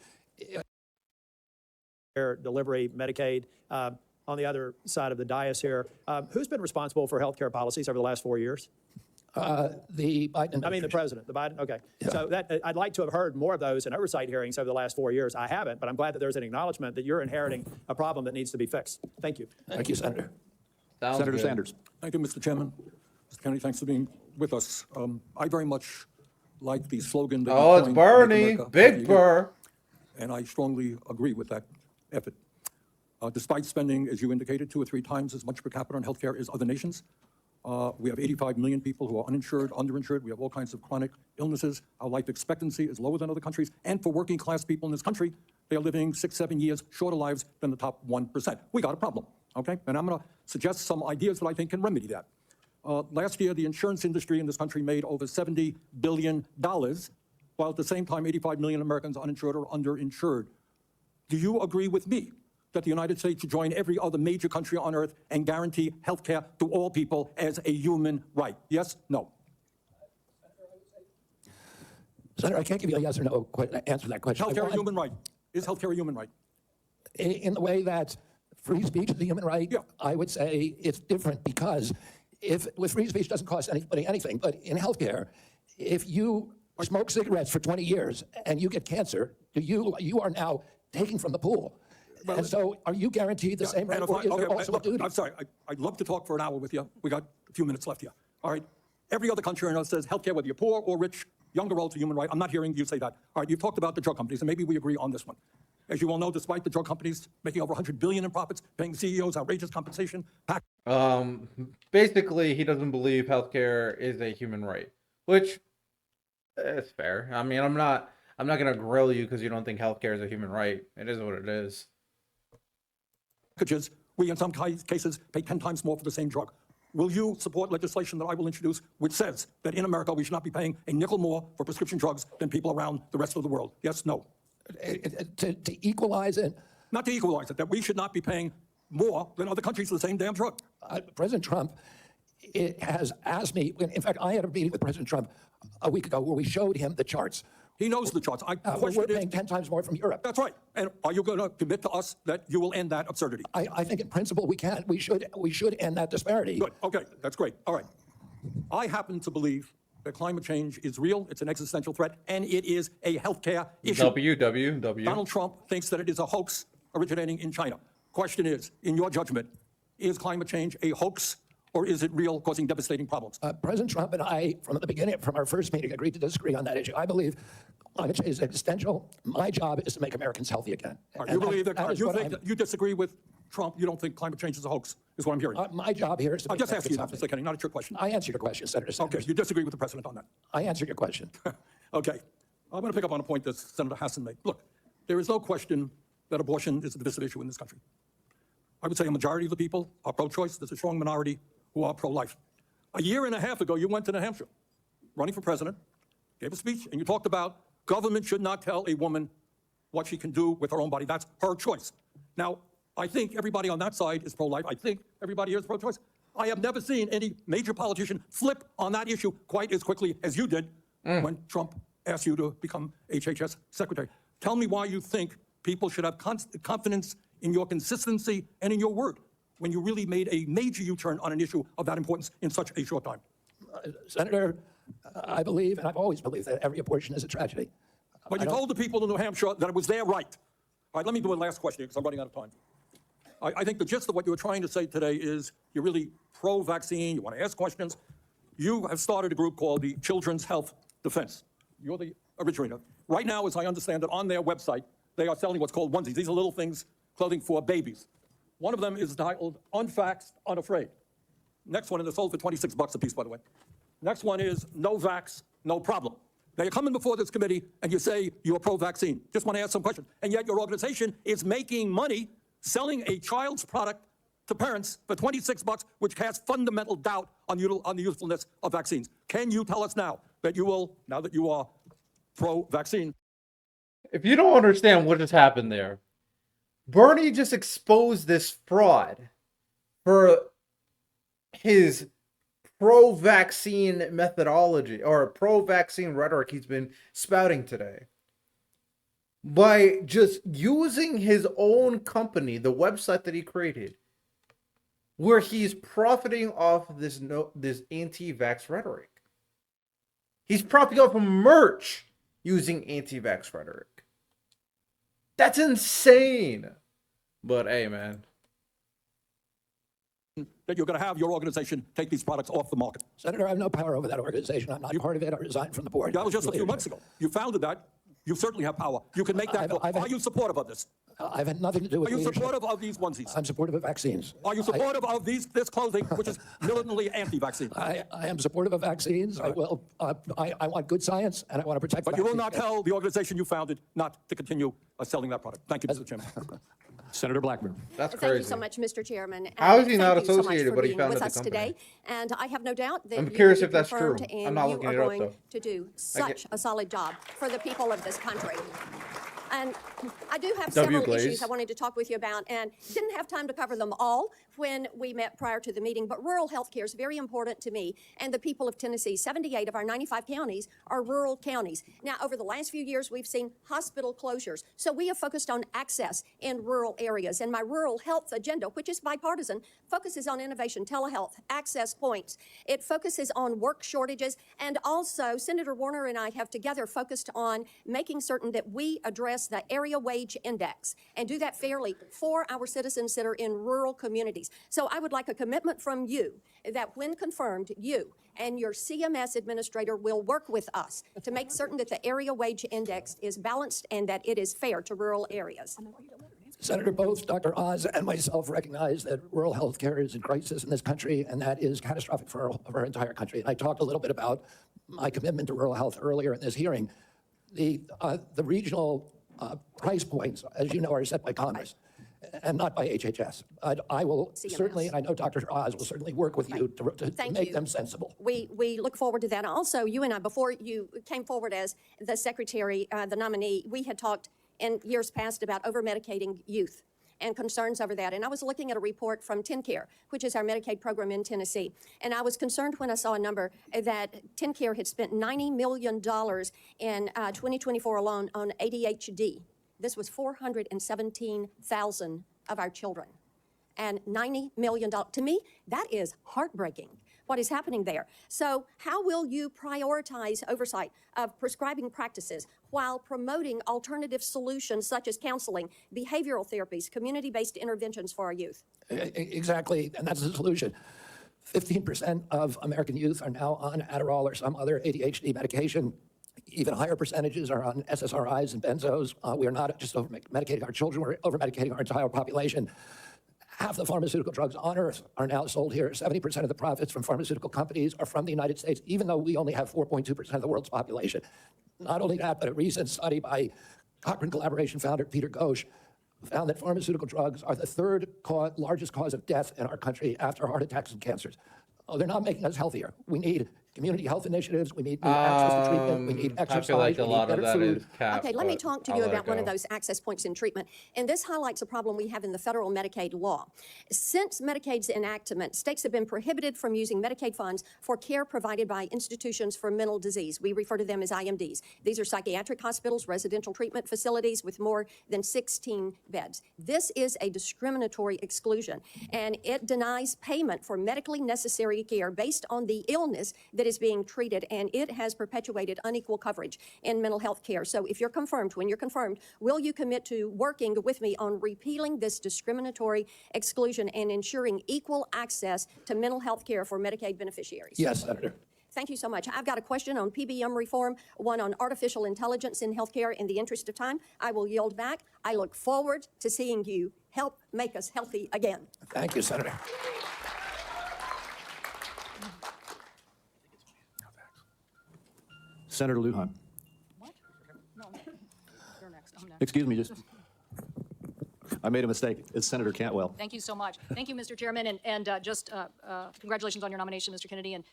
Delivery, Medicaid. On the other side of the dais here, who's been responsible for healthcare policies over the last 4 years? The Biden. I mean, the president, the Biden. Okay. Yeah. So I'd like to have heard more of those in oversight hearings over the last 4 years. I haven't, but I'm glad that there's an acknowledgement that you're inheriting a problem that needs to be fixed. Thank you. Thank you, Senator. Senator good. Sanders. Thank you, Mr. Chairman. Mr. Kennedy, thanks for being with us. I very much like the slogan that Oh, it's Bernie. Big Burr. And I strongly agree with that effort. Despite spending, as you indicated, 2 or 3 times as much per capita on healthcare as other nations, we have 85 million people who are uninsured, underinsured. We have all kinds of chronic illnesses. Our life expectancy is lower than other countries. And for working class people in this country, they are living 6, 7 years shorter lives than the top 1%. We got a problem, okay? And I'm going to suggest some ideas that I think can remedy that. Last year, the insurance industry in this country made over $70 billion, while at the same time, 85 million Americans are uninsured or underinsured. Do you agree with me that the United States should join every other major country on earth and guarantee health care to all people as a human right? Yes? No? Senator, I can't give you a yes or no answer to that question. Health care a human right. Is health care a human right? In the way that free speech is a human right, yeah. I would say it's different because with free speech doesn't cost anybody anything, but in healthcare, if you smoke cigarettes for 20 years and you get cancer, you are now taking from the pool. Well, and so are you guaranteed the same right? Or is there also a duty? I'm sorry, I'd love to talk for an hour with you. We got a few minutes left here. All right. Every other country on earth says healthcare, whether you're poor or rich, young or old, is a human right. I'm not hearing you say that. All right, you've talked about the drug companies, and maybe we agree on this one. As you all know, despite the drug companies making over $100 billion in profits, paying CEOs outrageous compensation. Basically, he doesn't believe healthcare is a human right, which is fair. I mean, I'm not gonna grill you because you don't think healthcare is a human right. It is what it is. Packages, we in some cases pay 10 times more for the same drug. Will you support legislation that I will introduce which says that in America we should not be paying a nickel more for prescription drugs than people around the rest of the world? Yes, no? To equalize it? Not to equalize it, that we should not be paying more than other countries for the same damn drug. President Trump has asked me, in fact, I had a meeting with President Trump a week ago where we showed him the charts. He knows the charts. We're paying 10 times more from Europe. That's right. And are you going to commit to us that you will end that absurdity? I think in principle we can. We should end that disparity. Good. Okay. That's great. All right. I happen to believe that climate change is real. It's an existential threat, and it is a healthcare issue. WWW. Donald Trump thinks that it is a hoax originating in China. Question is, in your judgment, is climate change a hoax, or is it real, causing devastating problems? President Trump and I, from the beginning, from our first meeting, agreed to disagree on that issue. I believe climate change is existential. My job is to make Americans healthy again. You believe that? You think that you disagree with Trump, you don't think climate change is a hoax, is what I'm hearing. My job here is to I'm make just sense asking of you that, something. Mr. Kennedy, not a trick question. I answered your question, Senator Sanders. Okay, you disagree with the president on that. I answered your question. Okay. I'm going to pick up on a point that Senator Hassan made. Look, there is no question that abortion is a divisive issue in this country. I would say a majority of the people are pro-choice. There's a strong minority who are pro-life. A year and a half ago, you went to New Hampshire, running for president, gave a speech, and you talked about government should not tell a woman what she can do with her own body. That's her choice. Now, I think everybody on that side is pro-life. I think everybody here is pro-choice. I have never seen any major politician flip on that issue quite as quickly as you did when Trump asked you to become HHS secretary. Tell me why you think people should have confidence in your consistency and in your word when you really made a major U-turn on an issue of that importance in such a short time. Senator, I believe, and I've always believed, that every abortion is a tragedy. But you told the people in New Hampshire that it was their right. All right, let me do a last question because I'm running out of time. I think the gist of what you were trying to say today is you're really pro-vaccine, you want to ask questions. You have started a group called the Children's Health Defense. You're the originator. Right now, as I understand it, on their website, they are selling what's called onesies. These are little things, clothing for babies. One of them is titled Unvaxxed, Unafraid. Next one, and they're sold for $26 a piece, by the way. Next one is No Vax, No Problem. Now, you're coming before this committee and you say you're pro-vaccine. Just want to ask some questions. And yet your organization is making money selling a child's product to parents for $26, which casts fundamental doubt on the usefulness of vaccines. Can you tell us now that you will, now that you are pro-vaccine? If you don't understand what just happened there, Bernie just exposed this fraud for his pro-vaccine methodology or pro-vaccine rhetoric he's been spouting today by just using his own company, the website that he created, where he's profiting off this anti-vax rhetoric. He's profiting off of merch using anti-vax rhetoric. That's insane. But hey, man. That you're going to have your organization take these products off the market. Senator, I have no power over that organization. I'm not part of it. I resigned from the board. That was just a few months ago. You founded that. You certainly have power. You can make that. Are you supportive of this? I've had nothing to do with Are you leadership. supportive of these onesies? I'm supportive of vaccines. Are you supportive of this clothing, which is militantly anti-vaccine? I am supportive of vaccines. I will. I want good science, and I want to protect. But you will not tell the organization you founded not to continue selling that product. Thank you, Mr. Chairman. Senator Blackburn. That's crazy. Thank you so much, Mr. Chairman. How is he And not thank you so much associated, for but he being founded with the us company? today. And I have no doubt that I'm you curious will if be that's true. confirmed, I'm and not you looking are it up, going though. to do such a solid job for the people of this country. And I do have several Glaze. issues I wanted to talk with you about, and didn't have time to cover them all when we met prior to the meeting, but rural health care is very important to me and the people of Tennessee. 78 of our 95 counties are rural counties. Now, over the last few years, we've seen hospital closures, so we have focused on access in rural areas. And my rural health agenda, which is bipartisan, focuses on innovation, telehealth, access points. It focuses on work shortages, and also Senator Warner and I have together focused on making certain that we address the area wage index and do that fairly for our citizens that are in rural communities. So I would like a commitment from you that when confirmed, you and your CMS administrator will work with us to make certain that the area wage index is balanced and that it is fair to rural areas. Senator, both Dr. Oz and myself recognize that rural health care is in crisis in this country, and that is catastrophic for our entire country. And I talked a little bit about my commitment to rural health earlier in this hearing. The regional price points, as you know, are set by Congress and not by HHS. I will certainly, and I know Dr. Oz will certainly work with you to make them sensible. We look forward to that. Also, you and I, before you came forward as the secretary, the nominee, we had talked in years past about over-medicating youth and concerns over that. And I was looking at a report from TennCare, which is our Medicaid program in Tennessee. And I was concerned when I saw a number that TennCare had spent $90 million in 2024 alone on ADHD. This was 417,000 of our children. And $90 million. To me, that is heartbreaking, what is happening there. So how will you prioritize oversight of prescribing practices while promoting alternative solutions such as counseling, behavioral therapies, community-based interventions for our youth? Exactly, and that's the solution. 15% of American youth are now on Adderall or some other ADHD medication. Even higher percentages are on SSRIs and benzos. We are not just over-medicating our children, we're over-medicating our entire population. half the pharmaceutical drugs on earth are now sold here. 70% of the profits from pharmaceutical companies are from the United States, even though we only have 4.2% of the world's population. Not only that, but a recent study by Cochrane Collaboration founder Peter Ghosh found that pharmaceutical drugs are the third largest cause of death in our country after heart attacks and cancers. Oh, they're not making us healthier. We need community health initiatives. We need new access to treatment. We need exercise. I feel like a we lot need of better that food. is capped. Okay, let me but talk to I'll you let it about one of go. those access points in treatment. And this highlights a problem we have in the federal Medicaid law. Since Medicaid's enactment, states have been prohibited from using Medicaid funds for care provided by institutions for mental disease. We refer to them as IMDs. These are psychiatric hospitals, residential treatment facilities with more than 16 beds. This is a discriminatory exclusion, and it denies payment for medically necessary care based on the illness that is being treated, and it has perpetuated unequal coverage in mental health care. So if you're confirmed, when you're confirmed, will you commit to working with me on repealing this discriminatory exclusion and ensuring equal access to mental health care for Medicaid beneficiaries? Yes, Senator. Thank you so much. I've got a question on PBM reform, one on artificial intelligence in healthcare. In the interest of time, I will yield back. I look forward to seeing you help make us healthy again. Thank you, Senator. Senator Lujan. Excuse me, just, I made a mistake. It's Senator Cantwell. Thank you so much. Thank you, Mr. Chairman, and congratulations on your nomination, Mr. Kennedy. And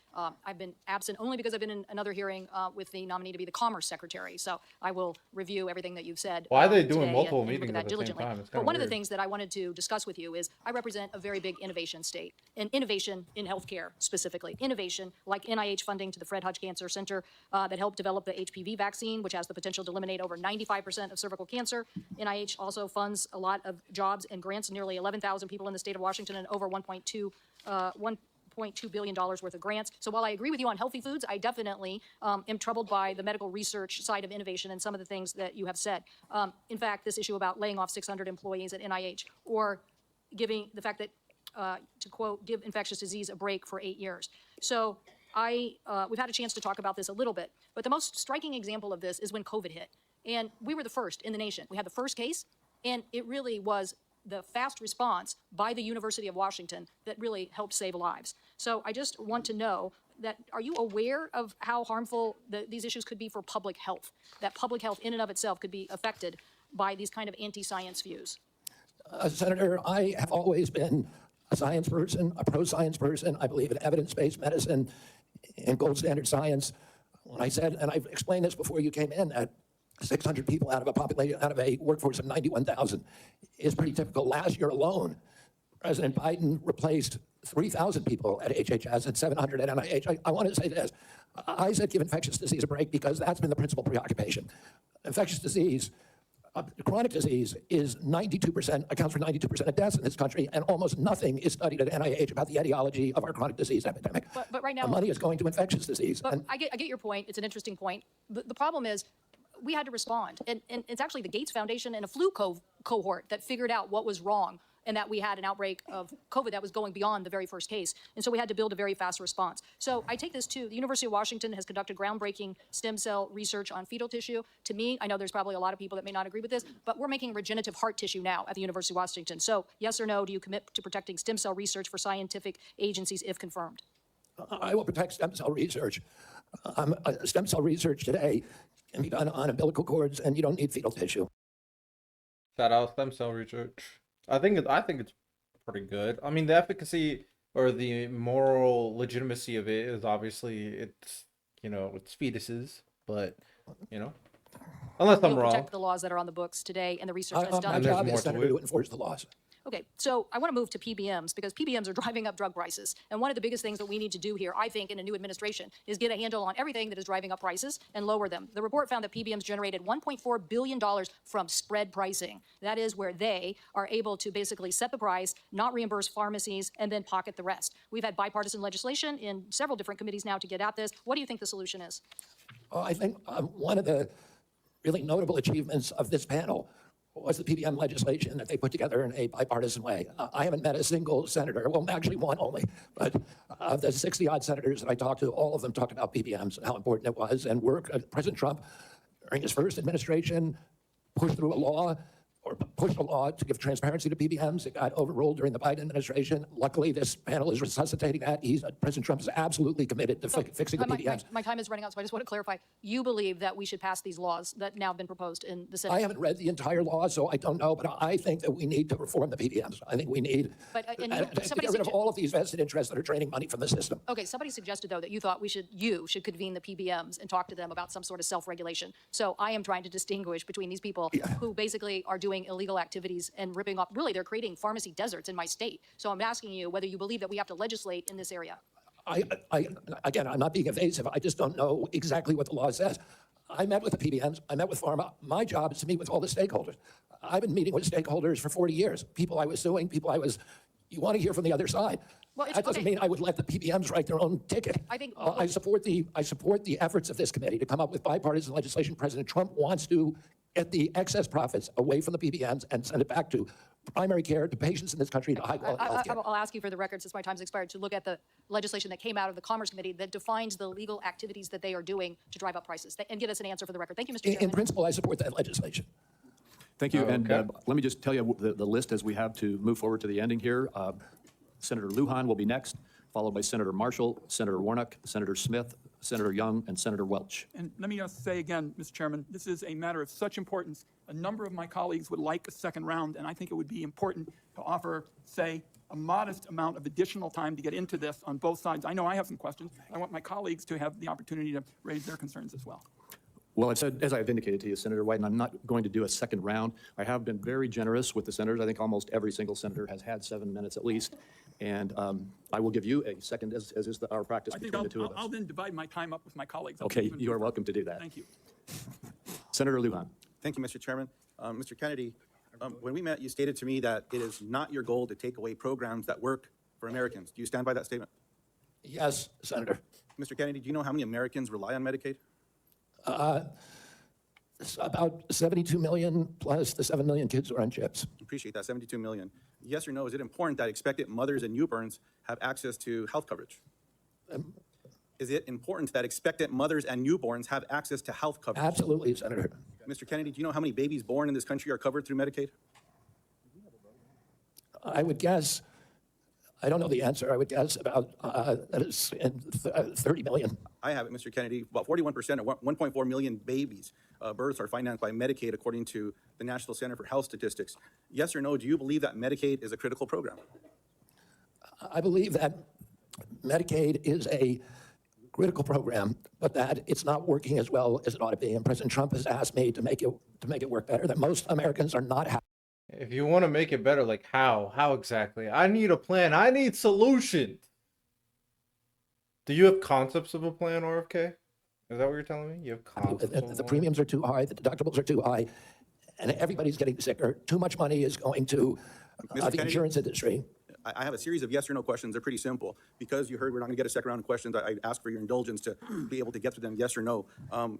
I've been absent only because I've been in another hearing with the nominee to be the Commerce Secretary. So I will review everything that you've said. Why are they doing today multiple and look meetings at that at the same diligently. time? It's But kinda one of the weird. things that I wanted to discuss with you is I represent a very big innovation state, and innovation in healthcare specifically. Innovation like NIH funding to the Fred Hutch Cancer Center that helped develop the HPV vaccine, which has the potential to eliminate over 95% of cervical cancer. NIH also funds a lot of jobs and grants, nearly 11,000 people in the state of Washington, and over $1.2 billion worth of grants. So while I agree with you on healthy foods, I definitely am troubled by the medical research side of innovation and some of the things that you have said. In fact, this issue about laying off 600 employees at NIH, or giving the fact that, to quote, give infectious disease a break for 8 years. So we've had a chance to talk about this a little bit, but the most striking example of this is when COVID hit. And we were the first in the nation. We had the first case, and it really was the fast response by the University of Washington that really helped save lives. So I just want to know that, are you aware of how harmful these issues could be for public health? That public health in and of itself could be affected by these kind of anti-science views? Senator, I have always been a science person, a pro-science person. I believe in evidence-based medicine and gold standard science. When I said, and I've explained this before you came in, that 600 people out of a workforce of 91,000 is pretty typical. Last year alone, President Biden replaced 3,000 people at HHS and 700 at NIH. I want to say this. I said give infectious disease a break because that's been the principal preoccupation. Infectious disease, chronic disease is 92%, accounts for 92% of deaths in this country, and almost nothing is studied at NIH about the etiology of our chronic disease epidemic. But right now, the money is going to infectious disease. But I get your point. It's an interesting point. The problem is, we had to respond. And it's actually the Gates Foundation and a flu cohort that figured out what was wrong, and that we had an outbreak of COVID that was going beyond the very first case. And so we had to build a very fast response. So I take this too. The University of Washington has conducted groundbreaking stem cell research on fetal tissue. To me, I know there's probably a lot of people that may not agree with this, but we're making regenerative heart tissue now at the University of Washington. So yes or no, do you commit to protecting stem cell research for scientific agencies if confirmed? I will protect stem cell research. Stem cell research today can be done on umbilical cords, and you don't need fetal tissue. Shout out stem cell research. I think it's pretty good. I mean, the efficacy or the moral legitimacy of it is obviously it's fetuses, but unless I'm We'll wrong. protect the laws that are on the books today and the research that's done. My job is, Senator, to enforce the laws. Okay, so I want to move to PBMs because PBMs are driving up drug prices. And one of the biggest things that we need to do here, I think, in a new administration is get a handle on everything that is driving up prices and lower them. The report found that PBMs generated $1.4 billion from spread pricing. That is where they are able to basically set the price, not reimburse pharmacies, and then pocket the rest. We've had bipartisan legislation in several different committees now to get at this. What do you think the solution is? I think one of the really notable achievements of this panel was the PBM legislation that they put together in a bipartisan way. I haven't met a single senator, well, actually one only, but of the 60-odd senators that I talked to, all of them talked about PBMs and how important it was, and President Trump, during his first administration, pushed through a law, or pushed a law to give transparency to PBMs. It got overruled during the Biden administration. Luckily, this panel is resuscitating that. President Trump is absolutely committed to fixing the PBMs. My time is running out, so I just want to clarify. You believe that we should pass these laws that now have been proposed in the Senate? I haven't read the entire law, so I don't know, but I think that we need to reform the PBMs. I think we need to get rid of all of these vested interests that are draining money from the system. Okay, somebody suggested, though, that you should convene the PBMs and talk to them about some sort of self-regulation. So I am trying to distinguish between these people who basically are doing illegal activities and ripping off, really, they're creating pharmacy deserts in my state. So I'm asking you whether you believe that we have to legislate in this area. Again, I'm not being evasive. I just don't know exactly what the law says. I met with the PBMs. I met with pharma. My job is to meet with all the stakeholders. I've been meeting with stakeholders for 40 years. People I was suing, you want to hear from the other side. Well, that doesn't mean I would let the PBMs write their own ticket. I support the efforts of this committee to come up with bipartisan legislation. President Trump wants to get the excess profits away from the PBMs and send it back to primary care, to patients in this country, to high-quality health care. I'll ask you for the record, since my time's expired, to look at the legislation that came out of the Commerce Committee that defines the legal activities that they are doing to drive up prices, and get us an answer for the record. Thank you, Mr. Chairman. In principle, I support that legislation. Thank you. And let me just tell you the list as we have to move forward to the ending here. Senator Lujan will be next, followed by Senator Marshall, Senator Warnock, Senator Smith, Senator Young, and Senator Welch. And let me just say again, Mr. Chairman, this is a matter of such importance. A number of my colleagues would like a second round, and I think it would be important to offer, say, a modest amount of additional time to get into this on both sides. I know I have some questions. I want my colleagues to have the opportunity to raise their concerns as well. Well, as I've indicated to you, Senator White, and I'm not going to do a second round. I have been very generous with the senators. I think almost every single senator has had 7 minutes at least. And I will give you a second, as is our practice between the two of us. I'll then divide my time up with my colleagues. Okay, you are welcome to do that. Thank you. Senator Lujan. Thank you, Mr. Chairman. Mr. Kennedy, when we met, you stated to me that it is not your goal to take away programs that work for Americans. Do you stand by that statement? Yes, Senator. Mr. Kennedy, do you know how many Americans rely on Medicaid? It's about 72 million plus the 7 million kids who are on chips. Appreciate that, 72 million. Yes or no, is it important that expectant mothers and newborns have access to health coverage? Is it important that expectant mothers and newborns have access to health coverage? Absolutely, Senator. Mr. Kennedy, do you know how many babies born in this country are covered through Medicaid? I would guess, I don't know the answer, I would guess about 30 million. I have it, Mr. Kennedy. About 41% or 1.4 million babies births are financed by Medicaid, according to the National Center for Health Statistics. Yes or no, do you believe that Medicaid is a critical program? I believe that Medicaid is a critical program, but that it's not working as well as it ought to be. And President Trump has asked me to make it work better, that most Americans are not happy. If you want to make it better, like how? How exactly? I need a plan. I need solutions. Do you have concepts of a plan, RFK? Is that what you're telling me? You have concepts of The premiums are too high, the deductibles are too high, and everybody's getting sicker. Too much money is going to the insurance industry. I have a series of yes or no questions. They're pretty simple. Because you heard we're not going to get a second round of questions, I ask for your indulgence to be able to get to them yes or no.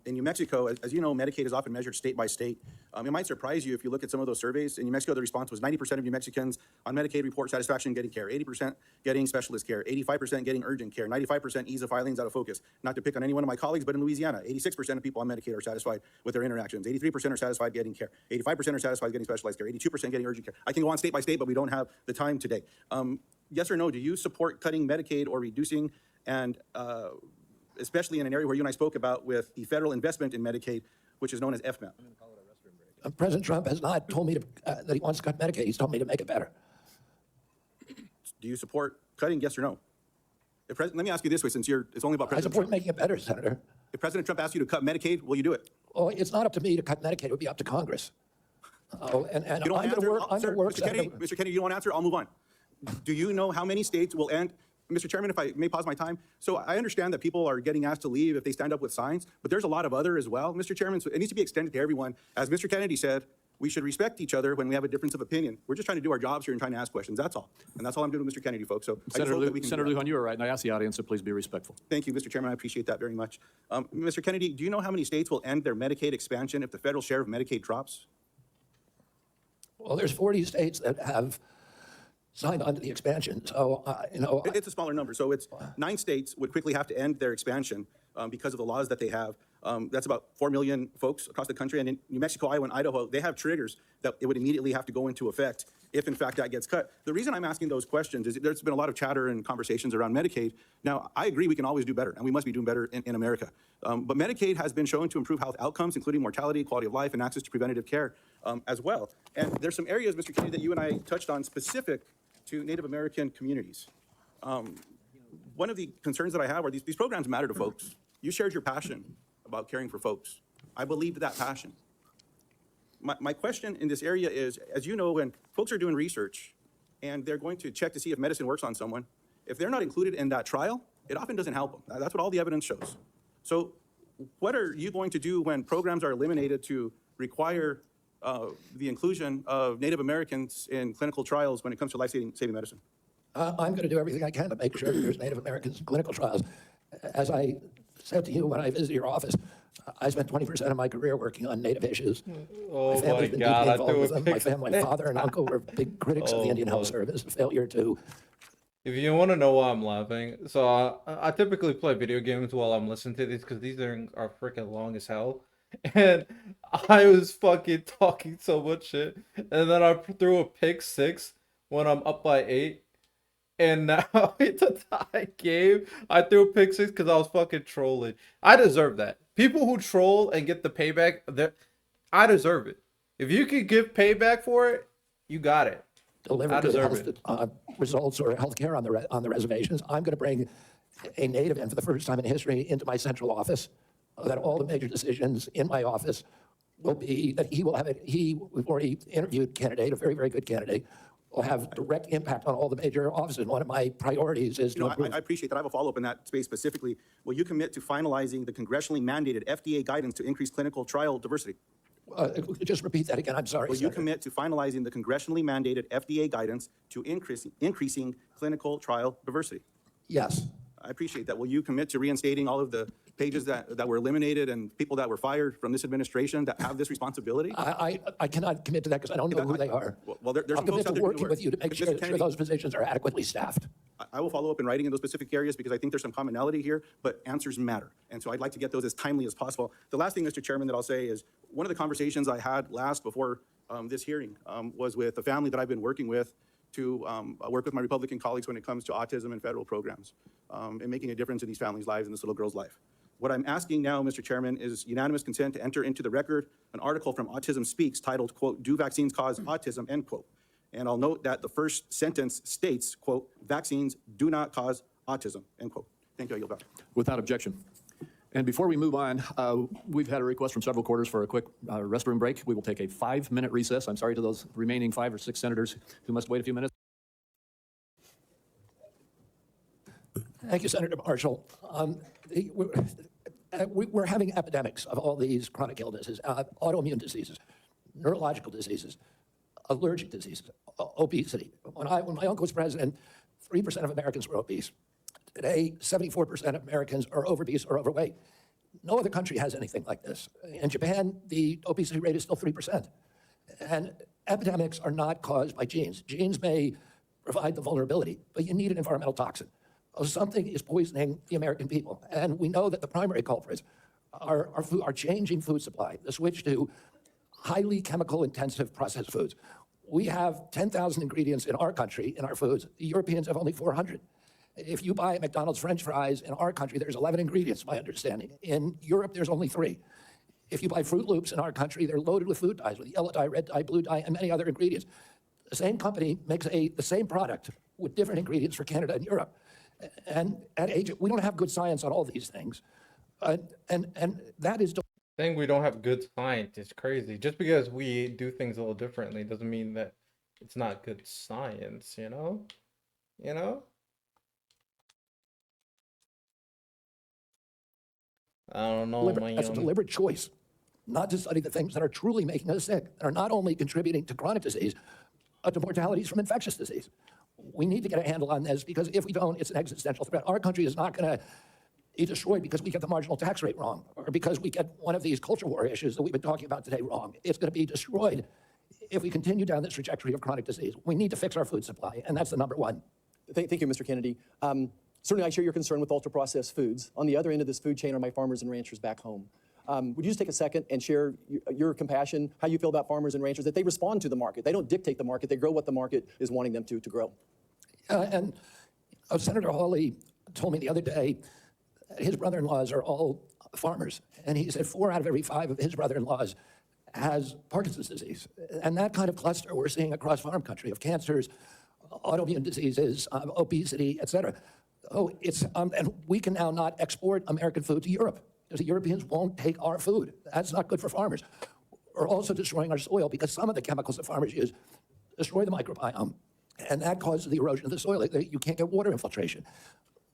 In New Mexico, as you know, Medicaid is often measured state by state. It might surprise you if you look at some of those surveys. In New Mexico, the response was 90% of New Mexicans on Medicaid report satisfaction getting care, 80% getting specialist care, 85% getting urgent care, 95% ease of filings out of focus. Not to pick on any one of my colleagues, but in Louisiana, 86% of people on Medicaid are satisfied with their interactions. 83% are satisfied getting care. 85% are satisfied getting specialized care. 82% getting urgent care. I can go on state by state, but we don't have the time today. Yes or no, do you support cutting Medicaid or reducing, and especially in an area where you and I spoke about with the federal investment in Medicaid, which is known as FMAP? President Trump has not told me that he wants to cut Medicaid. He's told me to make it better. Do you support cutting, yes or no? Let me ask you this way, since it's only about President Trump. I support making it better, Senator. If President Trump asks you to cut Medicaid, will you do it? Well, it's not up to me to cut Medicaid. It would be up to Congress. And I'm going to work. Mr. Kennedy, you don't want to answer? I'll move on. Do you know how many states will end? Mr. Chairman, if I may pause my time. So I understand that people are getting asked to leave if they stand up with signs, but there's a lot of other as well, Mr. Chairman. So it needs to be extended to everyone. As Mr. Kennedy said, we should respect each other when we have a difference of opinion. We're just trying to do our jobs here and trying to ask questions. That's all. And that's all I'm doing with Mr. Kennedy, folks. So Senator Lujan, you were right, and I asked the audience to please be respectful. Thank you, Mr. Chairman. I appreciate that very much. Mr. Kennedy, do you know how many states will end their Medicaid expansion if the federal share of Medicaid drops? Well, there's 40 states that have signed on to the expansion. So, it's a smaller number. So it's 9 states would quickly have to end their expansion because of the laws that they have. That's about 4 million folks across the country. And in New Mexico, Iowa, and Idaho, they have triggers that it would immediately have to go into effect if, in fact, that gets cut. The reason I'm asking those questions is there's been a lot of chatter and conversations around Medicaid. Now, I agree we can always do better, and we must be doing better in America. But Medicaid has been shown to improve health outcomes, including mortality, quality of life, and access to preventative care as well. And there's some areas, Mr. Kennedy, that you and I touched on specific to Native American communities. One of the concerns that I have are these programs matter to folks. You shared your passion about caring for folks. I believe that passion. My question in this area is, as you know, when folks are doing research and they're going to check to see if medicine works on someone, if they're not included in that trial, it often doesn't help them. That's what all the evidence shows. So what are you going to do when programs are eliminated to require the inclusion of Native Americans in clinical trials when it comes to life-saving medicine? I'm going to do everything I can to make sure there's Native Americans in clinical trials. As I said to you when I visited your office, I spent 20% of my career working on Native issues. Oh my family's been God, deeply I involved threw with a them. My family, my father and uncle were big critics of the Indian Health Service, failure to. If you want to know why I'm laughing, so I typically play video games while I'm listening to these because these are freaking long as hell. And I was fucking talking so much shit. And then I threw a pick 6 when I'm up by 8. And now it's a tie game. I threw a pick 6 because I was fucking trolling. I deserve that. People who troll and get the payback, I deserve it. If you could give payback for it, you got it. Deliver good health results or health care on the reservations. I'm going to bring a Native, and for the first time in history, into my central office, that all the major decisions in my office will be that he will have it. We've already interviewed candidate, a very, very good candidate, will have direct impact on all the major offices. One of my priorities is to improve. I appreciate that. I have a follow-up in that space specifically. Will you commit to finalizing the congressionally mandated FDA guidance to increase clinical trial diversity? Just repeat that again. I'm sorry. Will you commit to finalizing the congressionally mandated FDA guidance to increasing clinical trial diversity? Yes. I appreciate that. Will you commit to reinstating all of the pages that were eliminated and people that were fired from this administration that have this responsibility? I cannot commit to that because I don't know who they are. Well, there's I'll commit to working with you to make sure those positions are adequately staffed. I will follow up in writing in those specific areas because I think there's some commonality here, but answers matter. And so I'd like to get those as timely as possible. The last thing, Mr. Chairman, that I'll say is one of the conversations I had before this hearing was with a family that I've been working with to work with my Republican colleagues when it comes to autism and federal programs and making a difference in these families' lives and this little girl's life. What I'm asking now, Mr. Chairman, is unanimous consent to enter into the record an article from Autism Speaks titled, quote, "Do Vaccines Cause Autism?" end quote. And I'll note that the first sentence states, quote, "Vaccines do not cause autism," end quote. Thank you. I yield back. Without objection. And before we move on, we've had a request from several quarters for a quick restroom break. We will take a 5-minute recess. I'm sorry to those remaining 5 or 6 senators who must wait a few minutes. Thank you, Senator Marshall. We're having epidemics of all these chronic illnesses, autoimmune diseases, neurological diseases, allergic diseases, obesity. When my uncle was president, 3% of Americans were obese. Today, 74% of Americans are obese or overweight. No other country has anything like this. In Japan, the obesity rate is still 3%. And epidemics are not caused by genes. Genes may provide the vulnerability, but you need an environmental toxin. Something is poisoning the American people. And we know that the primary culprits are changing food supply, the switch to highly chemical intensive processed foods. We have 10,000 ingredients in our country, in our foods. The Europeans have only 400. If you buy McDonald's French fries in our country, there's 11 ingredients, my understanding. In Europe, there's only 3. If you buy Fruit Loops in our country, they're loaded with food dyes, with yellow dye, red dye, blue dye, and many other ingredients. The same company makes the same product with different ingredients for Canada and Europe. And at age, we don't have good science on all these things. And that is... Saying we don't have good science is crazy. Just because we do things a little differently doesn't mean that it's not good science, you know? You know? I don't know, man. That's a deliberate choice, not to study the things that are truly making us sick, that are not only contributing to chronic disease, but to mortalities from infectious disease. We need to get a handle on this because if we don't, it's an existential threat. Our country is not going to be destroyed because we get the marginal tax rate wrong or because we get one of these culture war issues that we've been talking about today wrong. It's going to be destroyed if we continue down this trajectory of chronic disease. We need to fix our food supply, and that's the number one. Thank you, Mr. Kennedy. Certainly, I share your concern with ultra-processed foods. On the other end of this food chain are my farmers and ranchers back home. Would you just take a second and share your compassion, how you feel about farmers and ranchers, that they respond to the market? They don't dictate the market. They grow what the market is wanting them to grow. And Senator Hawley told me the other day his brother-in-laws are all farmers. And he said 4 out of every 5 of his brother-in-laws has Parkinson's disease. And that kind of cluster we're seeing across farm country of cancers, autoimmune diseases, obesity, et cetera. Oh, and we can now not export American food to Europe because the Europeans won't take our food. That's not good for farmers. We're also destroying our soil because some of the chemicals that farmers use destroy the microbiome. And that causes the erosion of the soil. You can't get water infiltration.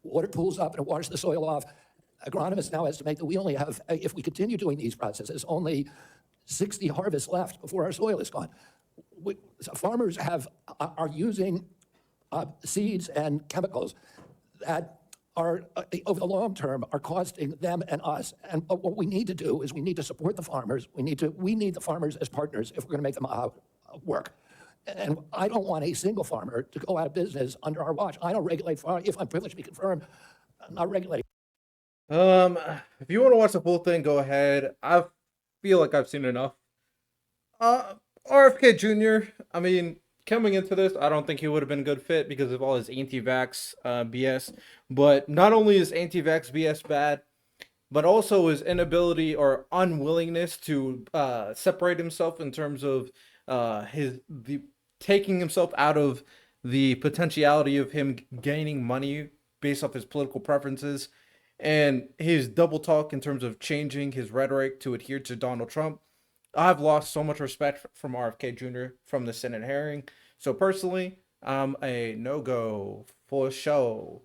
Water pools up and it washes the soil off. Agronomists now estimate that we only have, if we continue doing these processes, only 60 harvests left before our soil is gone. So farmers are using seeds and chemicals that are, over the long term, are costing them and us. And what we need to do is we need to support the farmers. We need the farmers as partners if we're going to make them work. And I don't want a single farmer to go out of business under our watch. I don't regulate farm. If I'm privileged to be confirmed, I'm not regulating. If you want to watch the full thing, go ahead. I feel like I've seen enough. RFK Jr., I mean, coming into this, I don't think he would have been a good fit because of all his anti-vax BS. But not only is anti-vax BS bad, but also his inability or unwillingness to separate himself in terms of taking himself out of the potentiality of him gaining money based off his political preferences, and his double talk in terms of changing his rhetoric to adhere to Donald Trump. I've lost so much respect from RFK Jr. from the Senate hearing. So personally, I'm a no-go for show.